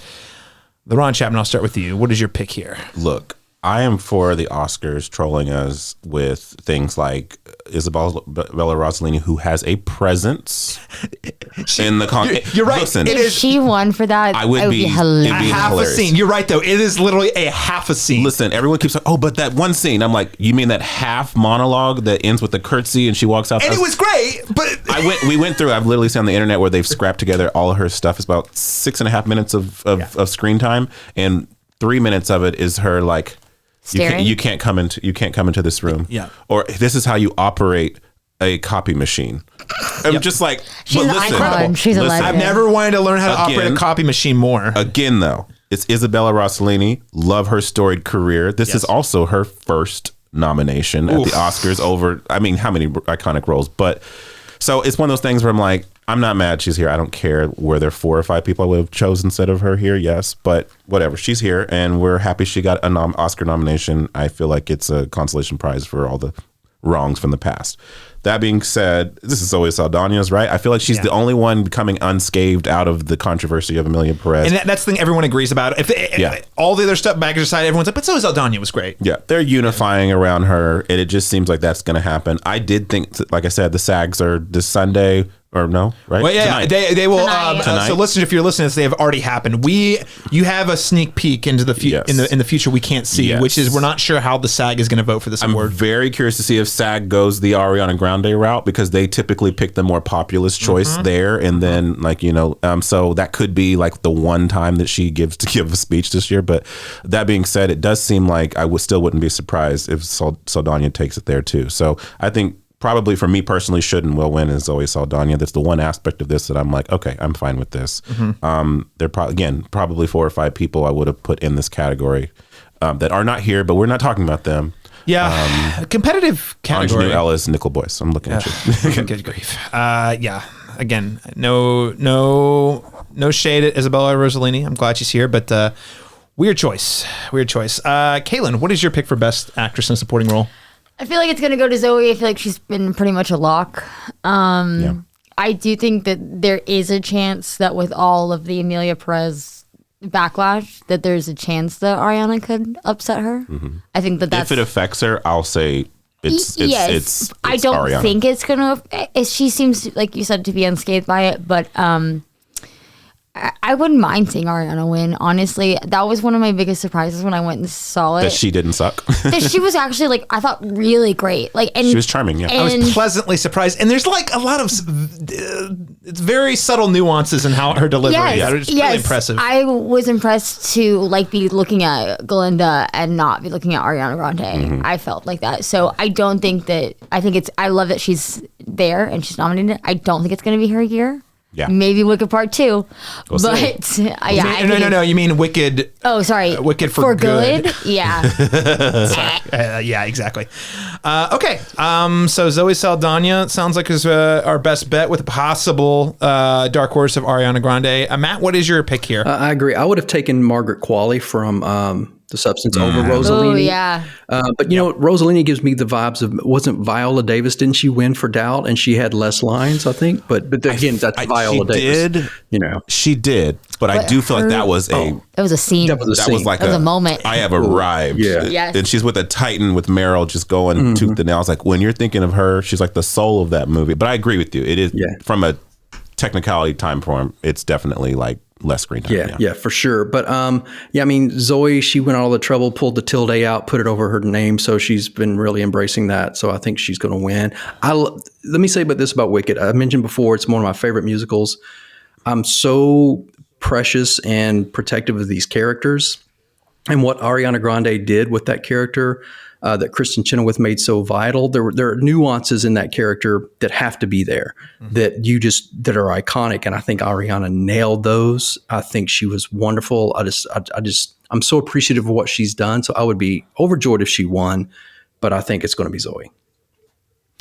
Laron Chapman, I'll start with you. What is your pick here? Look, I am for the Oscars trolling us with things like Isabella Rossellini, who has a presence in the You're right. Listen, If she won for that, it would be hilarious. Half a scene. You're right, though. It is literally a half a scene. Listen, everyone keeps like, oh, but that one scene. I'm like, you mean that half monologue that ends with the curtsy and she walks out? And it was great, but we went through. I've literally seen on the internet where they've scrapped together all of her stuff. It's about 6.5 minutes of screen time, and 3 minutes of it is her like. You can't come into this room. Yeah. Or this is how you operate a copy machine. I'm just like, she's an icon. She's a legend. I've never wanted to learn how to operate a copy machine more. Again, though, it's Isabella Rossellini. Love her storied career. This is also her first nomination at the Oscars over, I mean, how many iconic roles? But so it's one of those things where I'm like, I'm not mad she's here. I don't care. Were there 4 or 5 people I would have chosen instead of her here? Yes, but whatever. She's here, and we're happy she got an Oscar nomination. I feel like it's a consolation prize for all the wrongs from the past. That being said, this is Zoe Saldana's, right? I feel like she's the only one coming unscathed out of the controversy of Amelia Perez. And that's the thing everyone agrees about. If all the other stuff baggage aside, everyone's like, but Zoe Saldana was great. Yeah, they're unifying around her, and it just seems like that's going to happen. I did think, like I said, the SAGs are this Sunday. Or no, right? Well, yeah, they will. Tonight. So, listen, if you're listening to this, they have already happened. You have a sneak peek into the in the future we can't see, which is we're not sure how the SAG is going to vote for this award. I'm very curious to see if SAG goes the Ariana Grande route because they typically pick the more populist choice there, and then so that could be like the one time that she gives to give a speech this year. But that being said, it does seem like I still wouldn't be surprised if Saldana takes it there too. So I think. Probably for me personally, should and will win is Zoe Saldana. That's the one aspect of this that I'm like, okay, I'm fine with this. There probably 4 or 5 people I would have put in this category that are not here, but we're not talking about them. Yeah, competitive category. Anjanou Ellis, Nickel Boys. I'm looking at you. Good grief. Again, no shade at Isabella Rossellini. I'm glad she's here, but weird choice. Kaitlyn, what is your pick for Best Actress in a Supporting Role? I feel like it's going to go to Zoe. I feel like she's been pretty much a lock. I do think that there is a chance that with all of the Amelia Perez backlash, that there's a chance that Ariana could upset her. I think that's... If it affects her, I'll say it's I don't Ariana. think it's going to... She seems, like you said, to be unscathed by it, but... I wouldn't mind seeing Ariana win. Honestly, that was one of my biggest surprises when I went and saw it. That she didn't suck. That she was actually I thought really great. And she was charming. Yeah, I was pleasantly surprised. And there's a lot of it's very subtle nuances in how her delivery. It's really impressive. I was impressed to be looking at Glinda and not be looking at Ariana Grande. I felt like that. So I don't think that. I love that she's there and she's nominated. I don't think it's going to be her year. Yeah. Maybe Wicked Part 2. We'll but no. You mean Wicked? Oh, sorry. Wicked for good. Yeah. Yeah, exactly. Okay. So Zoe Saldana sounds like is our best bet with a possible dark horse of Ariana Grande. Matt, what is your pick here? I agree. I would have taken Margaret Qualley from The Substance over Rossellini. Oh, yeah. But you know, Rossellini gives me the vibes of, wasn't Viola Davis? Didn't she win for Doubt? And she had less lines, I think. But again, that's Viola Davis. She did. But I do feel like that was It was a scene. That was a moment. I have arrived. Yeah. Yes. And she's with a Titan with Meryl just going tooth and nail. I was like, when you're thinking of her, she's like the soul of that movie. But I agree with you. It is from a technicality time form, it's definitely like less screen time. Yeah, for sure. But I mean, Zoe, she went all the trouble, pulled the tilde out, put it over her name. So she's been really embracing that. So I think she's going to win. Let me say about this about Wicked. I mentioned before, it's one of my favorite musicals. I'm so precious and protective of these characters. And what Ariana Grande did with that character that Kristen Chenoweth made so vital, there are nuances in that character that have to be there, that are iconic. And I think Ariana nailed those. I think she was wonderful. I'm so appreciative of what she's done. So I would be overjoyed if she won, but I think it's going to be Zoe.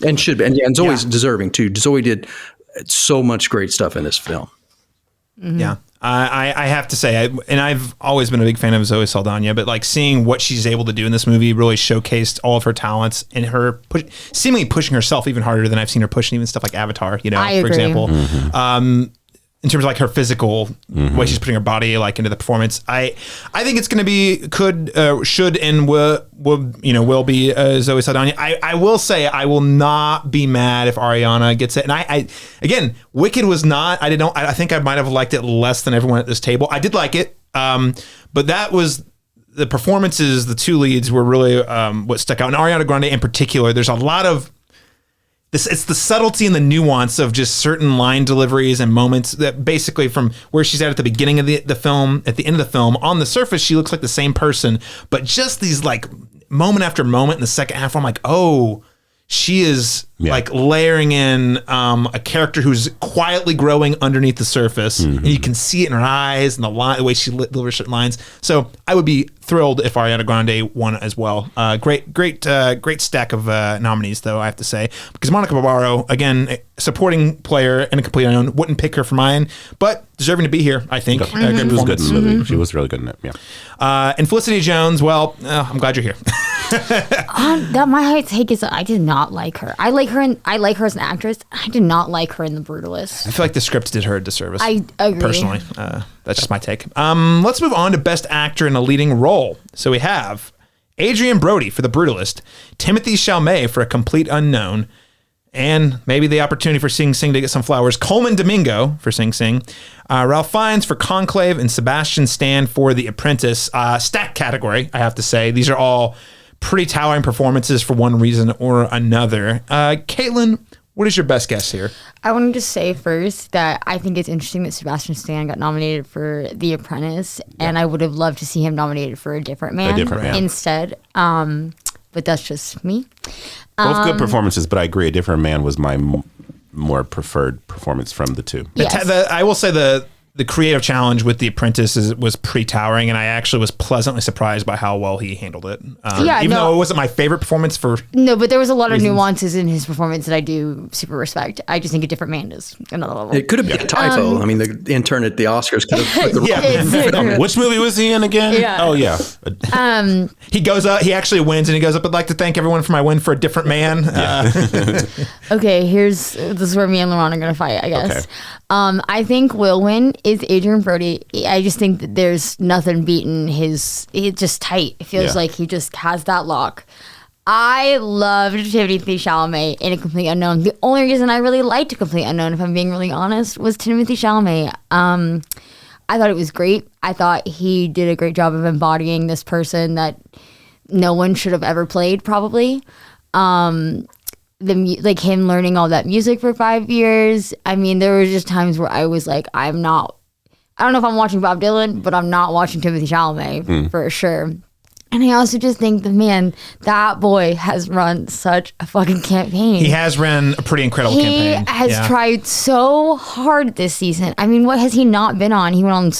And should be. And Zoe's deserving too. Zoe did so much great stuff in this film. Mm-hmm. Yeah. I have to say, and I've always been a big fan of Zoe Saldana, but like seeing what she's able to do in this movie really showcased all of her talents and her seemingly pushing herself even harder than I've seen her pushing even stuff like Avatar, for example. In terms of like her physical way she's putting her body like into the performance, I think it's going to be should and will be Zoe Saldana. I will say I will not be mad if Ariana gets it. And I again, Wicked was not. I think I might have liked it less than everyone at this table. I did like it, but that was the performances. The two leads were really what stuck out. And Ariana Grande in particular. There's a lot of. It's the subtlety and the nuance of just certain line deliveries and moments that basically from where she's at the beginning of the film, at the end of the film, on the surface, she looks like the same person, but just these like moment after moment in the second half, I'm like, oh, she is like layering in a character who's quietly growing underneath the surface, and you can see it in her eyes and the way she delivers certain lines. So I would be thrilled if Ariana Grande won as well. Great stack of nominees, though, I have to say, because Monica Barbaro, again, supporting player and a complete unknown, wouldn't pick her for mine, but deserving to be here, I think. She was good in the movie. She was really good in it. Yeah. And Felicity Jones, well, I'm glad you're here. My take is I did not like her. I like her as an actress. I did not like her in The Brutalist. I feel like the script did her a disservice. I agree. Personally, that's just my take. Let's move on to Best Actor in a Leading Role. So we have Adrian Brody for The Brutalist, Timothée Chalamet for A Complete Unknown, and maybe the opportunity for Sing Sing to get some flowers, Coleman Domingo for Sing Sing, Ralph Fiennes for Conclave, and Sebastian Stan for The Apprentice. Stacked category, I have to say. These are all pretty towering performances for one reason or another. Kaitlyn, what is your best guess here? I wanted to say first that I think it's interesting that Sebastian Stan got nominated for The Apprentice, and I would have loved to see him nominated for A Different Man instead. But that's just me. Both good performances, but I agree. A Different Man was my more preferred performance from the two. Yes. I will say the creative challenge with The Apprentice was pretty towering, and I actually was pleasantly surprised by how well he handled it. Even though it wasn't my favorite performance for but there was a lot of nuances in his performance that I do super respect. I just think A Different Man is another level. It could have been a typo. I mean, the intern at the Oscars could have put the Which movie was he in again? Yeah. Oh yeah. He goes up. He actually wins, and he goes up. I'd like to thank everyone for my win for A Different Man. Okay, this is where me and Laron are gonna fight, I guess. Okay. I think will win is Adrian Brody. I just think that there's nothing beating it's just tight. It feels like he just has that lock. I loved Timothée Chalamet in A Complete Unknown. The only reason I really liked A Complete Unknown, if I'm being really honest, was Timothée Chalamet. I thought it was great. I thought he did a great job of embodying this person that no one should have ever played, probably. Like him learning all that music for 5 years. I mean, there were just times where I was like, I don't know if I'm watching Bob Dylan, but I'm not watching Timothée Chalamet for sure. And I also just think that boy has run such a fucking campaign. He has run a pretty incredible campaign. He has tried so hard this season. I mean, what has he not been on? He went on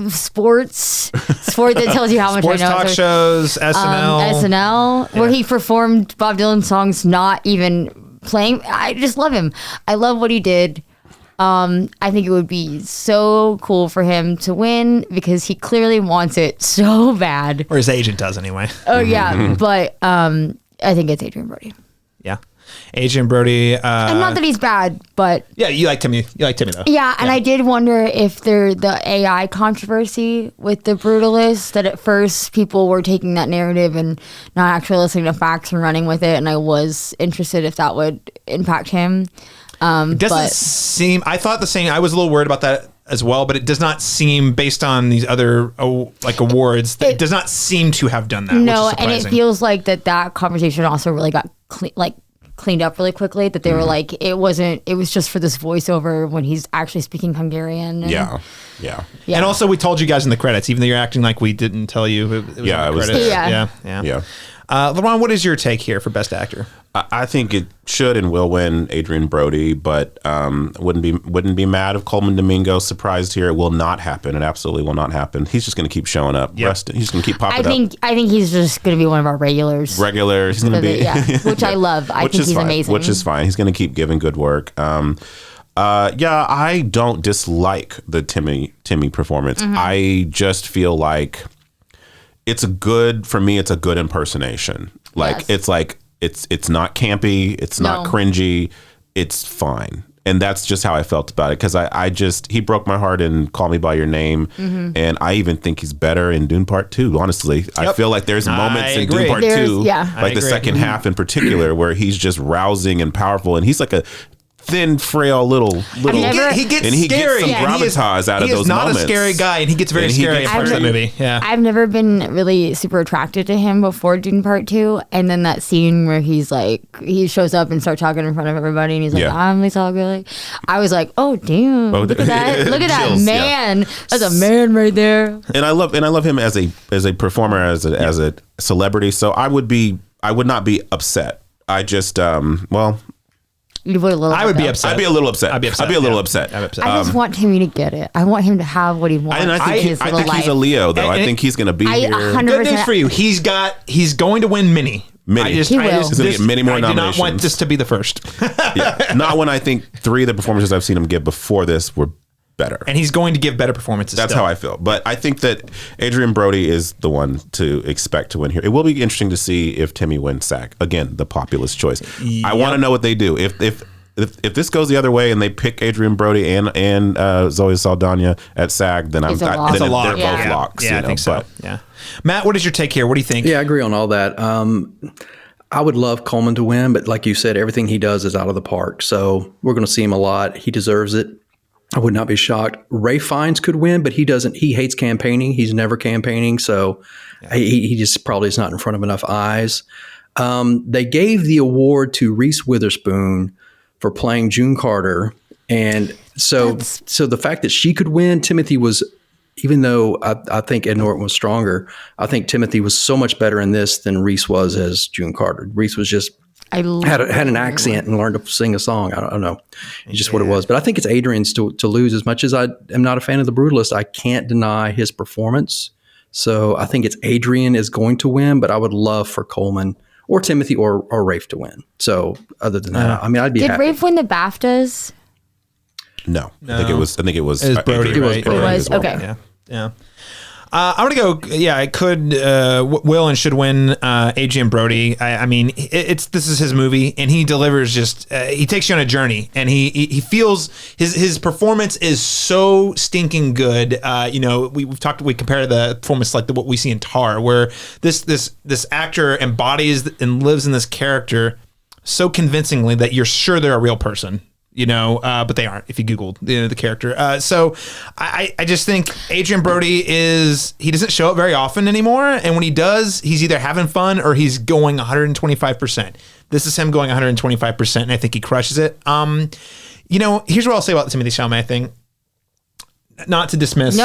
sport that tells you how much sports I know. Talk shows, SNL. Where he performed Bob Dylan songs not even playing. I just love him. I love what he did. I think it would be so cool for him to win because he clearly wants it so bad. Or his agent does anyway. Oh, yeah. But I think it's Adrien Brody. Yeah. Adrien Brody. And not that he's bad, but... Yeah, you like Timmy. You like Timmy, though. Yeah, and I did wonder if the AI controversy with the Brutalist, that at first people were taking that narrative and not actually listening to facts and running with it, and I was interested if that would impact him. It doesn't seem... I thought the same... I was a little worried about that as well, but it does not seem, based on these other awards, it does not seem to have done that. No, which is and it feels like that conversation also really got cleaned up really quickly, that they were like, it was just for this voiceover when he's actually speaking Hungarian. Yeah. And also, we told you guys in the credits, even though you're acting like we didn't tell you. It was in the credits. Yeah. Laron, what is your take here for Best Actor? I think it should and will win Adrien Brody, but wouldn't be mad if Coleman Domingo surprised here. It will not happen. It absolutely will not happen. He's just going to keep showing up. Yep. He's going to keep popping up. I think he's just going to be one of our regulars. He's going to be, which I love. I think he's amazing. Which is fine. He's going to keep giving good work. I don't dislike the Timmy performance. I just feel like it's a good impersonation. It's not campy, it's not cringy, it's fine. And that's just how I felt about it, because he broke my heart in Call Me By Your Name, and I even think he's better in Dune Part 2, honestly. Yep. I feel like there's moments in Dune Part 2, like the second half in particular, where he's just rousing and powerful, and he's like a thin, frail little. He gets and he scary. Gets some gravitas out of those moments. He is not a scary guy, and he gets very scary in that movie. Yeah, I've never been really super attracted to him before Dune Part 2, and then that scene where he shows up and starts talking in front of everybody, and he's like, "I'm Lisa Gurley." I was like, "Oh damn! Look at that! Look at that man! Yeah. That's a man right there." And I love him as a performer, as a celebrity. So I would not be upset. I just I would be upset. I'd be a little upset. I'd be a little upset. I just want Timmy to get it. I want him to have what he wants. And I think he's a Leo, though. I think he's going to be here. 100%. Good news for you. He's going to win many. He's going to get many more nominations. I do not want this to be the first. Not when I think 3 of the performances I've seen him give before this were better. And he's going to give better performances. That's how I feel. But I think that Adrien Brody is the one to expect to win here. It will be interesting to see if Timmy wins SAG. Again, the populist choice. Yep. I want to know what they do. If this goes the other way and they pick Adrien Brody and Zoe Saldana at SAG, then they're both locks. Yeah, I think so. Yeah. Matt, what is your take here? What do you think? Yeah, I agree on all that. I would love Coleman to win, but like you said, everything he does is out of the park. So we're going to see him a lot. He deserves it. I would not be shocked. Ralph Fiennes could win, but he doesn't. He hates campaigning. He's never campaigning, so he just probably is not in front of enough eyes. They gave the award to Reese Witherspoon for playing June Carter, and so the fact that she could win, Timothy was. Even though I think Ed Norton was stronger, I think Timothy was so much better in this than Reese was as June Carter. Reese was just had an accent and learned to sing a song. I don't know. It's just what it was. But I think it's Adrian's to lose. As much as I am not a fan of The Brutalist, I can't deny his performance. So I think it's Adrien is going to win, but I would love for Coleman or Timothy or Rafe to win. So other than that, I mean, I'd be happy. Did Rafe win the BAFTAs? No. I think it was Brody. Adrien. Right? It was okay. Yeah. I'm gonna go. Yeah, I could, will, and should win Adrien Brody. I mean, this is his movie, and he delivers. He takes you on a journey, and he feels his performance is so stinking good. We compare the performance like what we see in Tar, where this actor embodies and lives in this character so convincingly that you're sure they're a real person. But they aren't if you Googled the character. So I just think Adrien Brody he doesn't show up very often anymore. And when he does, he's either having fun or he's going 125%. This is him going 125%. And I think he crushes it. Here's what I'll say about the Timothée Chalamet thing. Not to dismiss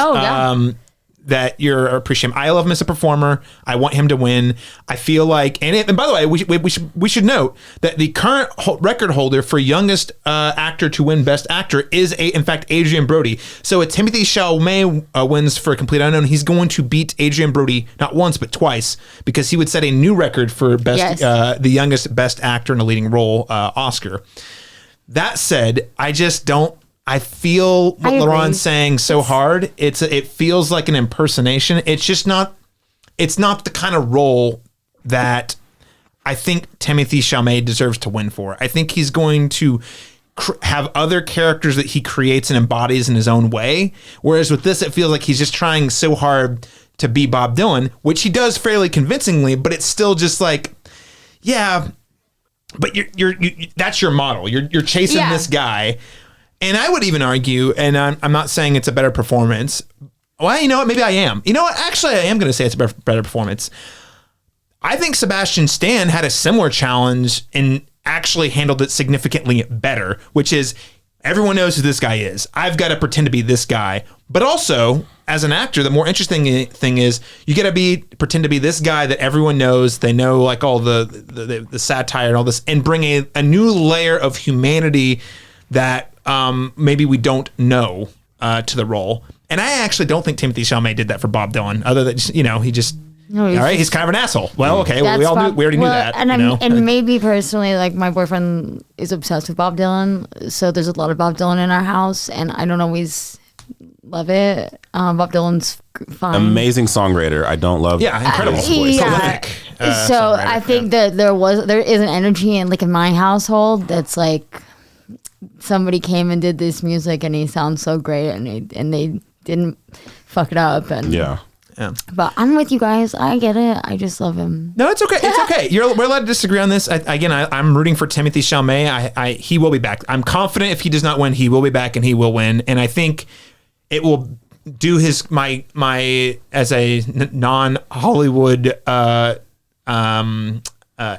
that you're appreciating. I love him as a performer. I want him to win. I feel like, and by the way, we should note that the current record holder for youngest actor to win Best Actor is in fact Adrian Brody. So if Timothée Chalamet wins for Complete Unknown, he's going to beat Adrian Brody not once but twice, because he would set a new record for best the youngest Best Actor in a leading role Oscar. That said, I feel what Laron's saying so hard. It feels like an impersonation. It's just not. It's not the kind of role that I think Timothée Chalamet deserves to win for. I think he's going to have other characters that he creates and embodies in his own way. Whereas with this, it feels like he's just trying so hard to be Bob Dylan, which he does fairly convincingly. But it's still just like, yeah. But you're that's your model. You're chasing this guy. And I would even argue, and I'm not saying it's a better performance. Well, you know what? Maybe I am. You know what? Actually, I am going to say it's a better performance. I think Sebastian Stan had a similar challenge and actually handled it significantly better, which is everyone knows who this guy is. I've got to pretend to be this guy. But also, as an actor, the more interesting thing is you got to pretend to be this guy that everyone knows. They know like all the satire and all this, and bring a new layer of humanity that maybe we don't know to the role. And I actually don't think Timothée Chalamet did that for Bob Dylan, other than he just all right, he's kind of an asshole. Well, okay, we already knew that. And maybe personally, like my boyfriend is obsessed with Bob Dylan, so there's a lot of Bob Dylan in our house, and I don't always love it. Bob Dylan's fine. Amazing songwriter. I don't love incredible voice. Prolific, so I think that there is an energy in my household that's like somebody came and did this music and he sounds so great, and they didn't fuck it up. And yeah. But I'm with you guys. I get it. I just love him. No, it's okay. It's okay. We're allowed to disagree on this. I'm rooting for Timothée Chalamet. He will be back. I'm confident if he does not win, he will be back and he will win. And I think it will do my as a non-Hollywood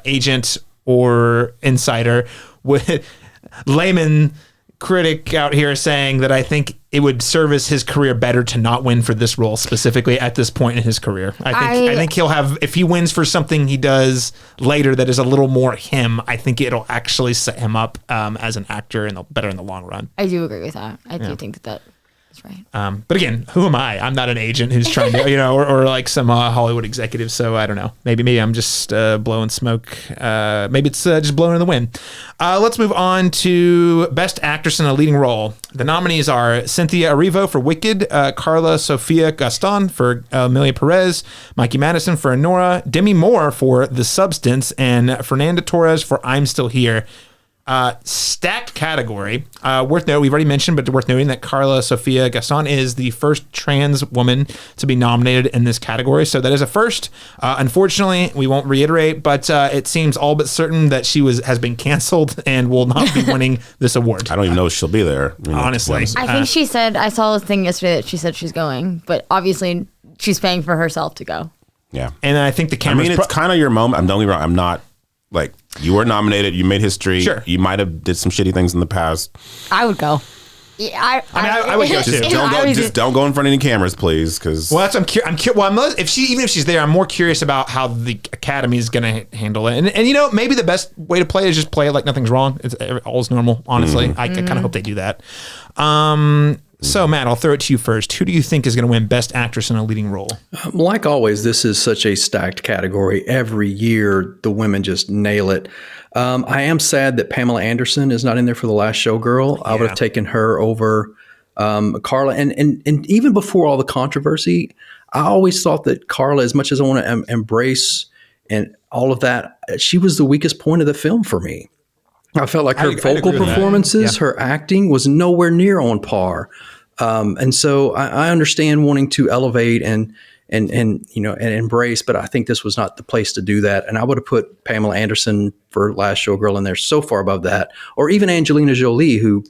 agent or insider with layman critic out here saying that I think it would service his career better to not win for this role specifically at this point in his career. I think he'll have, if he wins for something he does later that is a little more him, I think it'll actually set him up as an actor and better in the long run. I do agree with that. I do think that that's right. But again, who am I? I'm not an agent who's trying to, or like some Hollywood executive. So I don't know. Maybe I'm just blowing smoke. Maybe it's just blowing in the wind. Let's move on to Best Actress in a Leading Role. The nominees are Cynthia Erivo for Wicked, Carla Sofia Gaston for Amelia Perez, Mikey Madison for Nora, Demi Moore for The Substance, and Fernanda Torres for I'm Still Here. Stacked category. Worth noting, we've already mentioned, but worth noting that Carla Sofia Gaston is the first trans woman to be nominated in this category. So that is a first. Unfortunately, we won't reiterate, but it seems all but certain that she has been canceled and will not be winning this award. I don't even know if she'll be there. Honestly. I think she said, I saw a thing yesterday that she said she's going, but obviously she's paying for herself to go. Yeah. And I think the camera. it's kind of your moment. Don't get me wrong. I'm not like, you were nominated. You made history. Sure. You might have did some shitty things in the past. I would go. Yeah, I would go too. Just don't go in front of any cameras, please. Because I'm curious. Well, even if she's there, I'm more curious about how the Academy is going to handle it. And maybe the best way to play is just play it like nothing's wrong. It's all's normal. Honestly, I kind of hope they do that. So, Matt, I'll throw it to you first. Who do you think is going to win Best Actress in a Leading Role? Like always, this is such a stacked category. Every year, the women just nail it. I am sad that Pamela Anderson is not in there for The Last Showgirl. Yeah. I would have taken her over Carla. And even before all the controversy, I always thought that Carla, as much as I want to embrace and all of that, she was the weakest point of the film for me. I felt like her vocal performances, her acting was nowhere near on par. And so I understand wanting to elevate and embrace, but I think this was not the place to do that. And I would have put Pamela Anderson for Last Showgirl in there so far above that, or even Angelina Jolie, who,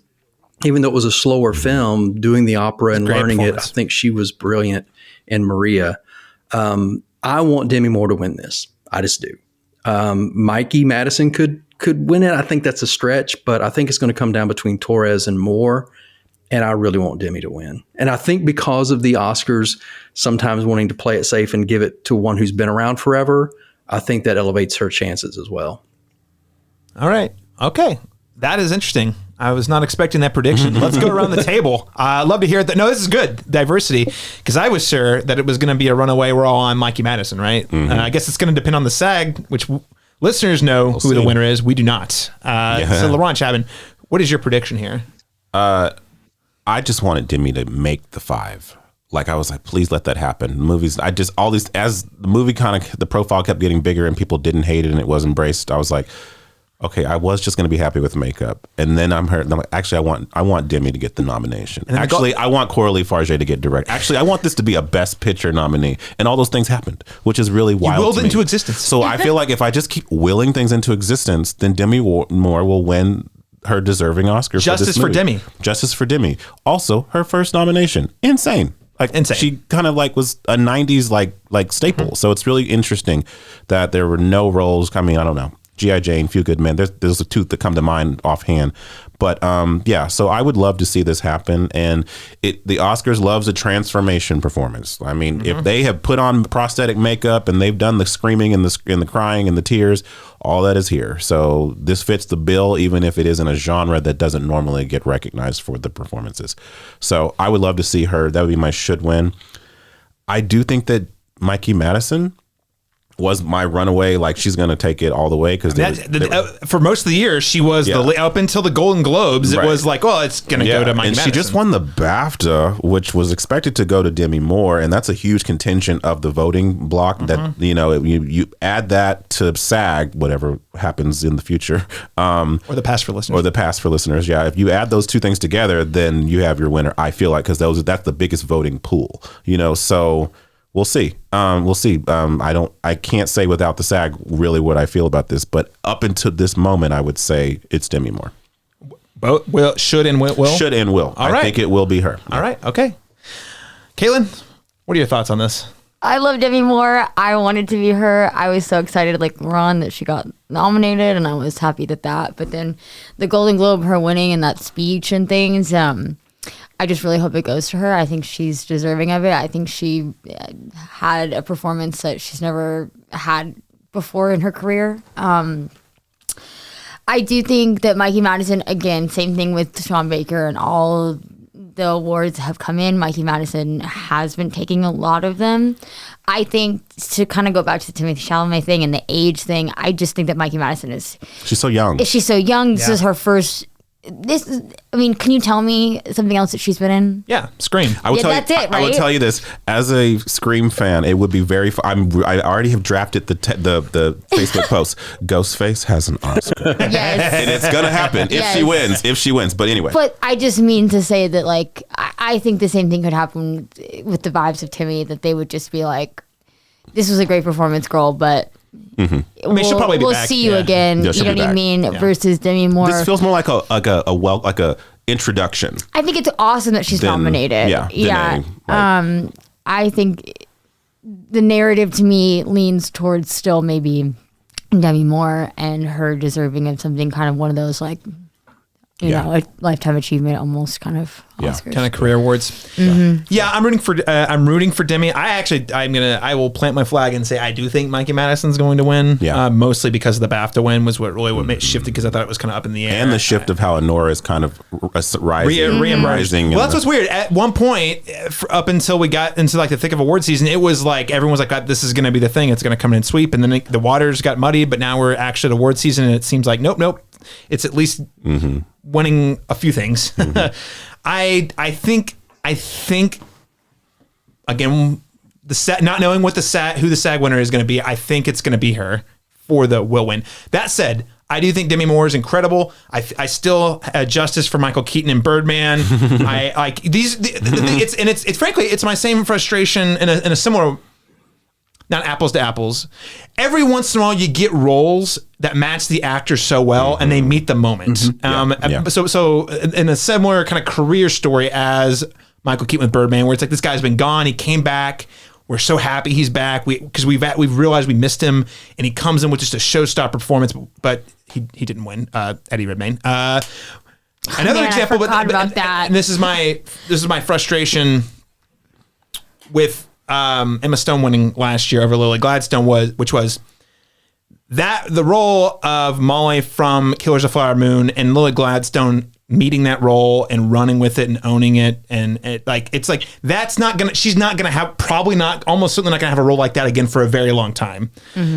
even though it was a slower film, doing the opera and learning it, I think she was brilliant in Maria. I want Demi Moore to win this. I just do. Mikey Madison could win it. I think that's a stretch, but I think it's going to come down between Torres and Moore. And I really want Demi to win. And I think because of the Oscars sometimes wanting to play it safe and give it to one who's been around forever, I think that elevates her chances as well. All right. Okay. That is interesting. I was not expecting that prediction. Let's go around the table. I'd love to hear that. No, this is good. Diversity. Because I was sure that it was going to be a runaway. We're all on Mikey Madison, right? I guess it's going to depend on the SAG, which listeners know who the winner is. We do not. So, Laron, Chapman, what is your prediction here? I just wanted Demi to make the 5. Like, I was like, please let that happen. Movies, as the movie the profile kept getting bigger and people didn't hate it and it was embraced, I was like, okay, I was just going to be happy with makeup. And then I'm like, actually, I want Demi to get the nomination. Actually, I want Coralie Farge to get direct. Actually, I want this to be a Best Picture nominee. And all those things happened, which is really wild. You willed it into existence. So I feel like if I just keep willing things into existence, then Demi Moore will win her deserving Oscar. Justice for Demi. Justice for Demi. Also, her first nomination. Insane. Like, insane. She kind of like was a 90s like staple. So it's really interesting that there were no roles coming. I don't know. G.I. Jane, Few Good Men. There's a two that come to mind offhand. But so I would love to see this happen. And the Oscars loves a transformation performance. I mean, if they have put on prosthetic makeup and they've done the screaming and the crying and the tears, all that is here. So this fits the bill, even if it is in a genre that doesn't normally get recognized for the performances. So I would love to see her. That would be my should win. I do think that Mikey Madison was my runaway. Like, she's going to take it all the way because for most of the year she was up until the Golden Globes. It was like, well, it's going to go to Mikey Madison. She just won the BAFTA, which was expected to go to Demi Moore, and that's a huge contingent of the voting block. That you add that to SAG, whatever happens in the future, or the past for listeners, Yeah, if you add those two things together, then you have your winner. I feel like because that's the biggest voting pool. So. We'll see. I can't say without the SAG really what I feel about this, but up until this moment, I would say it's Demi Moore. Both should and will. Should and will. I think it will be her. All right. Okay. Kaitlyn, what are your thoughts on this? I love Demi Moore. I wanted to be her. I was so excited, like Ron, that she got nominated, and I was happy that. But then the Golden Globe, her winning and that speech and things. I just really hope it goes to her. I think she's deserving of it. I think she had a performance that she's never had before in her career. I do think that Mikey Madison, again, same thing with Sean Baker and all the awards have come in. Mikey Madison has been taking a lot of them. I think to kind of go back to the Timothée Chalamet thing and the age thing, I just think that Mikey Madison she's so young. She's so young. This is her first... can you tell me something else that she's been in? Yeah, Scream. I would tell you this as a Scream fan. It would be very. I already have drafted the Facebook post. Ghostface has an Oscar. Yes, and it's gonna happen if she wins. If she wins, but anyway. But I just mean to say that, like, I think the same thing could happen with the vibes of Timmy. That they would just be like, "This was a great performance, girl," but. Mm-hmm. She'll probably be back. We'll see you again. Yeah, you know what I mean? Yeah. Versus Demi Moore. This feels more like a introduction. I think it's awesome that she's nominated. Yeah. I think the narrative to me leans towards still maybe Demi Moore and her deserving of something kind of one of those like. You know, a lifetime achievement, almost kind of Oscars. Kind of career awards. Mm-hmm. Yeah, I'm rooting for Demi. I will plant my flag and say I do think Mikey Madison's going to win. Yeah, mostly because of the BAFTA win was what made shifted because I thought it was kind of up in the air. And the shift of how Honora is kind of rising. Well, that's what's weird. At one point, up until we got into like the thick of award season, it was like everyone was like, "This is going to be the thing. It's going to come in and sweep." And then the waters got muddy. But now we're actually at award season, and it seems like nope. It's at least winning a few things. Mm-hmm. I think again, not knowing what who the SAG winner is going to be, I think it's going to be her for the will win. That said, I do think Demi Moore is incredible. I still justice for Michael Keaton and Birdman. I like these. It's frankly it's my same frustration in a similar. Not apples to apples. Every once in a while, you get roles that match the actor so well, and they meet the moment. Mm-hmm. So in a similar kind of career story as Michael Keaton with Birdman, where it's like this guy's been gone, he came back. We're so happy he's back because we've realized we missed him, and he comes in with just a showstopper performance, but he didn't win. Eddie Redmayne. Another example, about that. And this is my frustration with Emma Stone winning last year over Lily Gladstone which was that the role of Molly from Killers of the Flower Moon and Lily Gladstone meeting that role and running with it and owning it, and it's like she's not gonna have, probably not, almost certainly not gonna have a role like that again for a very long time.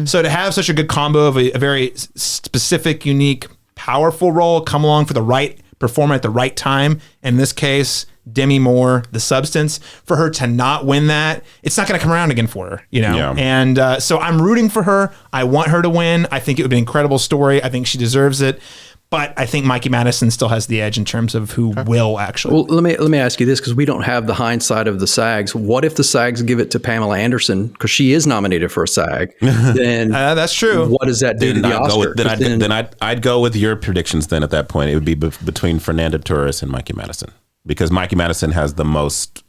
So to have such a good combo of a very specific, unique, powerful role come along for the right performer at the right time, in this case Demi Moore, The Substance, for her to not win that, it's not going to come around again for her, Yeah. And so I'm rooting for her. I want her to win. I think it would be an incredible story. I think she deserves it. But I think Mikey Madison still has the edge in terms of who will actually. Well, let me ask you this, because we don't have the hindsight of the SAGs. What if the SAGs give it to Pamela Anderson, because she is nominated for a SAG? Then that's true. What does that do to the Oscar? I'd go with your predictions. Then at that point, it would be between Fernanda Torres and Mikey Madison, because Mikey Madison has the most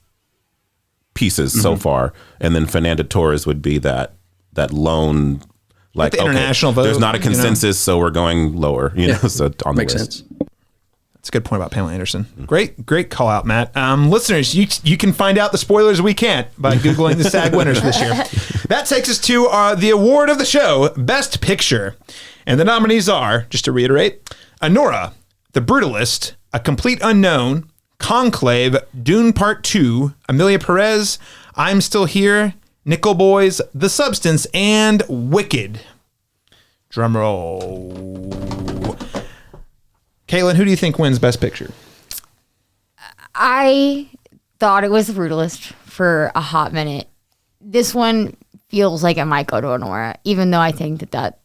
pieces so far, and then Fernanda Torres would be that lone. Like the international vote. There's not a consensus, so we're going lower. So on Makes the list. sense. That's a good point about Pamela Anderson. Great call out, Matt. Listeners, you can find out the spoilers we can't by Googling the SAG winners this year. That takes us to the award of the show, Best Picture. And the nominees are, just to reiterate, Anora, The Brutalist, A Complete Unknown, Conclave, Dune Part 2, Amelia Perez, I'm Still Here, Nickel Boys, The Substance, and Wicked. Drum roll. Kaitlyn, who do you think wins Best Picture? I thought it was The Brutalist for a hot minute. This one feels like it might go to Anora, even though I think that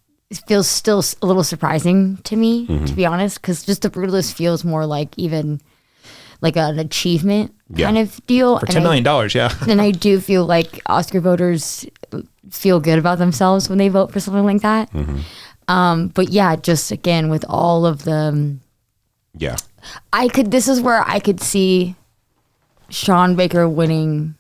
feels still a little surprising to me, to be honest, because just The Brutalist feels more like even like an achievement kind of deal. For $10 million, yeah. And I do feel like Oscar voters feel good about themselves when they vote for something like that. But yeah, just again, with all of the... Yeah. This is where I could see Sean Baker winning.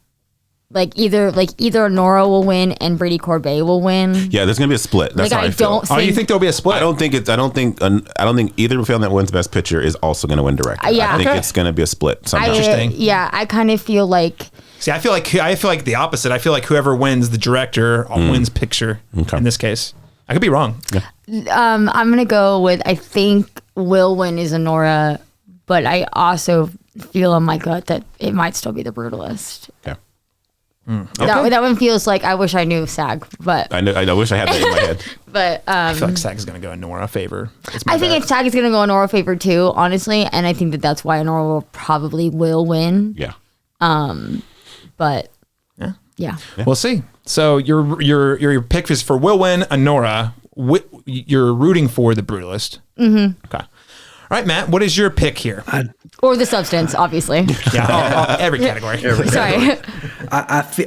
Either Nora will win and Brady Corbet will win. Yeah, there's gonna be a split. That's how I feel. You think there'll be a split? I don't think either film that wins Best Picture is also gonna win director. I think it's gonna be a split somehow. Interesting. Yeah, I kind of feel like. See, I feel like the opposite. I feel like whoever wins the director wins picture in this case. I could be wrong. Yeah. I'm gonna go with, I think will win is Anora, but I also feel in my gut that it might still be The Brutalist. Yeah. That one feels like I wish I knew SAG, but I wish I had that in my head. But I feel like SAG is going to go in Nora's favor. I think SAG is going to go in Nora's favor too, honestly, and I think that's why Nora will win. Yeah. But yeah, we'll see. So your pick is for will win Anora. You're rooting for The Brutalist. Okay. All right, Matt, what is your pick here? Or The Substance, obviously. Yeah, every category. Sorry. I feel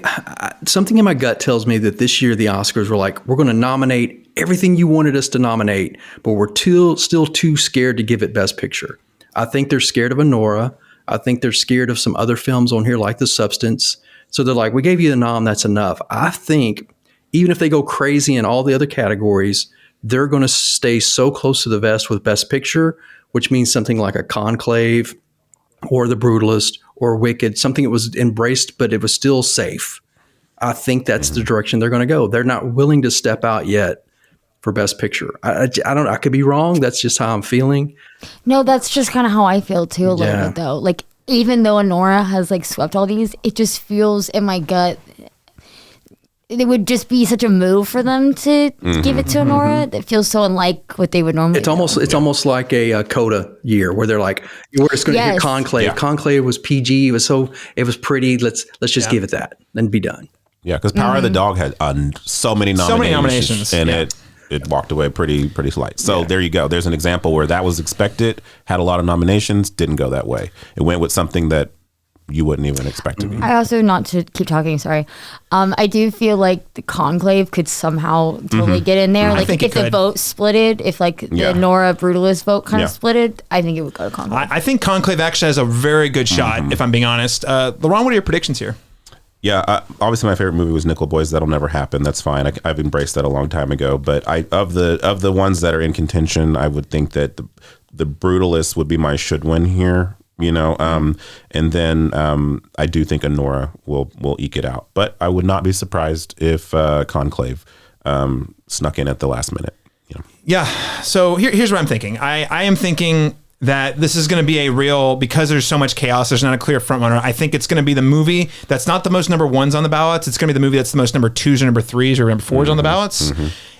something in my gut tells me that this year the Oscars were like, we're going to nominate everything you wanted us to nominate, but we're still too scared to give it Best Picture. I think they're scared of Anora. I think they're scared of some other films on here like The Substance. So they're like, we gave you the nom, that's enough. I think even if they go crazy in all the other categories, they're going to stay so close to the vest with Best Picture, which means something like a Conclave or The Brutalist or Wicked, something that was embraced, but it was still safe. I think that's the direction they're going to go. They're not willing to step out yet for Best Picture. I don't know. I could be wrong. That's just how I'm feeling. No, that's just kind of how I feel too a little bit though. Like, even though Anora has like swept all these, it just feels in my gut it would just be such a move for them to give it to Anora. That feels so unlike what they would normally. It's almost like a Coda year where they're like, we're just going to get Conclave. Yeah. Conclave was PG. It was pretty. Let's just give it that and be done. Yeah, because Power of the Dog had so many nominations, and it walked away pretty light. So there you go. There's an example where that was expected, had a lot of nominations, didn't go that way. It went with something that you wouldn't even expect to be. I also, not to keep talking, sorry. I do feel like the Conclave could somehow totally get in there. Like if the vote splitted, if like the Nora Brutalist vote kind of splitted, I think it would go to Conclave. I think Conclave actually has a very good shot, if I'm being honest. Laron, what are your predictions here? Yeah, obviously my favorite movie was Nickel Boys. That'll never happen. That's fine. I've embraced that a long time ago. But of the ones that are in contention, I would think that The Brutalist would be my should win here. And then I do think Anora will eke it out, but I would not be surprised if Conclave snuck in at the last minute. Yeah. So here's what I'm thinking. I am thinking that this is going to be a real, because there's so much chaos, there's not a clear front runner. I think it's going to be the movie that's not the most number ones on the ballots. It's going to be the movie that's the most number twos or number threes or number fours on the ballots.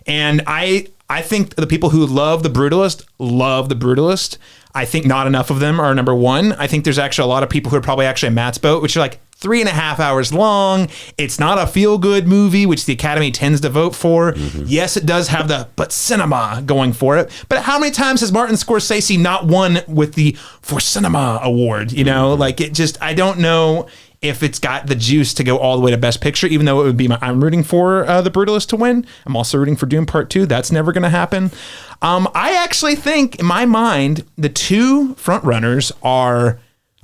And I think the people who love The Brutalist love The Brutalist. I think not enough of them are number one. I think there's actually a lot of people who are probably actually in Matt's boat, which are like 3.5 hours long. It's not a feel-good movie, which the Academy tends to vote for. Yes, it does have the but cinema going for it. But how many times has Martin Scorsese not won with the For Cinema award? Like it just, I don't know if it's got the juice to go all the way to Best Picture, even though it would be I'm rooting for The Brutalist to win. I'm also rooting for Dune Part 2. That's never going to happen. I actually think, in my mind, the two front runners are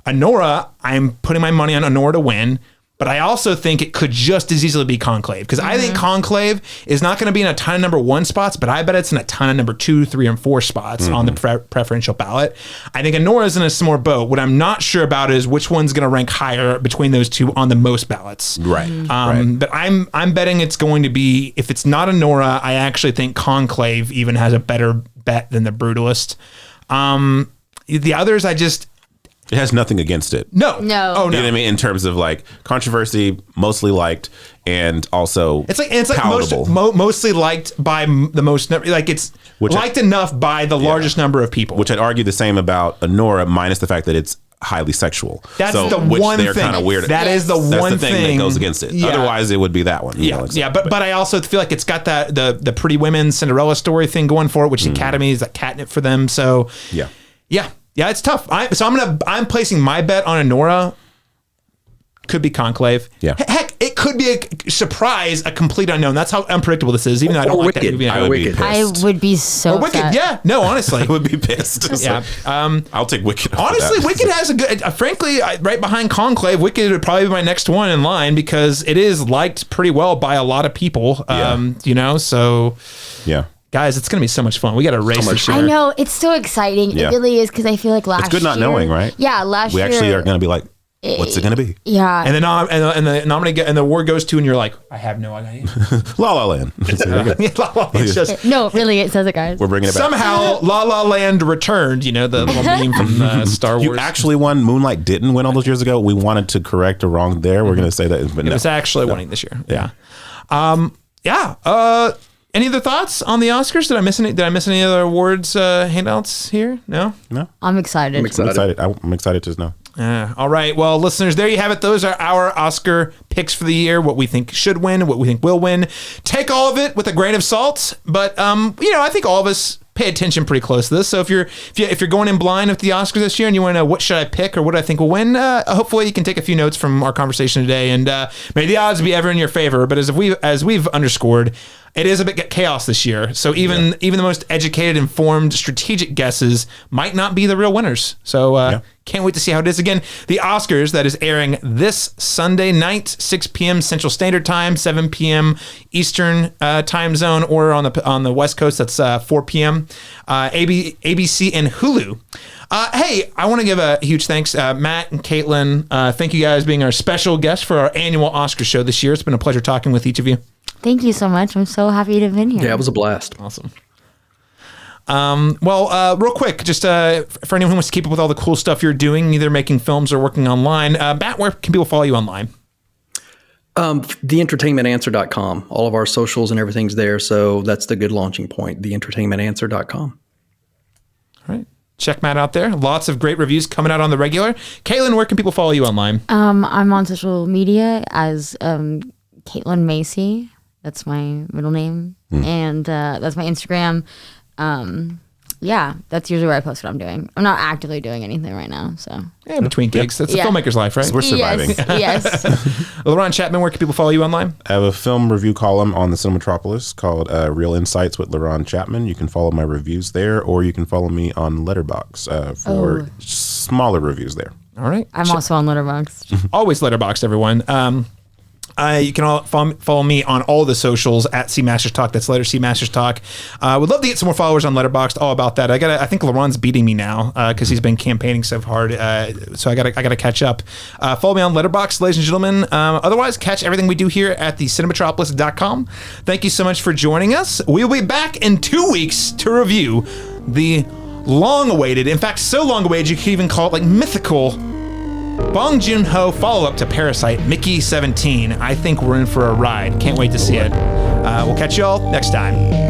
Anora. I'm putting my money on Anora to win, but I also think it could just as easily be Conclave, because I think Conclave is not going to be in a ton of number one spots, but I bet it's in a ton of number 2, 3, and 4 spots on the preferential ballot. I think Anora's in a similar boat. What I'm not sure about is which one's going to rank higher between those two on the most ballots. Right. But I'm betting it's going to be, if it's not Anora, I actually think Conclave even has a better bet than The Brutalist. The others, it has nothing against it. No. No. Oh, no. You know what I mean? In terms of like controversy, mostly liked, and also it's like palatable. mostly liked by the most, like it's liked enough by the largest number of people. Which I'd argue the same about Anora, minus the fact that it's highly sexual. That's the one thing. Kind of weird. That is the one That's the thing that goes against it. Yeah. Otherwise, it would be that one. But I also feel like it's got that the Pretty Women Cinderella story thing going for it, which the Academy is like catnip for them. So yeah, it's tough. I'm placing my bet on Anora. Could be Conclave. Yeah. Heck, it could be a surprise, a complete unknown. That's how unpredictable this is. Even though I don't like that movie. I would be pissed. I would be so Or Wicked. upset. Yeah. No, honestly. I would be pissed. Yeah. I'll take Wicked. Honestly, Wicked has a good. Frankly, right behind Conclave, Wicked would probably be my next one in line because it is liked pretty well by a lot of people. So yeah. Guys, it's going to be so much fun. We got to race this year. I know. It's so exciting. Yeah. It really is, because I feel like last year. It's good not knowing, right? Yeah, last we year. We actually are going to be like, what's it going to be? Yeah. And the nominee and the award goes to, and you're like, I have no idea. La La Land. La La Land. Just, no, really, it says it, guys. We're bringing it back. Somehow, La La Land returned. The little meme from Star Wars. You actually won. Moonlight didn't win all those years ago. We wanted to correct a wrong there. We're going to say that. But it was actually winning this year. Yeah. Any other thoughts on the Oscars? Did I miss any other awards handouts here? No. I'm excited. I'm excited to know. All right. Well, listeners, there you have it. Those are our Oscar picks for the year. What we think should win, what we think will win. Take all of it with a grain of salt. But I think all of us pay attention pretty close to this. So if you're going in blind with the Oscars this year and you want to know what should I pick or what I think will win, hopefully you can take a few notes from our conversation today, and may the odds be ever in your favor. But as we've underscored, it is a bit chaos this year. So even the most educated, informed, strategic guesses might not be the real winners. So can't wait to see how it is. Again, the Oscars, that is airing this Sunday night, 6 p.m. Central Standard Time, 7 p.m. Eastern time zone, or on the West Coast, that's 4 p.m. ABC and Hulu. Hey, I want to give a huge thanks, Matt and Kaitlyn. Thank you guys being our special guests for our annual Oscar show this year. It's been a pleasure talking with each of you. Thank you so much. I'm so happy to have been here. Yeah, it was a blast. Awesome. Real quick, just for anyone who wants to keep up with all the cool stuff you're doing, either making films or working online, Matt, where can people follow you online? TheEntertainmentAnswer.com. All of our socials and everything's there, so that's the good launching point, TheEntertainmentAnswer.com. All right. Check Matt out there. Lots of great reviews coming out on the regular. Kaitlyn, where can people follow you online? I'm on social media as Kaitlyn Macy. That's my middle name. And that's my Instagram. That's usually where I post what I'm doing. I'm not actively doing anything right now. So between gigs. That's the filmmaker's life, right? We're surviving. Yes. Laron, Chapman, where can people follow you online? I have a film review column on the Cinematropolis called Real Insights with Laron Chapman. You can follow my reviews there, or you can follow me on Letterboxd for smaller reviews there. All right. I'm also on Letterboxd. Always Letterboxd, everyone. You can all follow me on all the socials at C Masters Talk. That's letter C Masters Talk. Would love to get some more followers on Letterboxd. All about that. I think Laron's beating me now because he's been campaigning so hard. So I gotta catch up. Follow me on Letterboxd, ladies and gentlemen. Otherwise, catch everything we do here at the cinematropolis.com. Thank you so much for joining us. We'll be back in 2 weeks to review the long-awaited, in fact, so long-awaited you could even call it like mythical Bong Joon-ho follow-up to Parasite, Mickey 17. I think we're in for a ride. Can't wait to see it. We'll catch you all next time.